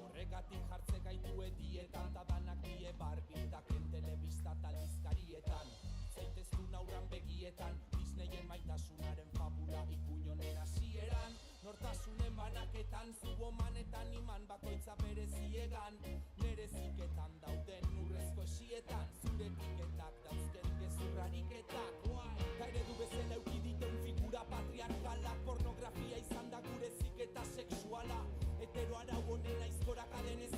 Horregatik jartze gaitu edietan, ta danak die barbitaken telebista talizkarietan. Zaiteztun aurran begietan, Disneyen maitasunaren fabula ikuñonen hasieran. Nortasunen banaketan, zubomanetan iman bakoitza bereziegan. Nere ziketan dauden urrezko esietan, zure tiketak dauzken gezurrariketak. Ta eredu bezala eukiditen figura patriarkala, pornografia izan da gure ziketa sexuala. Hetero arau honen aizkorak adenez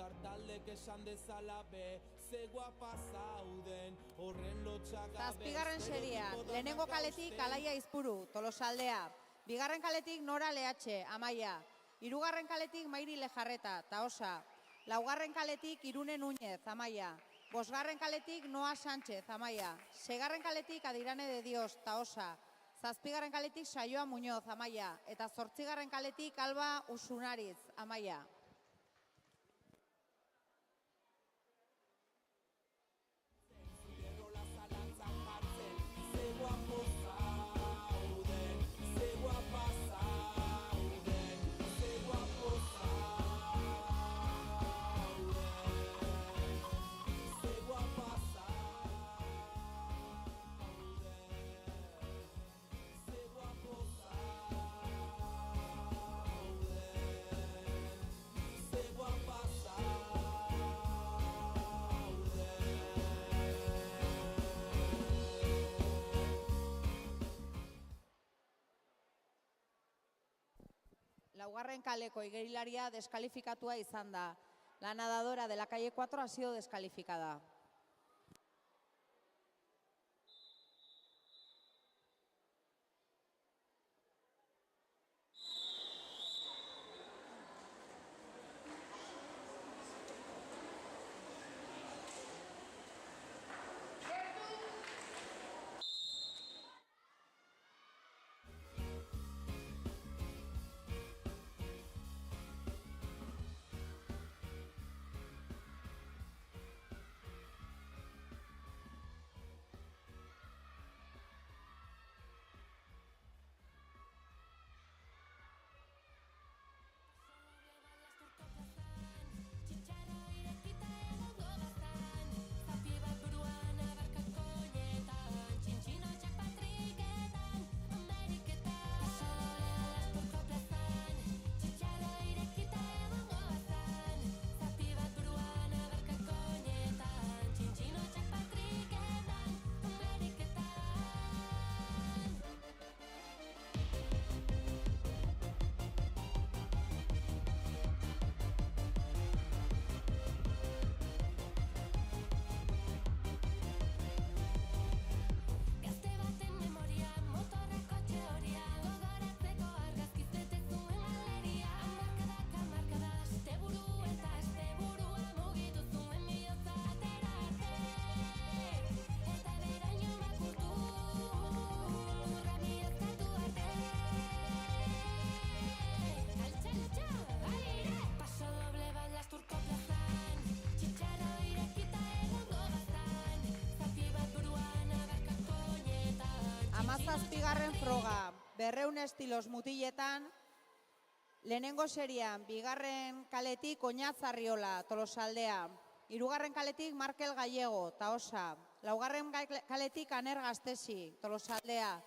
Bihar taldek esan dezala be, ze guapa zauden, horren lotxagabe. Zazpigarren serian, lehenengo kaletik Alaia Izpuru, Tolosaldea. Bigarren kaletik Nora Lehatxe, Amaia. Hirugarren kaletik Mairi Lejarreta, Taosa. Laugarren kaletik Irune Núñez, Amaia. Bosgarren kaletik Noa Sánchez, Amaia. Seigarren kaletik Adirane de Dios, Taosa. Zazpigarren kaletik Saioa Muñoz, Amaia. Eta zortzigarren kaletik Alba Usunariz, Amaia. Laugarren kaleko igerilaria deskalifikatua izan da. La nadadora de la calle 4 ha sido descalificada. Amazazpigarren froga, 200 estilos mutiletan, lehenengo serian, bigarren kaletik Oñaz Arriola, Tolosaldea. Hirugarren kaletik Markel Gallego, Taosa. Laugarren kaletik Aner Gaztesi, Tolosaldea.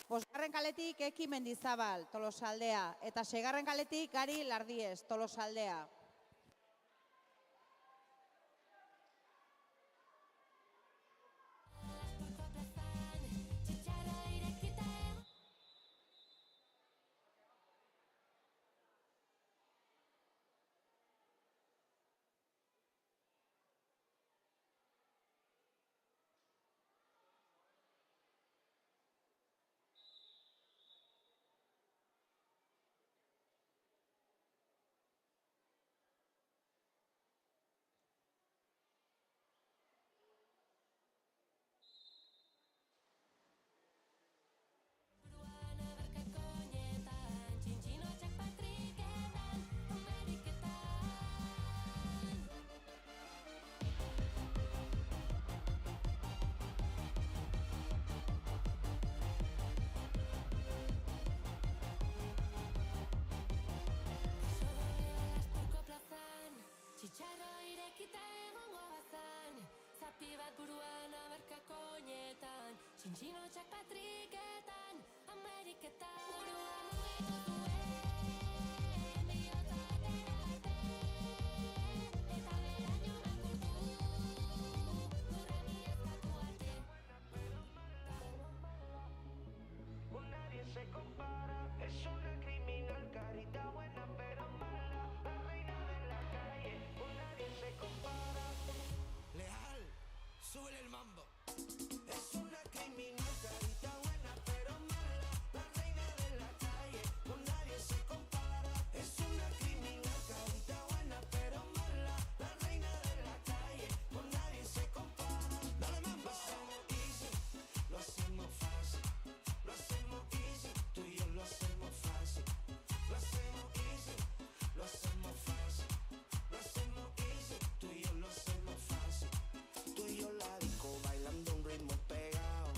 Bosgarren kaletik Eki Mendizabal, Tolosaldea. Eta seigarren kaletik Gari Lardiez, Tolosaldea. Txintxinotxak patriketan, Ameriketan. Burua mugitu zuen, bihotza aterate, eta beraino makurtu, lurra miezkatu arte. Con nadie se compara, es una criminal, carita buena pero mala, la reina de la calle. Con nadie Súbele el mambo. Es una criminal carita buena pero mala, la reina de la calle, con nadie se compara. Es una criminal carita buena pero mala, la reina de la calle, con nadie se compara. Dale mambo. Lo hacemos easy, lo hacemos fácil, lo hacemos easy, tú y yo lo hacemos fácil. Lo hacemos easy, lo hacemos fácil, lo hacemos easy, tú y yo lo hacemos fácil. Tú y yo la disco bailando un ritmo pegado,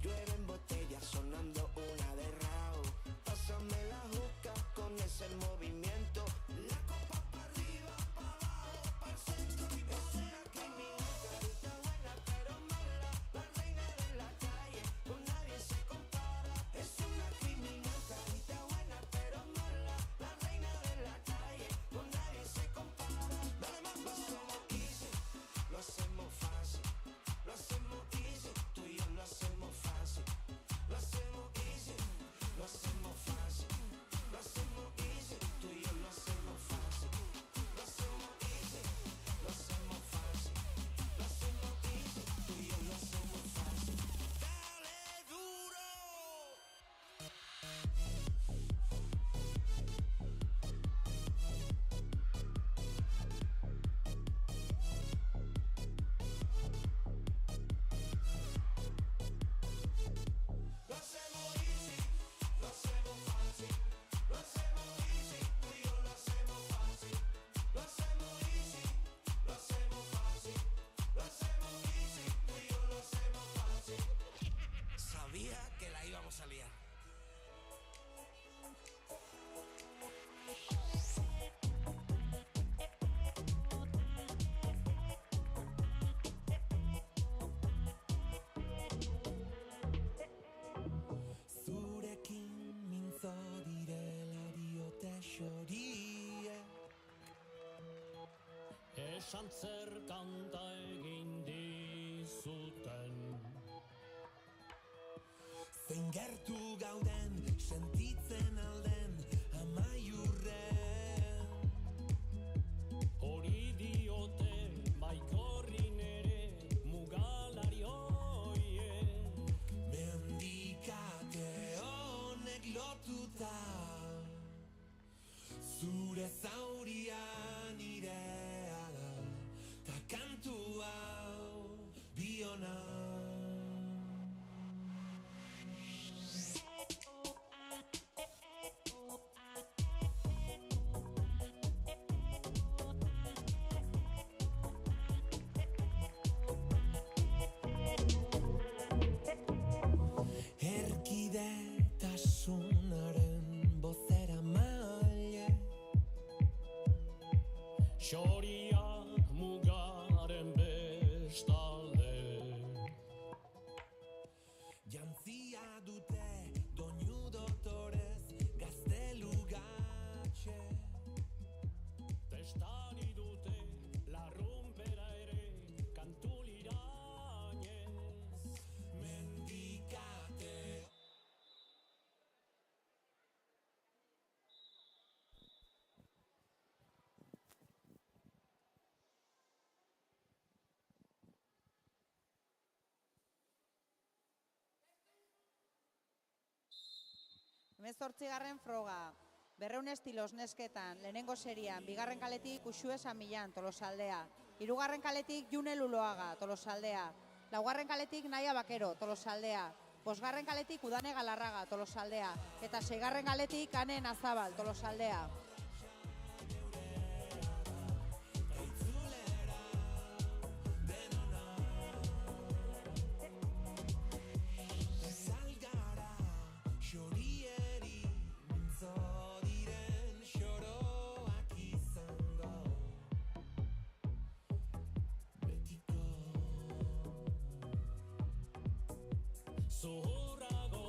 llueve en botella sonando una de rao. Pásame la juca con ese movimiento, la copa pa' arriba, pa' abajo, pa' centro y pa' es una criminal carita buena pero mala, la reina de la calle, con nadie se compara. Es una criminal carita buena pero mala, la reina de la calle, con nadie se compara. Dale más, lo hacemos easy, lo hacemos fácil, lo hacemos easy, tú y yo lo hacemos fácil. Lo hacemos easy, lo hacemos fácil, lo hacemos easy, tú y yo lo hacemos fácil. Lo hacemos easy, lo hacemos fácil, lo hacemos easy, tú y yo lo hacemos fácil. Dale duro. Lo hacemos easy, lo hacemos fácil, lo hacemos easy, tú y yo lo hacemos fácil. Lo hacemos easy, lo hacemos fácil, lo hacemos easy, tú y yo lo hacemos fácil. Sabía que la íbamos a liar. Zurekin mintzo direla diote xorie. Esan zer kanta egin dizuten. Zein gertu gauden, sentitzen alden, amaiurren. Hori diote baikorrin ere mugalari hoien. Mendikate honek lotuta, zure zauria nirea da, ta kantu hau biona. Erkidetasunaren bozera maile, Xoriak mugaren bestalde. jantzia dute doinu doktorez gaztelu gatxe. Testari dute larrumpera ere kantu lirainez. Mendikate. Hemezortzigarren froga. 200 estilos nesketan, lehenengo serian, bigarren kaletik Uxue San Millan, Tolosaldea. Hirugarren kaletik June Luloaga, Tolosaldea. Laugarren kaletik Naia Bakero, Tolosaldea. Bosgarren kaletik Udane Galarraga, Tolosaldea. Eta seigarren kaletik Ane Nazabal, Tolosaldea. Salgara, xorieri, mintzo diren xoroak izango. Betiko. Zuhurrago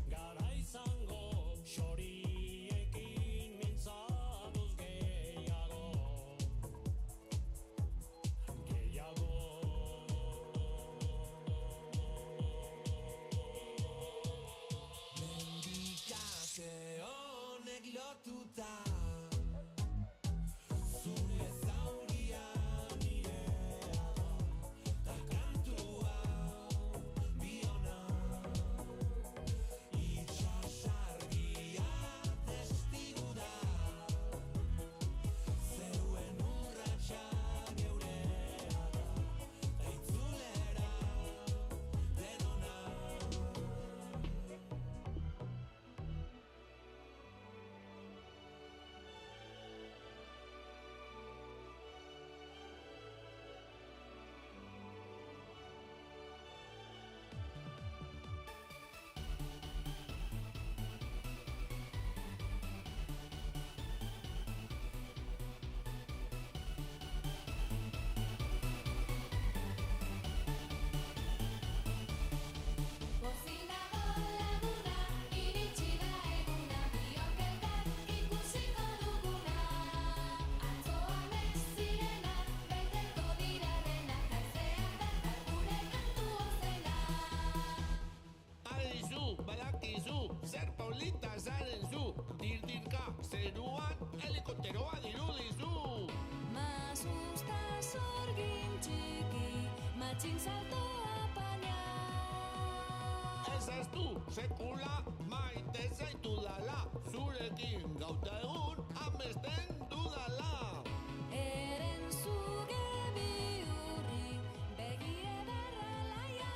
gara izango xoriekin mintza. badakizu, zer polita zaren zu, dirdirka zeruan helikopteroa dirudizu. Masusta sorgin txiki, matxin saltoa apaina. Ezaztu sekula maite zaitudala, zurekin gauta egun amesten dudala. Eren zuge bihurri, begi ederra laia.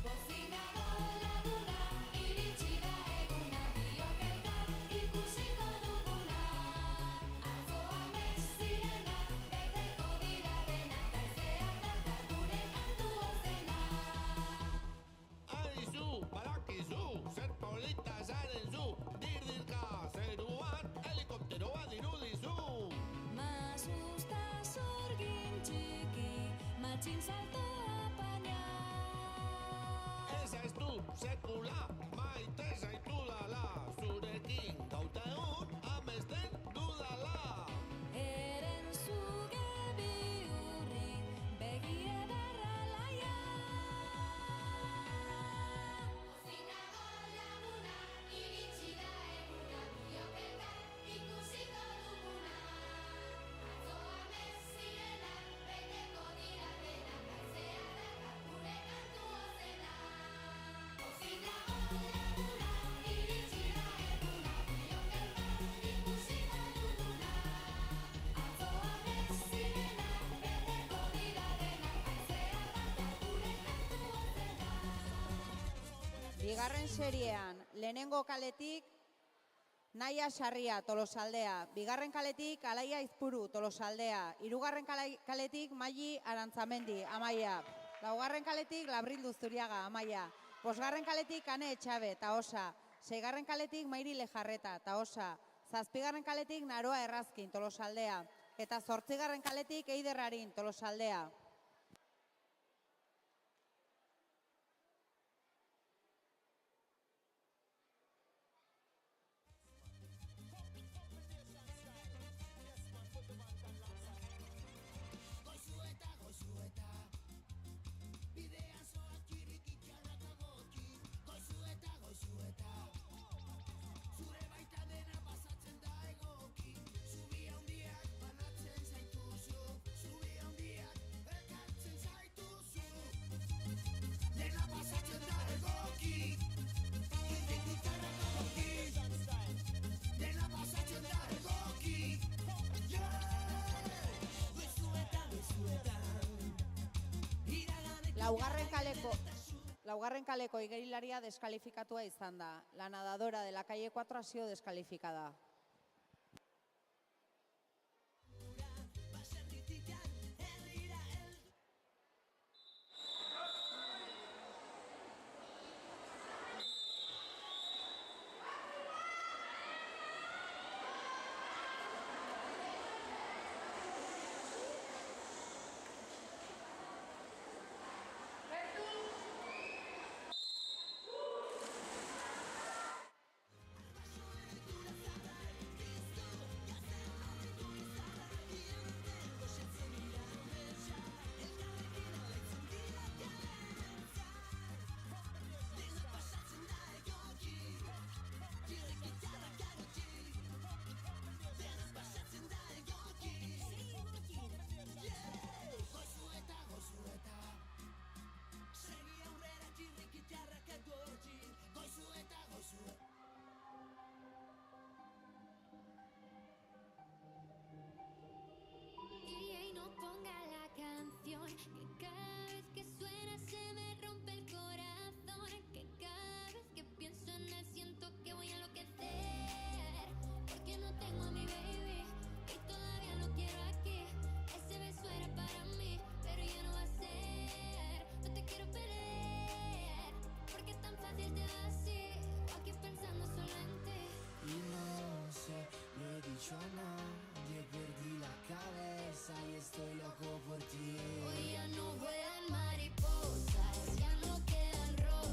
Bozinado laguna, iritsi da eguna, biok elkar ikusiko duguna. Atzoa mesirena, beteko dira denak, haizeak dakar gure kantu ozena. Aizu, badakizu, zer polita zaren zu, dirdirka zeruan helikopteroa dirudizu. Masusta sorgin txiki, matxin saltoa apaina. Ezaztu sekula maite zaitudala, zurekin gauta egun amesten dudala. Eren zuge bihurri, begi ederra laia. Bozinado laguna, iritsi da eguna, biok elkar ikusiko duguna. Atzoa mesirena, beteko dira denak, haizeak dakar gure kantu ozena. Bozinado laguna, iritsi da eguna, biok elkar ikusiko duguna. Atzoa mesirena, beteko dira denak, haizeak dakar gure kantu ozena. Bigarren seriean, lehenengo kaletik Naia Sarria, Tolosaldea. Bigarren kaletik Alaia Izpuru, Tolosaldea. Hirugarren kaletik Maili Arantzamendi, Amaia. Laugarren kaletik Labrildu Zuriaga, Amaia. Bosgarren kaletik Ane Etxabe, Taosa. Seigarren kaletik Mairi Lejarreta, Taosa. Zazpigarren kaletik Naroa Errazkin, Tolosaldea. Eta zortzigarren kaletik Eider Arin, Tolosaldea. Bidean zoaz kirrikitarrak agoki, goizu eta zure baita dena pasatzen da egoki. Zubi handiak banatzen zaituzu, zubi handiak elkartzen zaituzu. Dena pasatzen da egoki, kirrikitarrak agoki. Dena pasatzen da egoki, goizu eta Laugarren kaleko igerilaria deskalifikatua izan da. La nadadora de la calle 4 ha sido descalificada. DJ no ponga la canción, que cada vez que suena se me rompe el corazón, que cada vez que pienso en él siento que voy a enloquecer, porque no tengo a mi baby y todavía lo quiero aquí. Ese beso era para mí, pero ya no va a ser. No te quiero perder, porque es tan fácil te va así, aquí pensando solo en ti. Y no sé, le he dicho a nadie, perdí la cabeza y estoy loco por ti. Hoy ya no vuelan mariposas, ya no quedan rosas.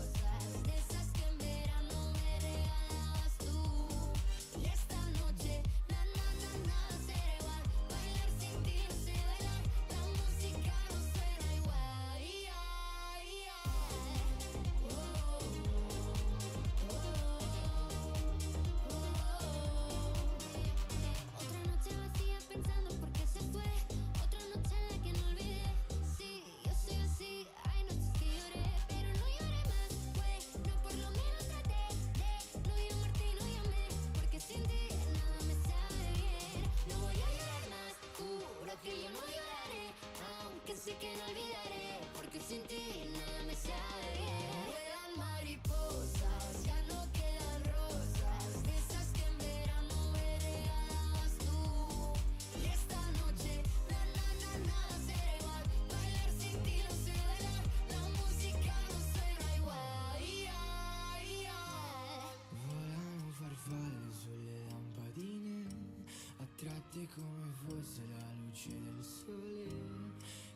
te come fosse la luce del sole,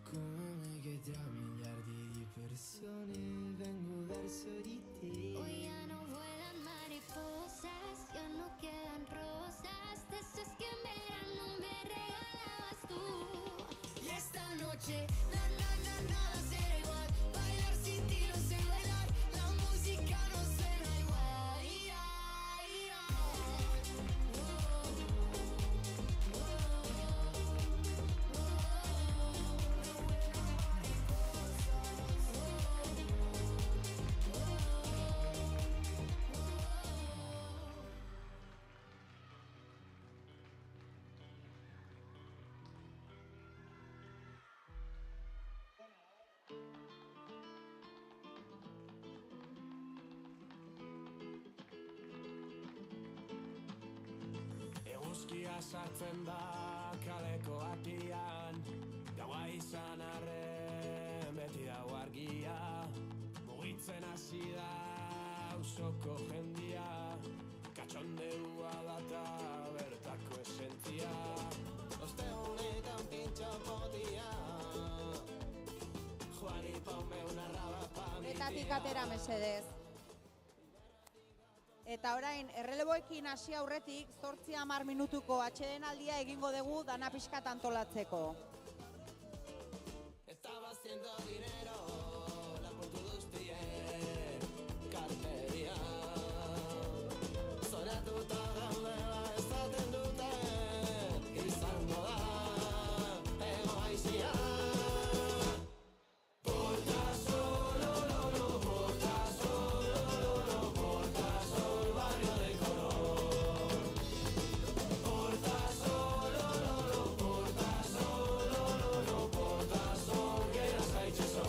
come me che tra miliardi di persone vengo verso di te. Hoy ya no vuelan mariposas, ya no quedan rosas, de esas que en verano me regalabas tú. Y esta noche, nada será igual, bailar sin ti no sé bailar, la música no suena igual. Eguzkia sartzen da kaleko atian, gaua izan arren beti dago argia, mugitzen hasi da auzoko jendia, katxondeua data bertako esentzia. Ostegunetan pintxo potia, Juani ponme una raba pa mi Uretatik atera mesedez. Eta orain, erreleboekin hasi aurretik, 8-10 minutuko atsedenaldia egingo dugu dana pixkat antolatzeko. Estaba haciendo dinero, la portugustien carteria. Sonatuta gaude ba esaten dute, izango da, ego aizia. Porta solo, porta solo, porta solo, barrio del color. Porta solo, porta solo, porta solo, que las hay hecho.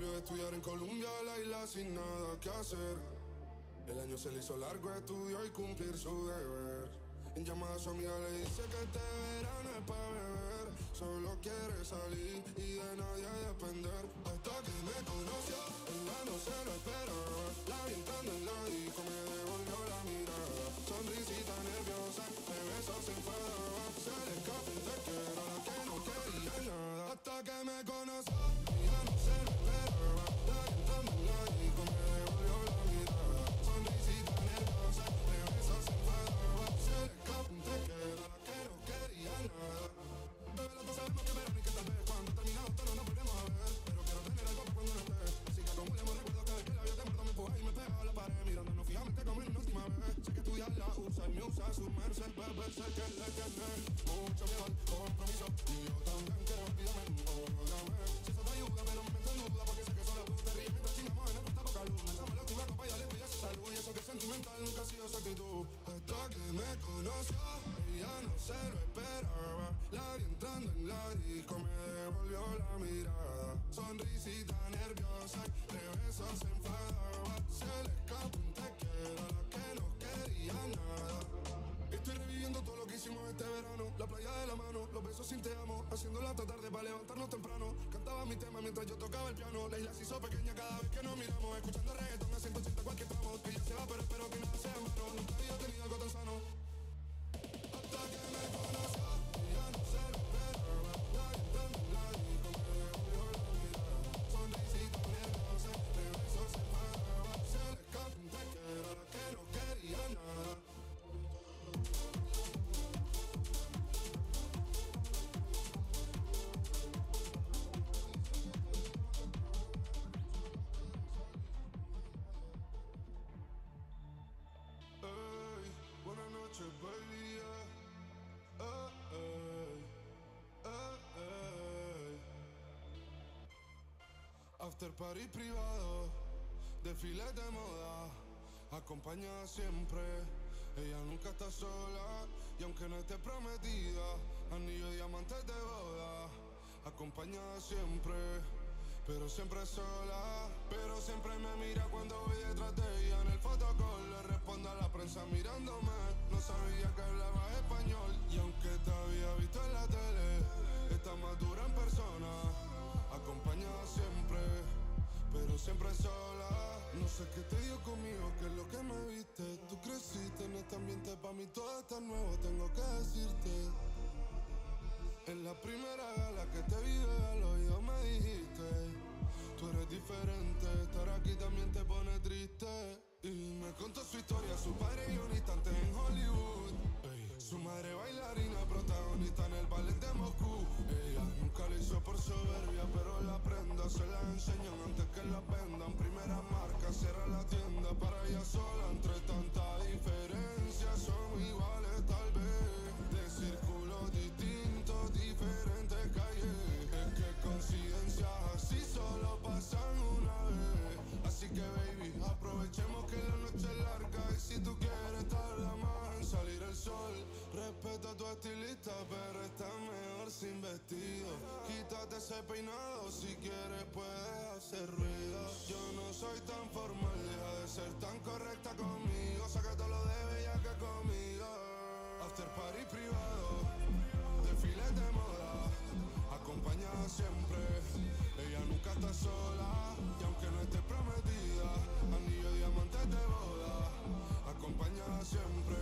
volvió a estudiar en Colombia, la isla sin nada que hacer. El año se le hizo largo, estudió y cumplir su deber. En llamada a su amiga le dice que este verano es pa' beber. Solo quiere salir y de nadie depender. Hasta que me conoció, ella no se lo esperaba. La vi entrando en la disco, me devolvió la mirada. Sonrisita nerviosa, de besos se enfadaba. Se le escapó un te quiero, la que no quería nada. Hasta que me conoció, ella no se lo esperaba. La vi entrando en la disco, me devolvió la mirada. Sonrisita nerviosa, de besos se enfadaba. Se le escapó un te quiero, la que no quería nada. Bebé, los dos sabemos que verán y que tal vez cuando terminado todo no nos volvemos a ver. Pero quiero tener algo para cuando no esté. Así que acumulemos recuerdos cada vez que la vio te muerto me empuja y me pega a la pared. Mirándonos fijamente como en una última vez. Sé que estudiar la usa y me usa sumerse el bebé. Sé que le tiene mucho miedo al compromiso. Y yo también quiero olvidarme, óyame. Si eso te ayuda, pero me meto en duda porque sé que solo tú te ríes mientras chingamos en esta poca luz. Lanzamos la última copa y dale voy a su salud. Y eso que es sentimental nunca ha sido su actitud. Hasta que me conoció, ella no se lo esperaba. La vi entrando en la disco, me devolvió la mirada. Sonrisita nerviosa, de besos se enfadaba. Se le escapó un te quiero, la que no quería nada. Estoy reviviendo todo lo que hicimos este verano. La playa de la mano, los besos sin te amo. Haciéndola hasta tarde para levantarnos temprano. Cantaba mi tema mientras yo tocaba el piano. La isla se hizo pequeña cada vez que nos miramos. Escuchando reggaetón a 180 cualquier tramo. Ella se va pero espero que nada sea en vano. Nunca había tenido algo tan sano. Hasta que me conoció, ella no se lo esperaba. La vi entrando en la disco, me devolvió la mirada. Sonrisita nerviosa, de besos se enfadaba. Se le escapó un te quiero, la que no quería nada. Ey, buenas noches, baby. After party privado, desfiles de moda, acompañada siempre. Ella nunca está sola y aunque no esté prometida, anillo diamantes de boda, acompañada siempre. Pero siempre sola, pero siempre me mira cuando voy detrás de ella. En el fotocall le respondo a la prensa mirándome. No sabía que hablaba español y aunque te había visto en la tele, está más dura en persona, acompañada siempre, pero siempre sola. No sé qué te dio conmigo, qué es lo que me viste. Tú creciste en este ambiente, pa' mí todo está nuevo, tengo que decirte. En la primera gala que te vi al oído me dijiste: tú eres diferente, estar aquí también te pone triste. Y me contó su historia, su padre guionista antes en Hollywood. Su madre bailarina, protagonista en el ballet de Moscú. Ella nunca lo hizo por soberbia, pero la prenda se la enseñan antes que la vendan. Primera marca, cierra la tienda para ella sola. Entre tanta diferencia somos iguales tal vez, de círculos distintos, diferentes calles. Es que coincidencias así solo pasan una vez. Así que baby, aprovechemos que la noche es larga. Y si tú quieres tarda más en salir el sol. Respeta a tu estilista, pero está mejor sin vestido. Quítate ese peinado, si quieres puedes hacer ruido. Yo no soy tan formal, deja de ser tan correcta conmigo. Saca todo lo de bella que conmigo. After party privado, desfiles de moda, acompañada siempre. Ella nunca está sola y aunque no esté prometida, anillo diamantes de boda, acompañada siempre,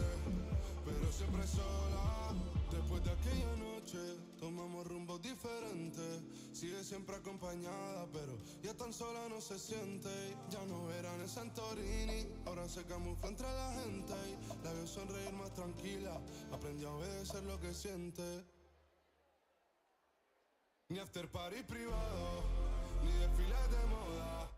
pero siempre sola. Después de aquella noche tomamos rumbos diferentes. Sigue siempre acompañada, pero ya tan sola no se siente. Ya no verán en Santorini, ahora se camufla entre la gente. La veo sonreír más tranquila, aprendió a obedecer lo que siente. Ni after party privado, ni desfiles de moda.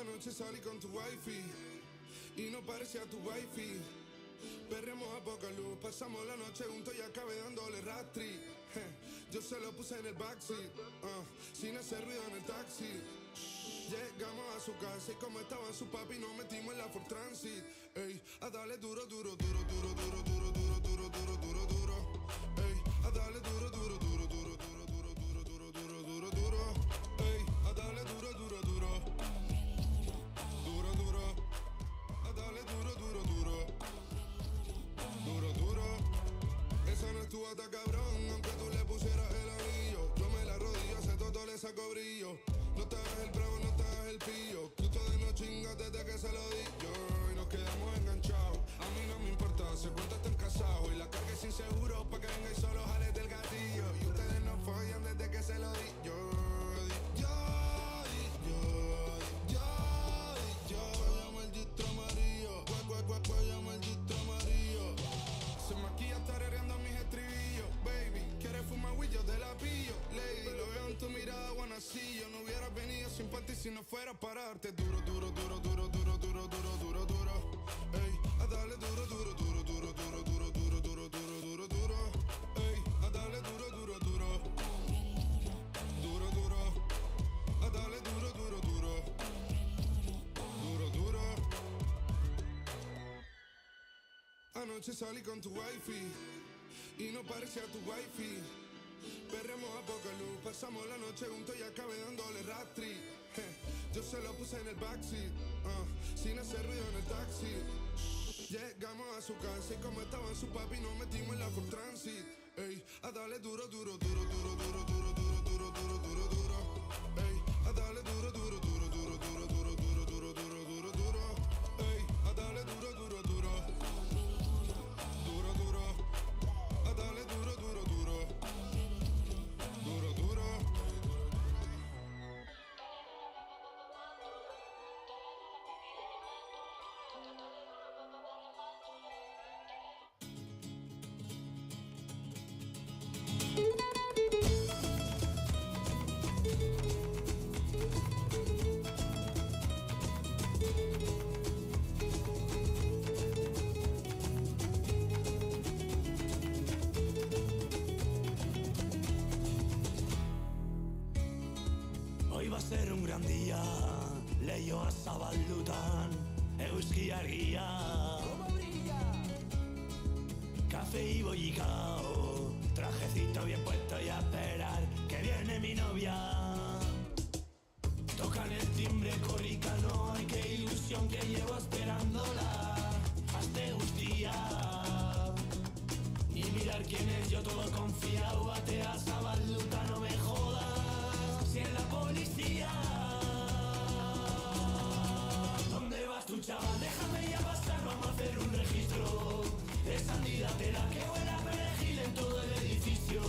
Anoche salí con tu wifi y no parecía tu wifi. Perremos a poca luz, pasamos la noche juntos y acabé dándole rastri. Yo se lo puse en el backseat, sin hacer ruido en el taxi. Llegamos a su casa y como estaba su papi nos metimos en la Ford Transit. Ey, a darle duro, duro, duro, duro, duro, duro, duro, duro. darle duro, duro, duro, duro, duro, duro, duro, duro, duro, duro, duro. Ey, a darle duro, duro, duro. Duro, duro. A darle duro, duro, duro. Duro, duro. Esa no es tu bata, cabrón, aunque tú le pusieras el anillo. Yo me la arrodillo, ese toto le saco brillo. No te hagas el bravo, no te hagas el pillo. Que ustedes no chingan desde que se lo di yo. Y nos quedamos enganchados. A mí no me importa, se cuenta están casados. Y la carga sin seguro pa' que venga y solo jales del gatillo. Y ustedes no follan desde que se lo di yo. Llamo el distro amarillo. Llamo el distro amarillo. Se maquilla tarereando mis estribillos. Baby, ¿quieres fumar weed? Yo te la pillo. Lady, lo veo en tu mirada, wanna see. Yo no hubiera venido sin pa' ti si no fuera para darte duro, duro, duro, duro, duro, duro, duro, duro, duro. Ey, a darle duro, duro, duro, duro, duro, duro, duro, duro, duro, duro, duro. Ey, a darle duro, duro, duro. Duro, duro. A darle duro, duro, duro. Duro, duro. Anoche salí con tu wifi y no parecía tu wifi. Perremos a poca luz, pasamos la noche juntos y acabé dándole rastri. Yo se lo puse en el backseat, sin hacer ruido en el taxi. Llegamos a su casa y como estaba su papi nos metimos en la Ford Transit. Ey, a darle duro, duro, duro, duro, duro, duro, duro, duro, duro, duro, duro. Ey, a darle duro, duro, duro, duro, duro, duro, duro, duro, duro, duro, duro. Ey, a darle duro, duro, duro. Duro, duro. A darle duro, duro, duro. Duro, duro. Hoy va a ser un gran día, leio zabaldutan, euski argia. Café y bollicao, trajecito bien puesto y a esperar que viene mi novia. Tocan el timbre corricano, ay qué ilusión que llevo esperándola. Hazte gustia, y mirar quién es, yo todo confiado, batea zabalduta, no me jodas. Si es la policía, ¿dónde vas tú, chaval? Déjame ya pasar, vamos a hacer un registro. Esa candidatera que buena perejil en todo el edificio.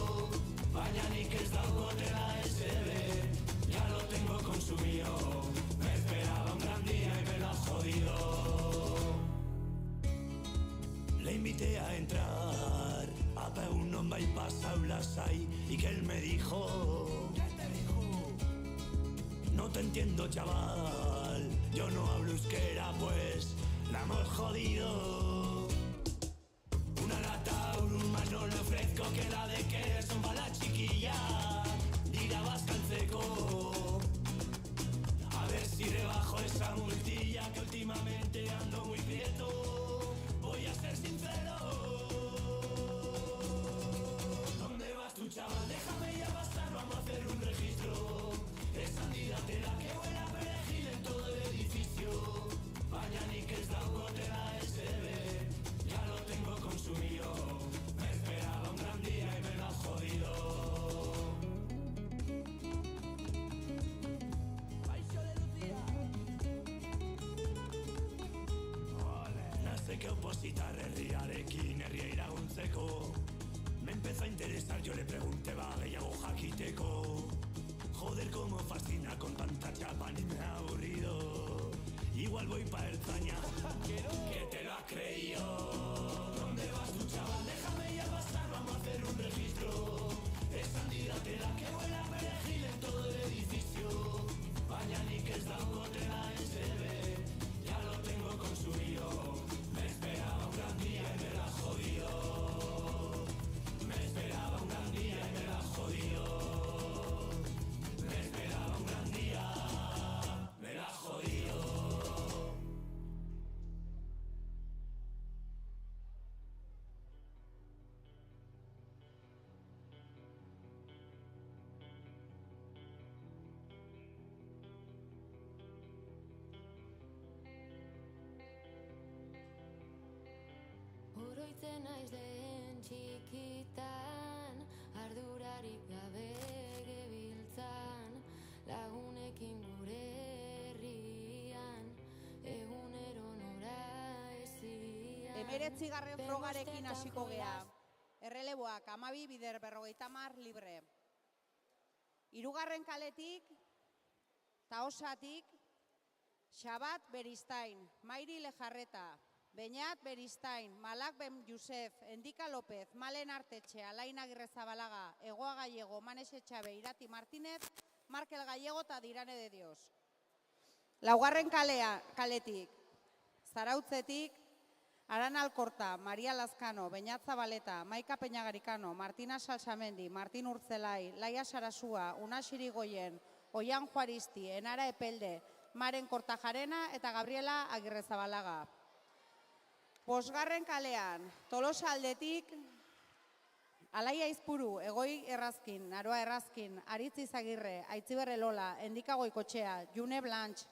Mañana y que está de la SB, ya lo tengo consumido. Me esperaba un gran día y me lo has jodido. Le invité a entrar, a pe un nombre y pasar las hay, y que él me dijo. No te entiendo, chaval, yo no hablo euskera, pues la hemos jodido. Una lata, un mano le ofrezco, que la de que son para la chiquilla. Dirá vasca el seco, a ver si rebajo esa multilla, que últimamente ando muy prieto. Voy a ser sincero. ¿Dónde vas tú, chaval? Déjame ya pasar, vamos a hacer un registro. Esa candidatera que buena perejil en todo el edificio. Mañana y que está de la SB, ya lo tengo consumido. Me esperaba un gran día y me lo has jodido. Nazeke opositar herriarekin, herria iraguntzeko. Me empezó a interesar, yo le pregunté, va, gehiago jakiteko. Joder, cómo fascina con tanta chapa, ni me ha aburrido. Igual voy pa' Erzaña, que te lo has creído. ¿Dónde vas tú, chaval? Déjame ya pasar, vamos a hacer un registro. Es candidatera que buena perejil en todo el edificio. Mañana y que está de la SB, ya lo tengo consumido. Me esperaba un gran día y me lo has jodido. Me esperaba un gran día y me lo has jodido. Me esperaba un gran día, me lo has jodido. irten naiz lehen txikitan, ardurarik gabe gebiltzan, lagunekin gure herrian, egunero nora ezian. 19. frogarekin hasiko gea. Erreleboak 12 bider 50 libre. 3. kaletik, Taosatik, Xabat Beristain, Mairi Lejarreta, Beñat Beristain, Malak Ben Yusef, Endika López, Malen Artetxe, Alain Agirrezabalaga, Egoa Gallego, Manes Etxabe, Irati Martínez, Markel Gallego eta Dirane de Dios. 4. kaletik, Zarautzetik, Arana Alkorta, Maria Lazkano, Beñat Zabaleta, Maika Peñagarikano, Martina Salsamendi, Martin Urtzelai, Laia Sarasua, Una Xirigoyen, Oian Juaristi, Enara Epelde, Maren Kortajarena eta Gabriela Agirrezabalaga. 5. kalean, Tolosa aldetik, Alaia Izpuru, Egoi Errazkin, Aroa Errazkin, Aritz Izagirre, Aitziberre Lola, Endika Goikotxea, June Blanch,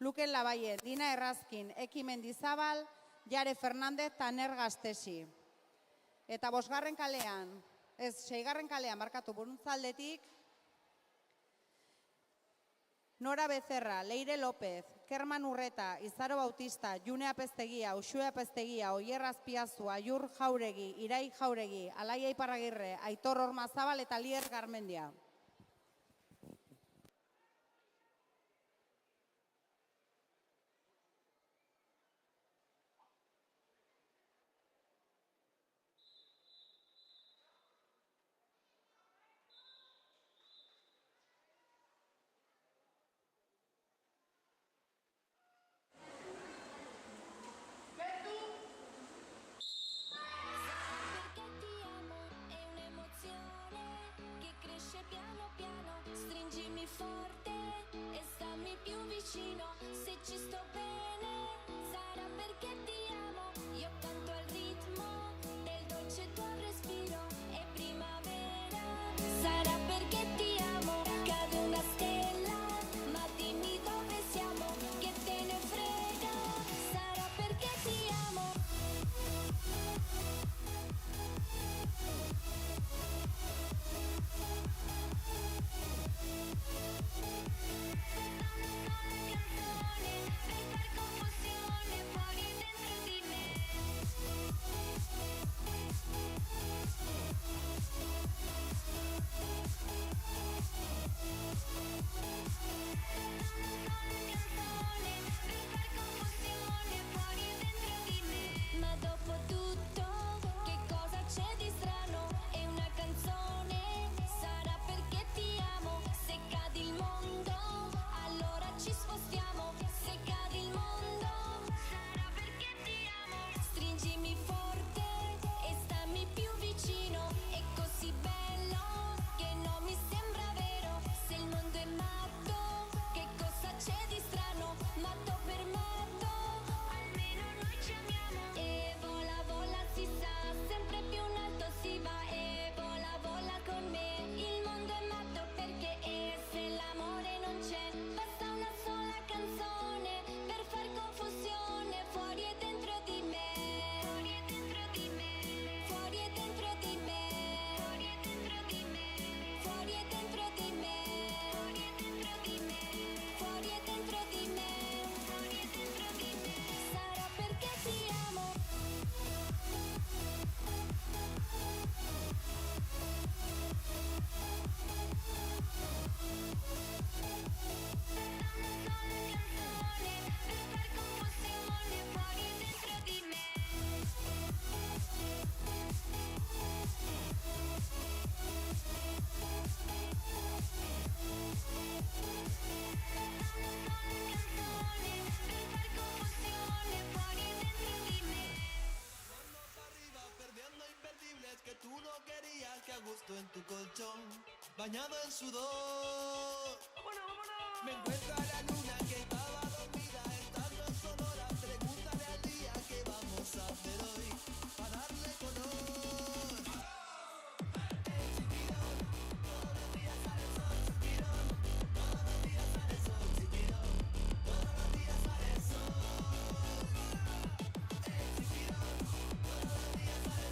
Luken Labaien, Dina Errazkin, Eki Mendizabal, Jare Fernandez eta Ner Gaztesi. Eta 6. kalean, markatu Buruntzaldetik, Nora Becerra, Leire López, Kerman Urreta, Izaro Bautista, June Apeztegia, Uxue Apeztegia, Oier Azpiazu, Aiur Jauregi, Irai Jauregi, Alaia Iparragirre, Aitor Ormazabal eta Lier Garmendia. Piano piano, stringimi forte e stammi più vicino. Se ci sto bene, sarà perché ti amo. Io canto al ritmo del dolce tuo respiro. È primavera, sarà perché ti amo. Cade una stella, ma dimmi dove siamo, che te ne frega. Sarà perché ti amo. Ma dopo tutto, che cosa c'è di strano? È una canzone, sarà perché ti amo. Se cade il mondo, allora ci spostiamo. Se cade il mondo, sarà perché ti amo. Stringimi forte e stammi più vicino. È così bello che non mi sembra vero. Se il mondo è matto, che cosa c'è di strano? Matto per matto, almeno noi ci amiamo. E vola, vola si sa, sempre più in alto si va. E vola, vola con me, il mondo è matto perché se l'amore non c'è, basta una sola canzone per far confusione. Fuori e dentro di me, fuori e dentro di me, fuori e dentro di me, fuori e dentro di me, fuori e dentro di me, fuori e dentro di me, fuori e dentro di me, fuori e dentro di me. Sarà perché ti amo. Perdiendo imperdibles que tú no querías, que a gusto en tu colchón, bañado en sudor. Me encuentra la luna que estaba dormida, estando en Sonora. Pregúntale al día qué vamos a hacer hoy, para darle color. El chiquirón, todos los días sale el sol, chiquirón. Todos los días sale el sol, chiquirón. Todos los días sale el sol. El chiquirón, todos los días sale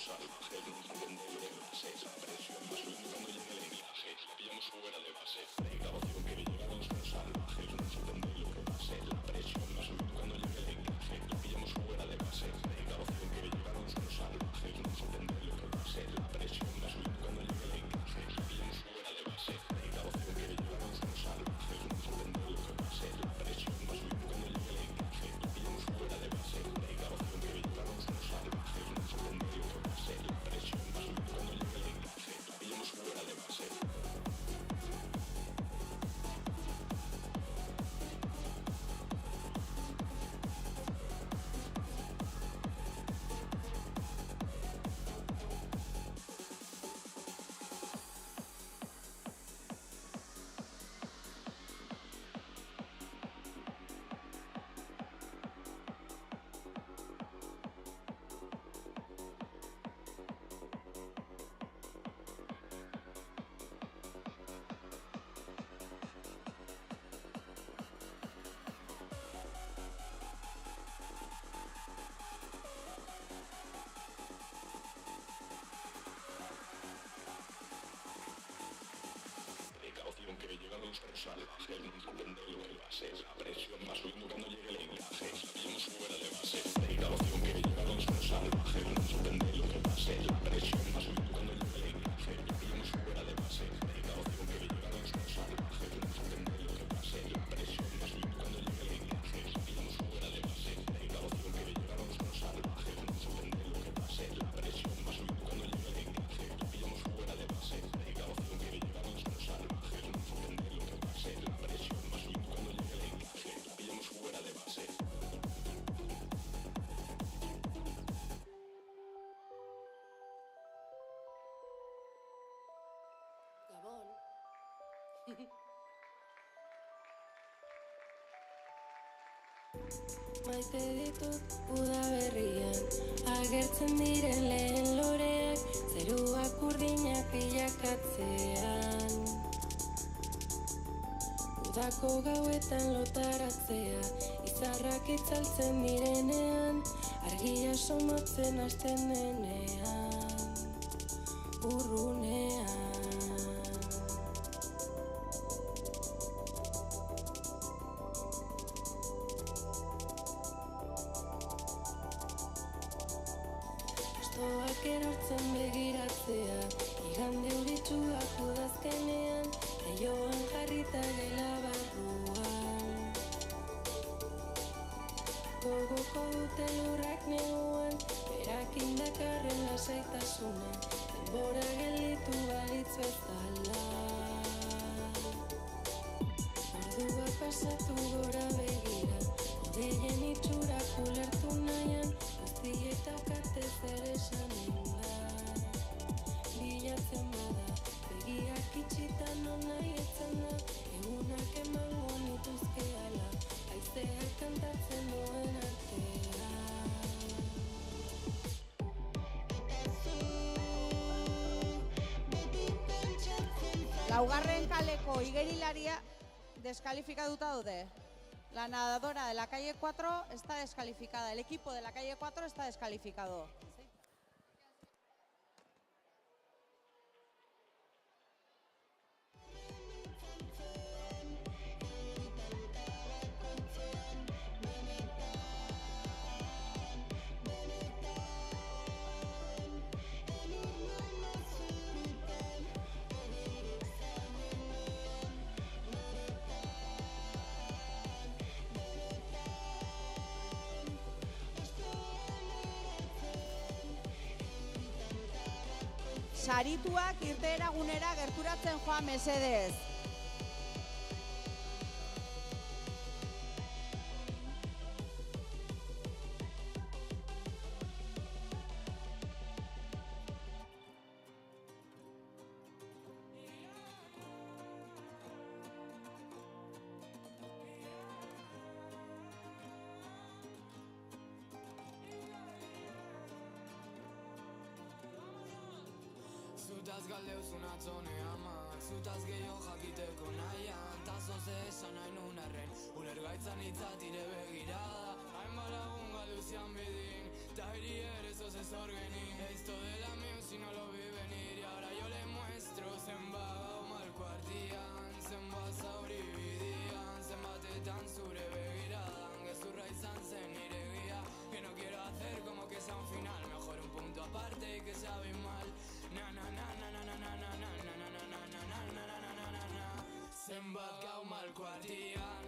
salvaje, no entiende lo que pase, esa presión va subiendo cuando llega el enlace, la pillamos fuera de base, precaución que llegaron los salvajes, no entiende lo que pase, la presión va subiendo cuando llega el enlace, la pillamos fuera de base, precaución que llegaron los salvajes, no entiende lo que pase, la presión va subiendo cuando llega el enlace, la pillamos fuera de base, precaución que llegaron los salvajes, no entiende lo que pase, la presión va subiendo cuando llega el enlace, la pillamos fuera de base, precaución que llegaron los salvajes, no entiende lo que pase, la presión va subiendo cuando llega el enlace, la pillamos fuera de base. Precaución que llegan los salvajes, no entiende lo que pase, la presión va subiendo cuando llegue el enlace, la pillamos fuera de base, precaución que llegan los salvajes, no entiende lo que pase, la presión va subiendo cuando llegue el enlace, la pillamos fuera de base, precaución que llegan los salvajes, no entiende lo que pase, la presión va subiendo cuando llegue el enlace, la pillamos fuera de base, precaución que llegan los salvajes, no entiende lo que pase, la presión va subiendo cuando llegue el enlace, la pillamos fuera de base, precaución que llegan los salvajes, no entiende lo que pase, la presión va subiendo cuando llegue el enlace, la pillamos fuera de base. Gabon. Maite ditut udaberrian, agertzen diren lehen loreak, zeruak urdinak bilakatzean. Udako gauetan lotaratzea, izarrak itzaltzen direnean, argia somotzen hasten denean, urrunean. Astoak erortzen begiratzea, igande euritsuak udazkenean, leioan jarrita gela barruan. Gogoko dute lurrak neguan, berak indakarren lasaitasuna, denbora gelditu balitz bezala. Orduak pasatu gora begira, odeien itxurak ulertu nahian, guztietak atez ere esanen da. Bilatzen bada, begiak itxitan nahi etzen da, egunak emango nituzke ala, haizeak kantatzen duen artea. Laugarren kaleko igerilaria descalificatuta daude. La nadadora de la calle 4 está descalificada. El equipo de la calle 4 está descalificado. Sarituak irteera gunera gerturatzen joan mesedez. Zutaz galdeuzun atzone amak, zutaz gehiago jakiteko nahian, tazo ze esan nahi nun arren, ulergaitzan itzatire begirada, hain balagun galduzian bidin, ta hiri ere eso se zorgeni. Esto de la music no lo vi venir y ahora yo le muestro. Zenbat mal kuartian, zenbat zauri bidian, zenbatetan zure begiradan, gezurra izan zen nire guía. Que no quiero hacer como que sea un final, mejor un punto aparte y que sea abismal. Na na na na na na na na na na na na na na na na na na na. Zenbat gau mal kuartian.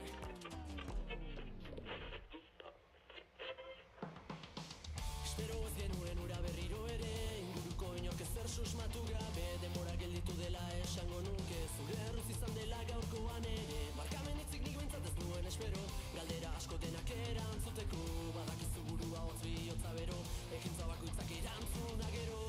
Espero ez genuen ura berriro ere, inguruko inok ezer susmatu gabe, denbora gelditu dela esango nuke, zure erruz izan dela gaurkoan ere. Barkamen itzik nik behintzat ez duen espero, galdera asko denak erantzuteko, badakizu burua hotz bihotza bero, ekintza bakoitzak erantzuna gero.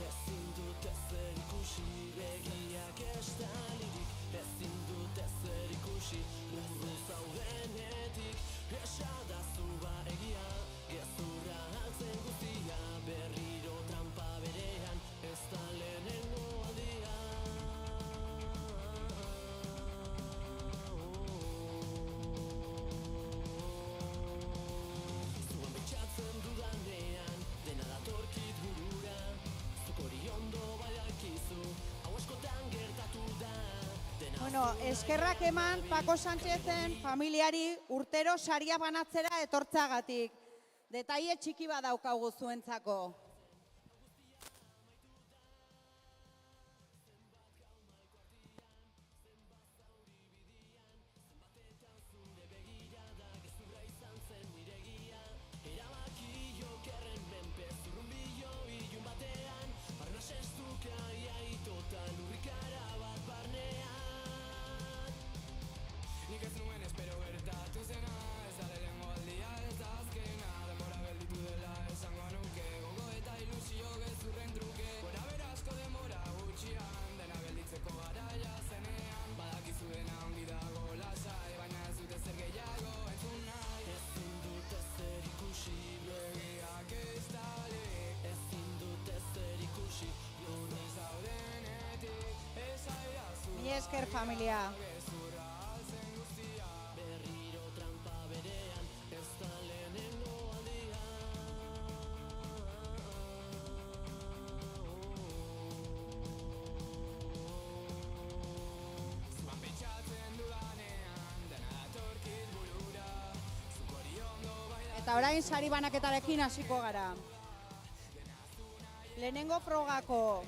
Ezin dut ezer ikusi, begiak estalirik, ezin dut ezer ikusi, urru zaudenetik, esadazu ba egia, gezurra altzen guztia, berriro trampa berean, ez da lehenengo aldia. Zuan betxatzen dudanean, dena datorkit burura, zuk hori ondo badakizu, hau askotan gertatu da. Bueno, eskerrak eman Paco Sánchezen familiari urtero saria banatzera etortzagatik. Detaile txiki bat daukagu zuentzako. Nik ez nuen espero gertatu zena, ez da lehenengo aldia, ez da azkena, denbora gelditu dela esango nuke, gogo eta ilusio gezurren truke, gora bera asko denbora gutxian, dena gelditzeko garaia zenean, badakizu dena ongi dago lasai, baina ez dut ezer gehiago entzun nahi. Ezin dut ezer ikusi, begiak estali, ezin dut ezer ikusi, lurra zaudenetik, esaidazu. Mi esker familia. Eta orain sari banaketarekin hasiko gara. Lehenengo frogako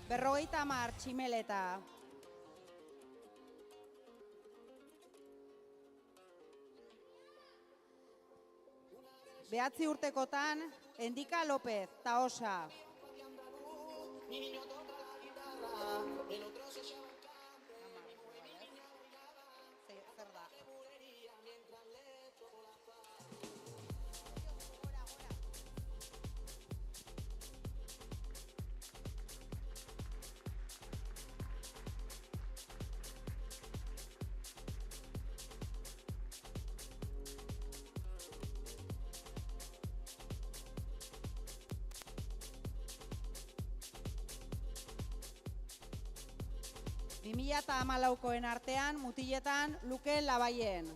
50 tximeleta. Behatzi urtekotan, Endika López, Taosa. Eta 2014koen artean, mutiletan, Luke Labayen.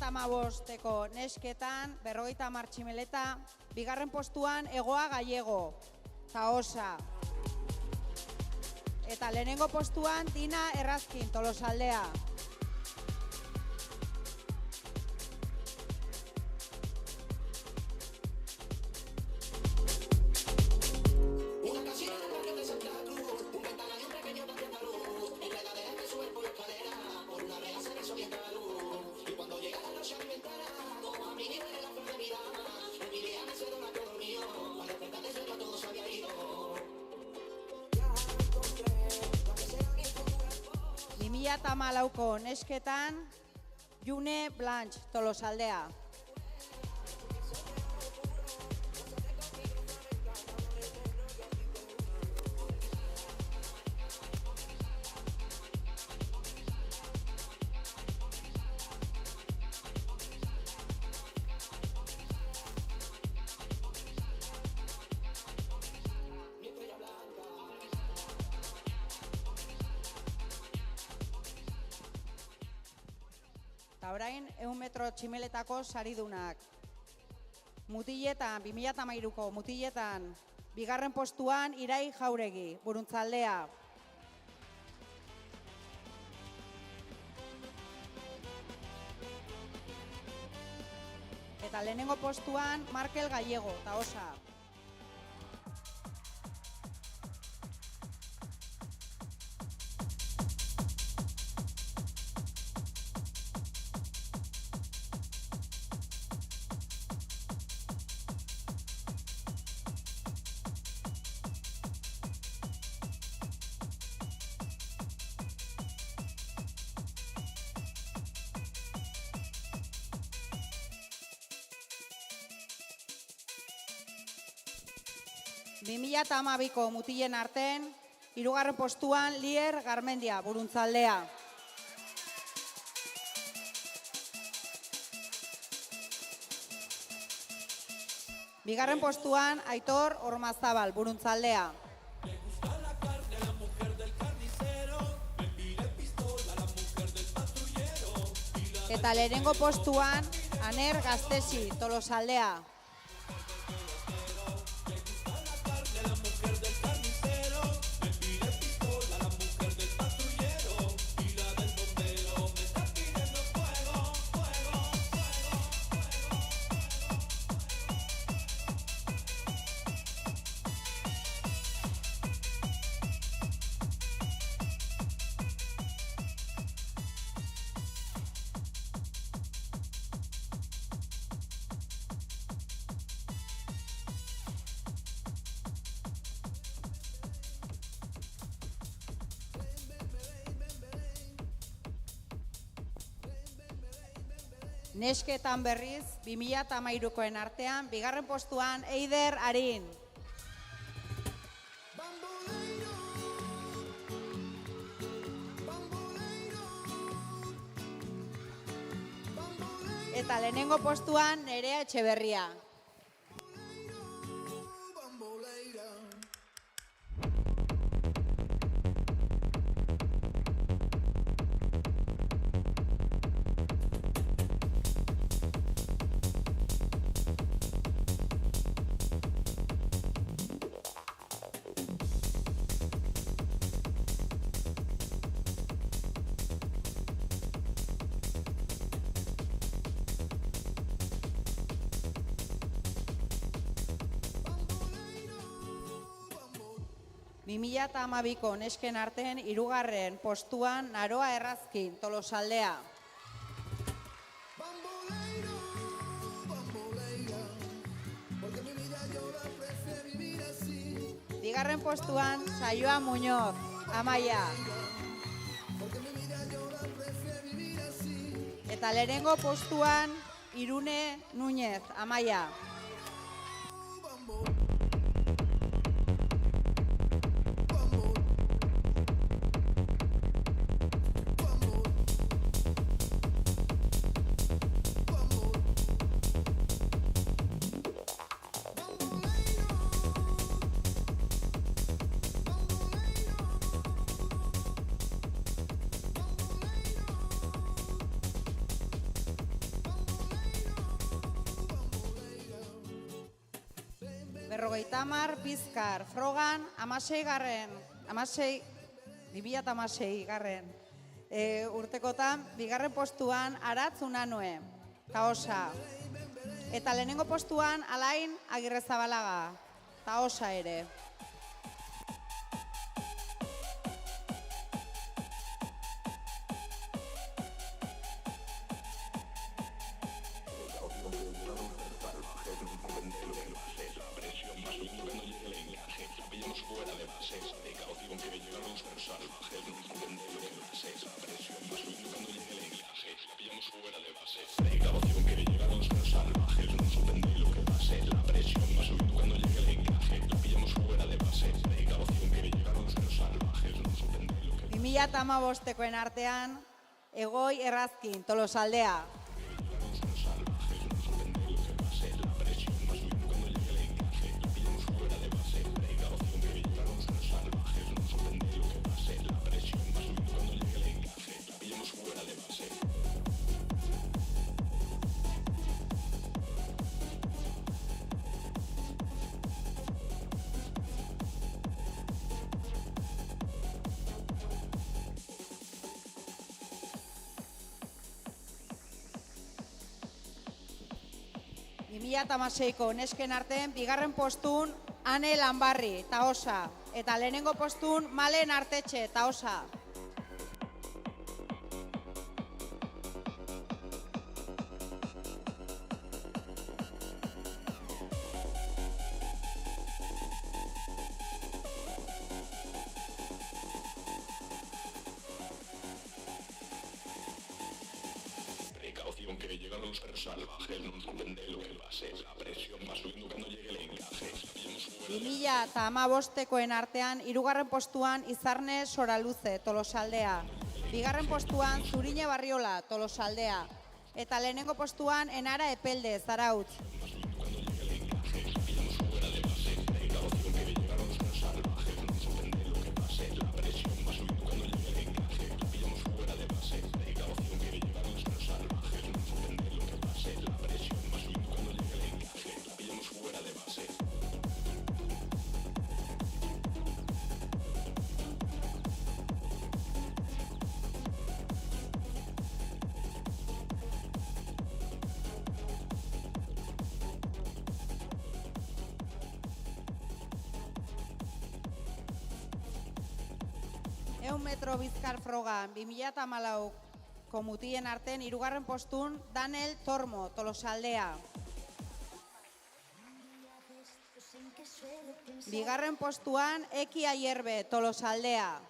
Tamabosteko nesketan, 50 tximeleta, bigarren postuan Egoa Gallego, Taosa. Eta lehenengo postuan Dina Errazkin, Tolosaldea. Tamalauko nesketan, June Blanch, Tolosaldea. Eta orain, 100 metro tximeletako saridunak. Mutiletan, 2013ko mutiletan, bigarren postuan Irai Jauregi, Buruntzaldea. Eta lehenengo postuan Markel Gallego, eta osa. Eta 2012ko mutilen arten, 3. postuan Lier Garmendia, Buruntzaldea. Bigarren postuan Aitor Ormazabal, Buruntzaldea. Eta lehenengo postuan Aner Gaztesi, Tolosaldea. Nesketan berriz, 2013koen artean, bigarren postuan Eider Arin. Eta lehenengo postuan Nerea Etxeberria. Eta 2012ko nesken artean 3. postuan Naroa Errazkin, Tolosaldea. Bigarren postuan Saioa Muñoz, Amaia. Eta lehenengo postuan Irune Núñez, Amaia. Tamar Bizkar, Frogan, 2016 garren urtekotan, bigarren postuan Aratz Unanue, Taosa. Eta lehenengo postuan Alain Agirrezabalaga, Taosa ere. Bostekoen artean, Egoi Errazkin, Tolosaldea. 2016ko nesken artean, bigarren postun Ane Lanbarri, Taosa. Eta lehenengo postun Malen Artetxe, Taosa. Precaución que llegan los perros salvajes, no entiende lo que pase, la presión va subiendo cuando llegue el encaje. 2015koen artean, hirugarren postuan Izarne Soraluze, Tolosaldea. Bigarren postuan Zurine Barriola, Tolosaldea. Eta lehenengo postuan Enara Epelde, Zarautz. Metro Bizkar frogan, 2014ko mutien arten, hirugarren postun Daniel Tormo, Tolosaldea. Bigarren postuan Eki Aierbe, Tolosaldea.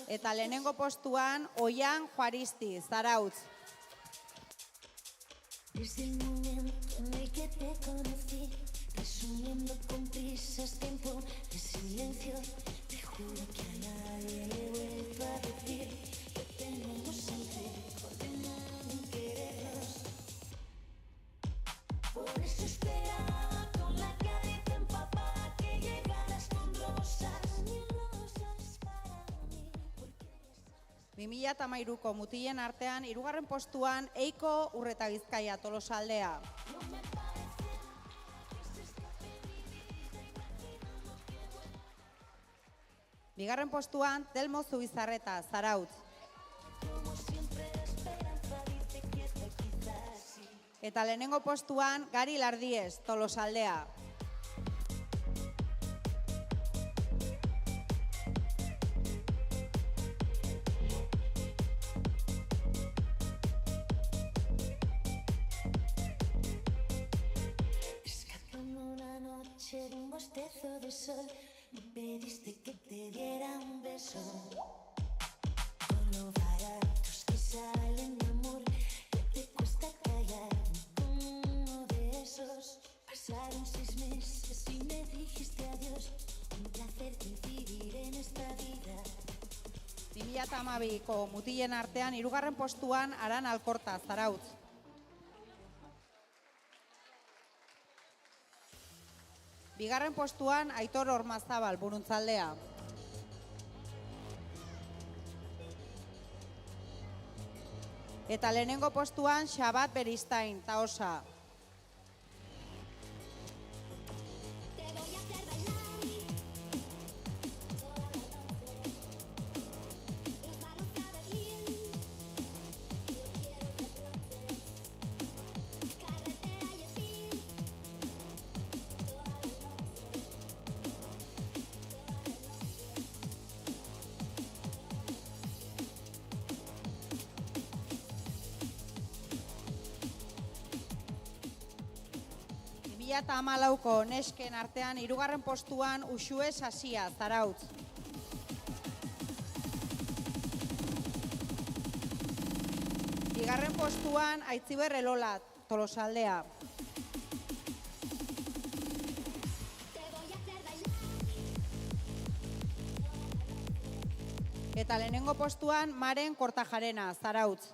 Eta lehenengo postuan Oian Juaristi, Zarautz. Desde el momento en el que te conocí, resumiendo con prisas tiempo de silencio, te juro que a nadie le he vuelto a decir que tenemos entre condenado en querernos. Por eso esperaba con la cabeza empapada que llegaras con rosas, mil rosas para mí. 2013ko mutien artean, hirugarren postuan Eiko Urretagizkaia, Tolosaldea. Bigarren postuan Telmo Zubizarreta, Zarautz. Eta lehenengo postuan Gari Lardiez, Tolosaldea. Escapando una noche de un bostezo de sol, me pediste que te diera un beso. Con lo baratos que salen, mi amor, que te cuesta callar como uno de esos. Pasaron 6 meses y me dijiste adiós. Un placer coincidir en esta vida. 2012ko mutien artean, hirugarren postuan Aran Alkorta, Zarautz. Bigarren postuan Aitor Ormazabal, Buruntzaldea. Eta lehenengo postuan Xabat Beristain, Taosa. Eta 2014ko nesken artean, hirugarren postuan Uxue Sasia, Zarautz. Bigarren postuan Aitziber Elola, Tolosaldea. Eta lehenengo postuan Maren Kortajarena, Zarautz.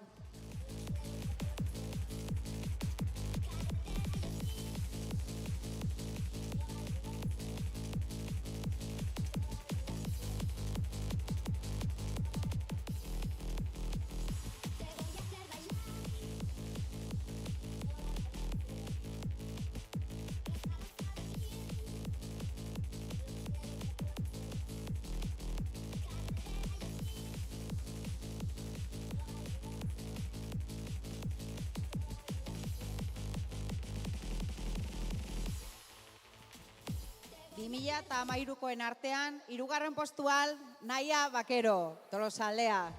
2013koen artean, 3. postuan Naia Bakero, Tolosaldea.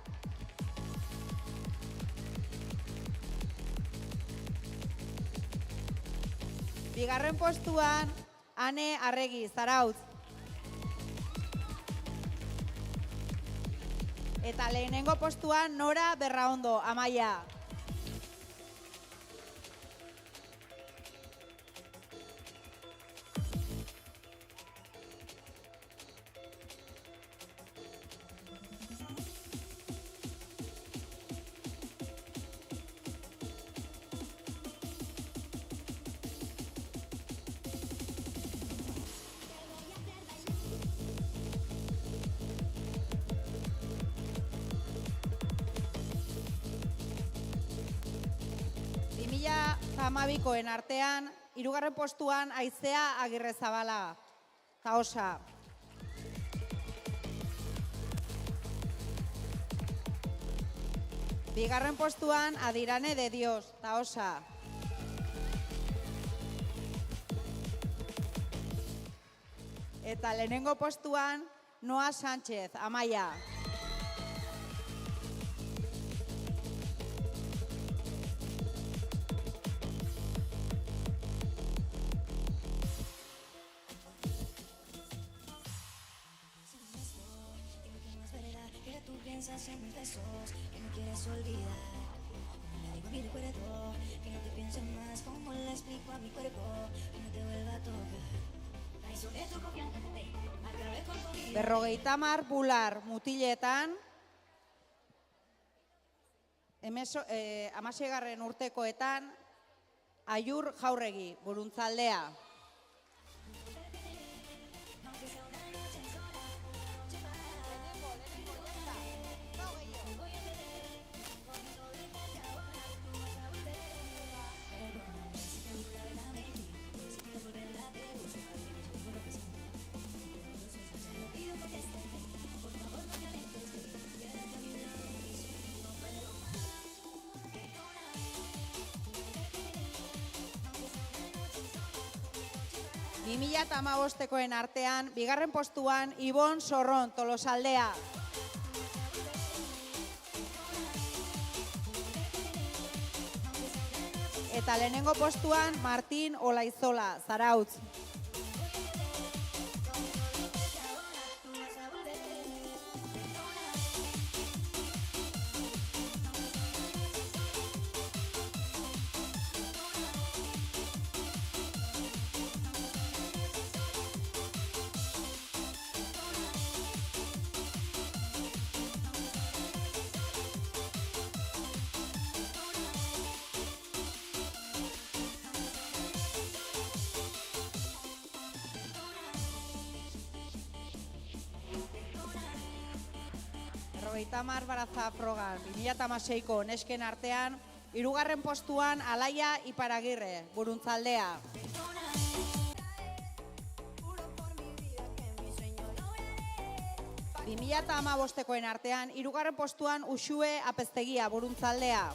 Bigarren postuan Ane Arregi, Zarautz. Eta lehenengo postuan Nora Berraondo, Amaia. Amabikoen artean, 3. postuan Aizea Agirrezabala, Taosa. Bigarren postuan Adirane de Dios, Taosa. Eta lehenengo postuan Noa Sánchez, Amaia. En mis besos, que no quieres olvidar. Le digo a mi recuerdo que no te pienses más. Como le explico a mi cuerpo que no te vuelva a tocar. Traicioné tu confianza, acabé con tu vida. 50 bular mutiletan, 16. urtekoetan, Aiur Jauregi, Buruntzaldea. Eta 2015koen artean, 2. postuan Ibon Sorron, Tolosaldea. Eta lehenengo postuan Martin Olaizola, Zarautz. Tamar Baraza Frogan, 2016ko nesken artean, 3. postuan Alaia Iparagirre, Buruntzaldea. Bi 2015koen artean, 3. postuan Uxue Apeztegia, Buruntzaldea.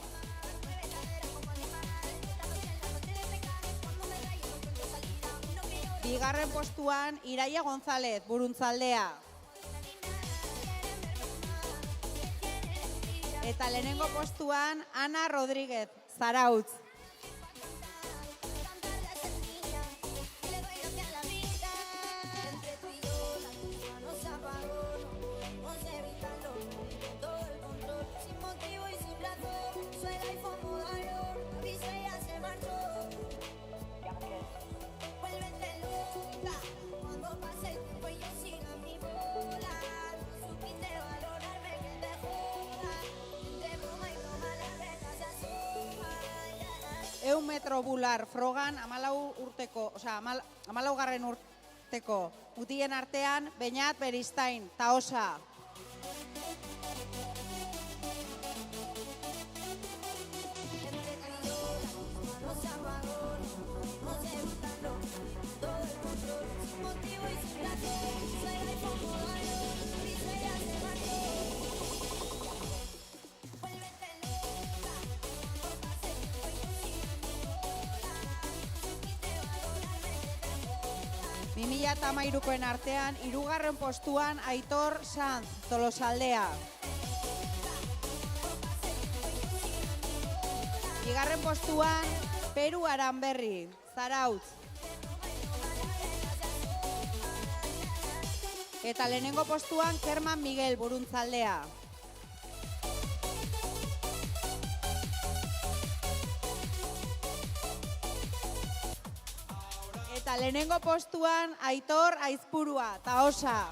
Bigarren postuan Iraia González, Buruntzaldea. Eta lehenengo postuan Ana Rodríguez, Zarautz. Metro bular frogan 14. urteko mutien artean Beñat Beristain, Taosa. 2013koen artean, 3. postuan Aitor Sanz, Tolosaldea. 2. postuan Peru Aranberri, Zarautz. Eta lehenengo postuan Kerman Miguel, Buruntzaldea. Eta lehenengo postuan Aitor Aizpurua, Taosa.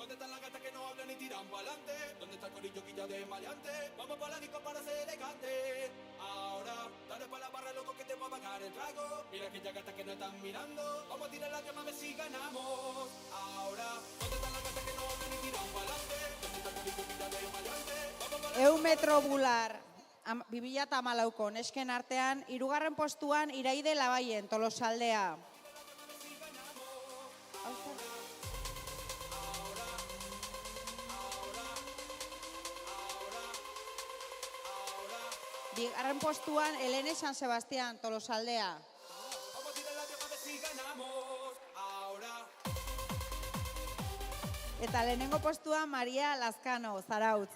¿Dónde están las gatas que no hablan ni tiran pa'lante? ¿Dónde está el corillo quilla de maleante? Vamos pa' la disco para ser elegante. Ahora, dale pa' la barra, loco, que te va a pagar el trago. Mira aquellas gatas que no están mirando. Vamos a tirar la llama a ver si ganamos. Ahora, ¿dónde están las gatas que no hablan ni tiran pa'lante? ¿Dónde está el corillo quilla de maleante? Vamos pa' la Metro Bular, 2014ko nesken artean, 3. postuan Iraide Labaien, Tolosaldea. Bigarren postuan Helene San Sebastián, Tolosaldea. Vamos a tirar la llama a ver si ganamos. Ahora. Eta lehenengo postuan Maria Lazcano, Zarautz.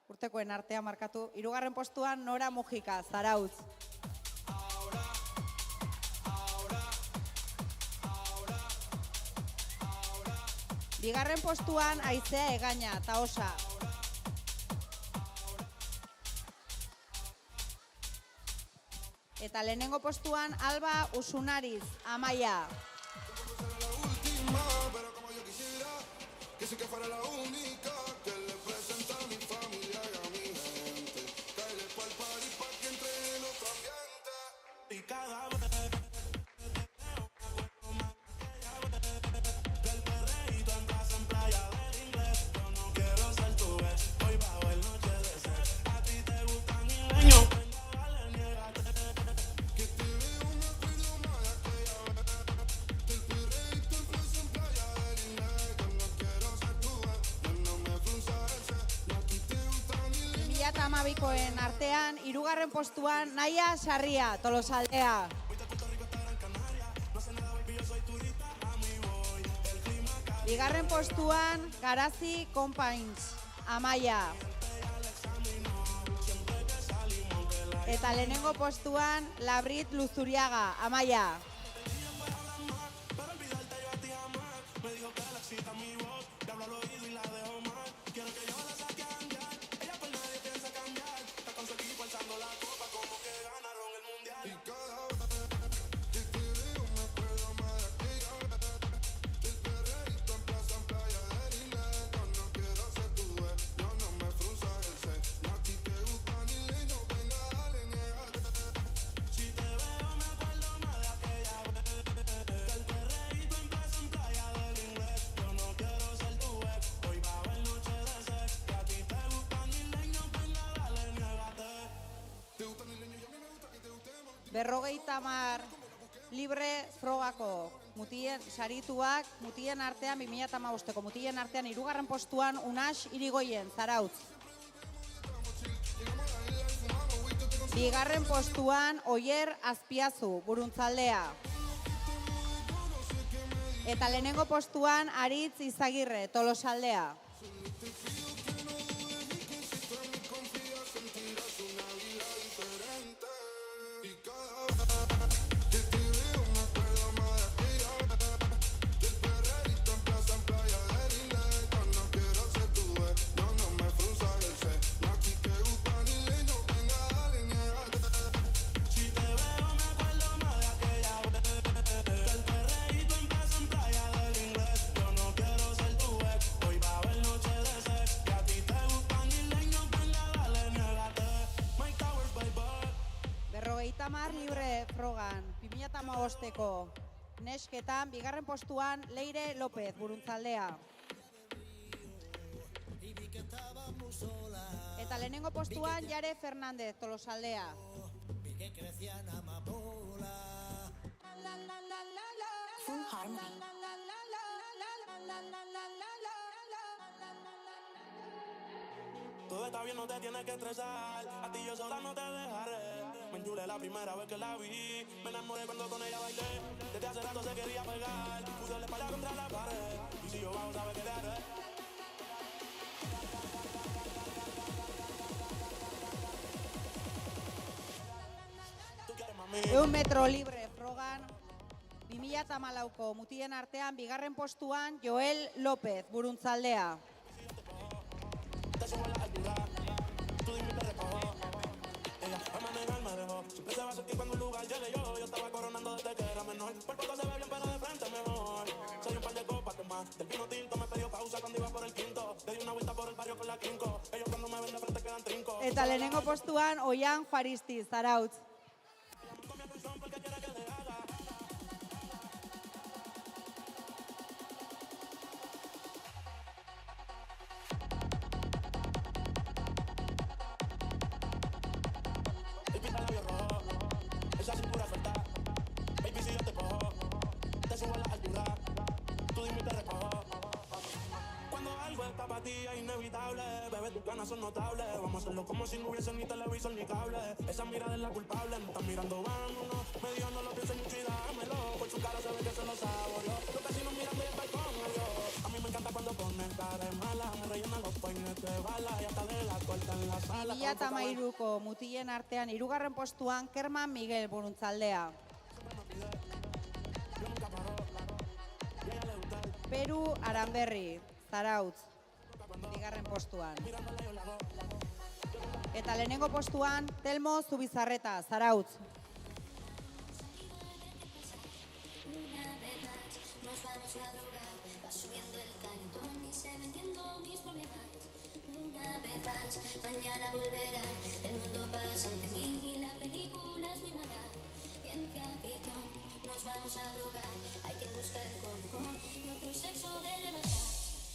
Urtekoen artean markatu, 3. postuan Nora Mujika, Zarautz. Bigarren postuan Aizea Egaña, Taosa. Eta lehenengo postuan Alba Usunariz, Amaia. Que sí que fuera la única que le presenta a mi familia y a mi gente. Cáele pa'l party pa' que entre en otro ambiente. Y cada vez del perreíto en plaza, en playa del inglés. Yo no quiero ser tu vez, hoy va a haber noche de sed. A ti te gustan isleños, venga, dale, niégate. Que te veo, me acuerdo más de aquella vez. Del perreíto en plaza, en playa del inglés. 2012koen artean, 3. postuan Naia Sarria, Tolosaldea. Bigarren postuan Garazi Companys, Amaia. Eta lehenengo postuan Labrit Luzuriaga, Amaia. Berrogeita hamar libre frogako mutien sarituak, mutien artean 2015ko mutien artean 3. postuan Unax Irigoyen, Zarautz. Bigarren postuan Oier Azpiazu, Buruntzaldea. Eta lehenengo postuan Aritz Izagirre, Tolosaldea. 10 libre frogan, 2015ko nesketan, bigarren postuan Leire López, Buruntzaldea. Eta lehenengo postuan Jare Fernández, Tolosaldea. Full Harmony. Todo está bien, no te tienes que estresar. A ti yo sola no te dejaré. Me enchulé la primera vez que la vi. Me enamoré cuando con ella bailé. Desde hace rato se quería pegar. Puso la espalda contra la pared. Y si yo bajo, ¿sabes qué le haré? Eun metro libre frogan, 2014ko mutien artean, bigarren postuan Joel López, Buruntzaldea. Siempre se va a sentir cuando un lugar llegue yo. Yo estaba coronando desde que era menor. Por poco se ve bien, pero de frente mejor. Se dio un par de copas de más. Del vino tinto me pidió pausa cuando iba por el quinto. Le di una vuelta por el barrio con la quinco. Ellos cuando me ven de frente quedan trinco. Eta lehenengo postuan Oian Juaristi, Zarautz. Esa cintura suelta, baby, si yo te cojo, te subo a la altura, tú dime y te recojo. Cuando algo está para ti es inevitable, bebé, tus ganas son notables. Vamos a hacerlo como si no hubiese ni televisor ni cable. Esa mirada es la culpable, no están mirando, vámonos. Medio no lo pienses mucho y dámelo, por su cara se ve que se lo saboreó. Los vecinos mirando y el balcón adiós. A mí me encanta cuando pones cara de mala, me rellenan los peines de bala y hasta de la corta en la sala. 2013ko mutien artean, hirugarren postuan Kerman Miguel, Buruntzaldea. Peru Aranberri, Zarautz, bigarren postuan. Eta lehenengo postuan Telmo Zubizarreta, Zarautz. Nos vamos a drogar, va subiendo el calentón y se metiendo mis problemas. Una vez más, mañana volverá, el mundo pasa ante mí y la película es mi mala. Ciencia ficción, nos vamos a drogar, hay que buscar con y otro sexo de verdad.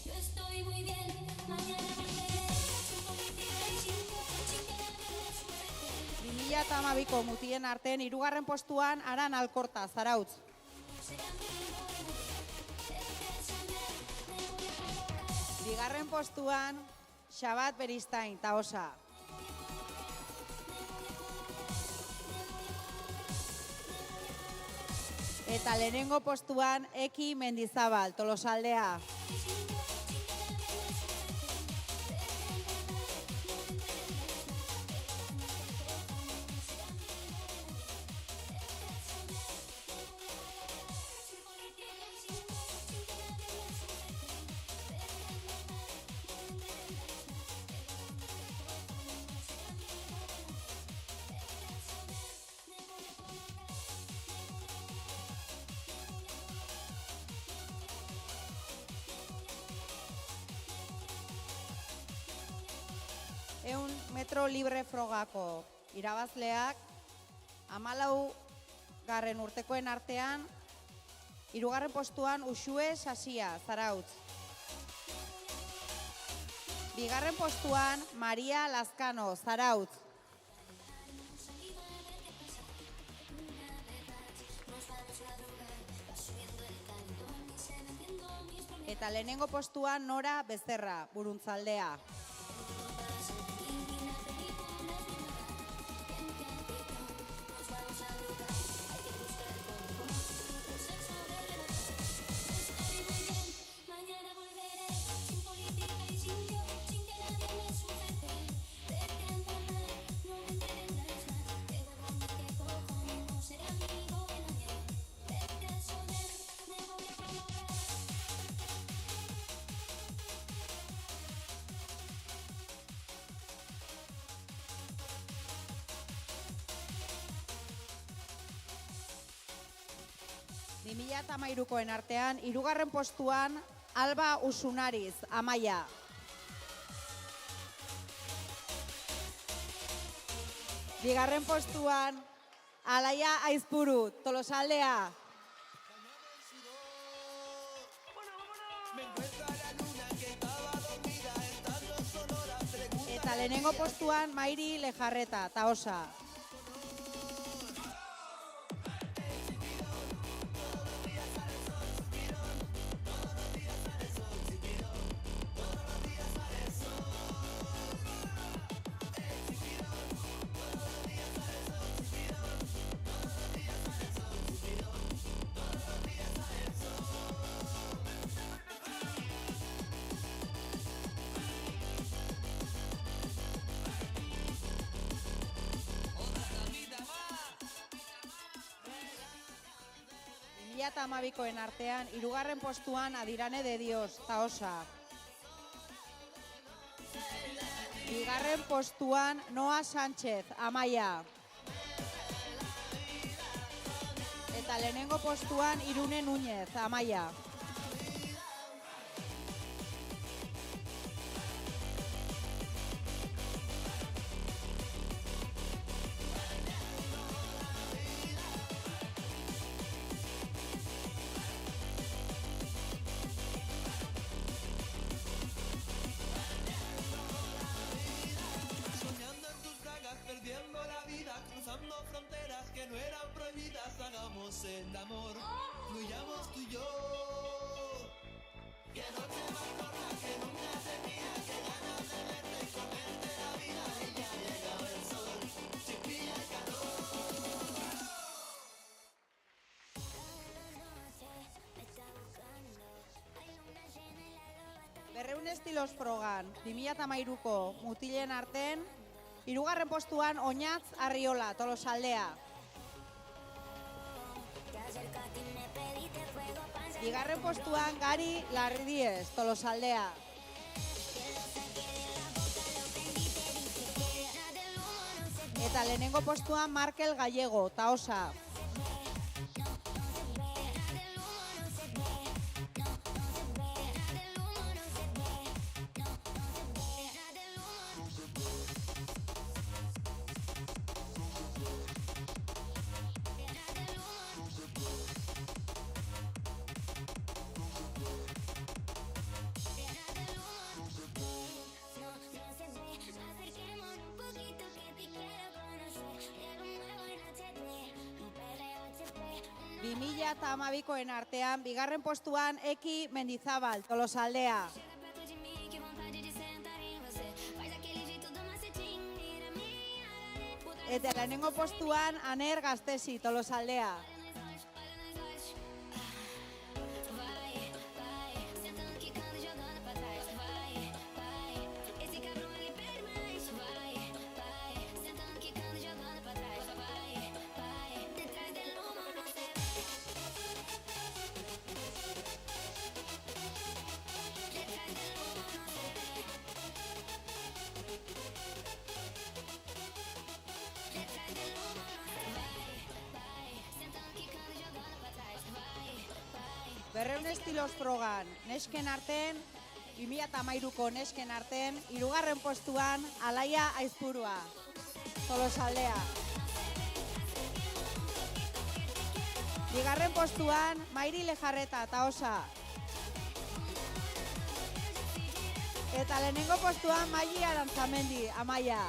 Yo estoy muy bien, mañana volveré, sin policía y sin que nadie me sujete. 2012ko mutien artean, hirugarren postuan Aran Alkorta, Zarautz. Bigarren postuan Xabat Beristain, Taosa. Eta lehenengo postuan Eki Mendizabal, Tolosaldea. Eun metro libre frogako irabazleak 14 urtekoen artean, hirugarren postuan Uxue Sasia, Zarautz. Bigarren postuan Maria Lazkano, Zarautz. Eta lehenengo postuan Nora Becerra, Buruntzaldea. Mila eta hamairukoen artean, hirugarren postuan Alba Usunariz, Amaia. Bigarren postuan Alaia Aizpuru, Tolosaldea. Eta lehenengo postuan Mairi Lejarreta, Taosa. Eta amabikoen artean, 3. postuan Adirane de Dios, Taosa. 2. postuan Noa Sánchez, Amaia. Eta lehenengo postuan Irune Núñez, Amaia. El amor, fluyamos tú y yo. Que noche más corta, que nunca termina, que ganas de verte y comerte la vida. Y ya ha llegado el sol, se pilla el calor. Berreun estilos frogan, 2013ko mutilen arten, 3. postuan Oñatz Arriola, Tolosaldea. 2. postuan Gari Lardiez, Tolosaldea. Eta lehenengo postuan Markel Gallego, Taosa. Eta amabikoen artean, 2. postuan Eki Mendizabal, Tolosaldea. Eta lehenengo postuan Aner Gaztesi, Tolosaldea. Berreun estilos frogan, nesken arten, 2013ko nesken arten, 3. postuan Alaia Aizpurua, Tolosaldea. 2. postuan Mairi Lejarreta, Taosa. Eta lehenengo postuan Maili Arantzamendi, Amaia.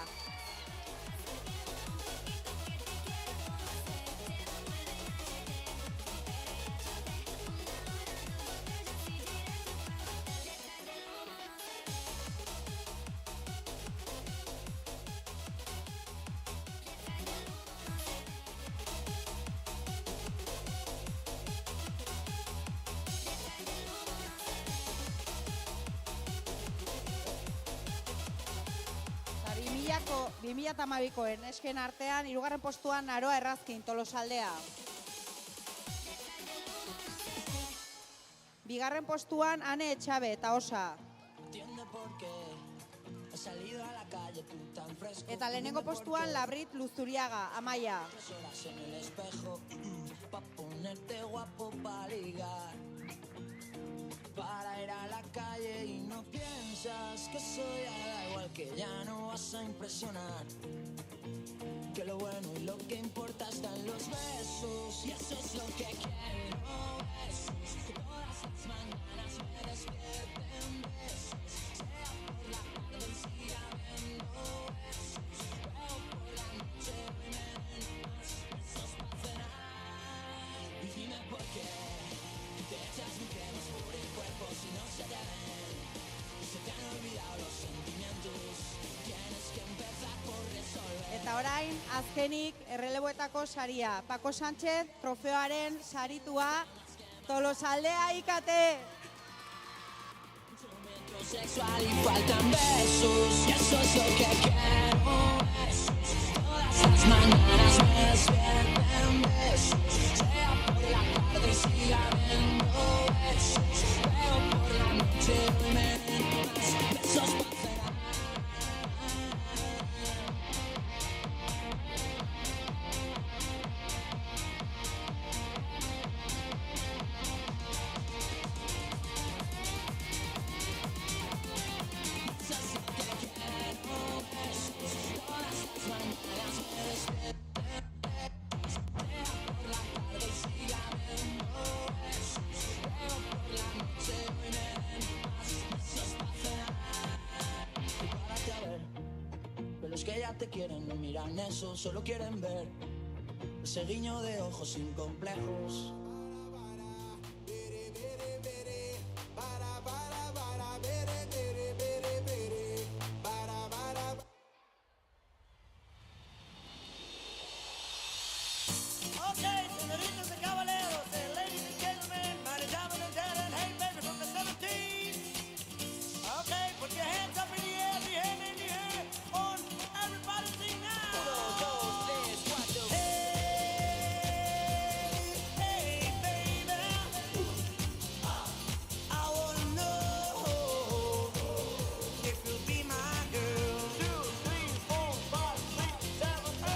Eta 2012koen nesken artean, 3. postuan Aroa Errazkin, Tolosaldea. 2. postuan Ane Etxabe, Taosa. Eta lehenengo postuan Labrit Luzuriaga, Amaia. Para ir a la calle y no piensas que soy da igual que ya no vas a impresionar. Que que lo bueno y lo que importa están los besos. Y eso es lo que quiero, besos. Que todas las mañanas me despierten besos. Sea por la tarde y siga viendo besos. Luego por la noche hoy me den más besos para cenar. Y dime por qué te echas mi crema por el cuerpo si no se te ven. Se te han olvidado los sentimientos. Tienes que empezar por resolver. Eta orain, azkenik, erreleboetako saria. Paco Sánchez, trofeoaren saritua, Tolosaldea ikate. Sexual y faltan besos. Y eso es lo que quiero, besos. Todas las mañanas me despierten besos. Sea por la tarde y siga viendo besos. Luego por la noche hoy me den más besos para cenar. Los que ya te quieren no miran eso, solo quieren ver ese guiño de ojos sin complejos. Okay, senoritas and caballeros, and ladies and gentlemen, my damas and herren, hey baby from the 17. Okay, put your hands up in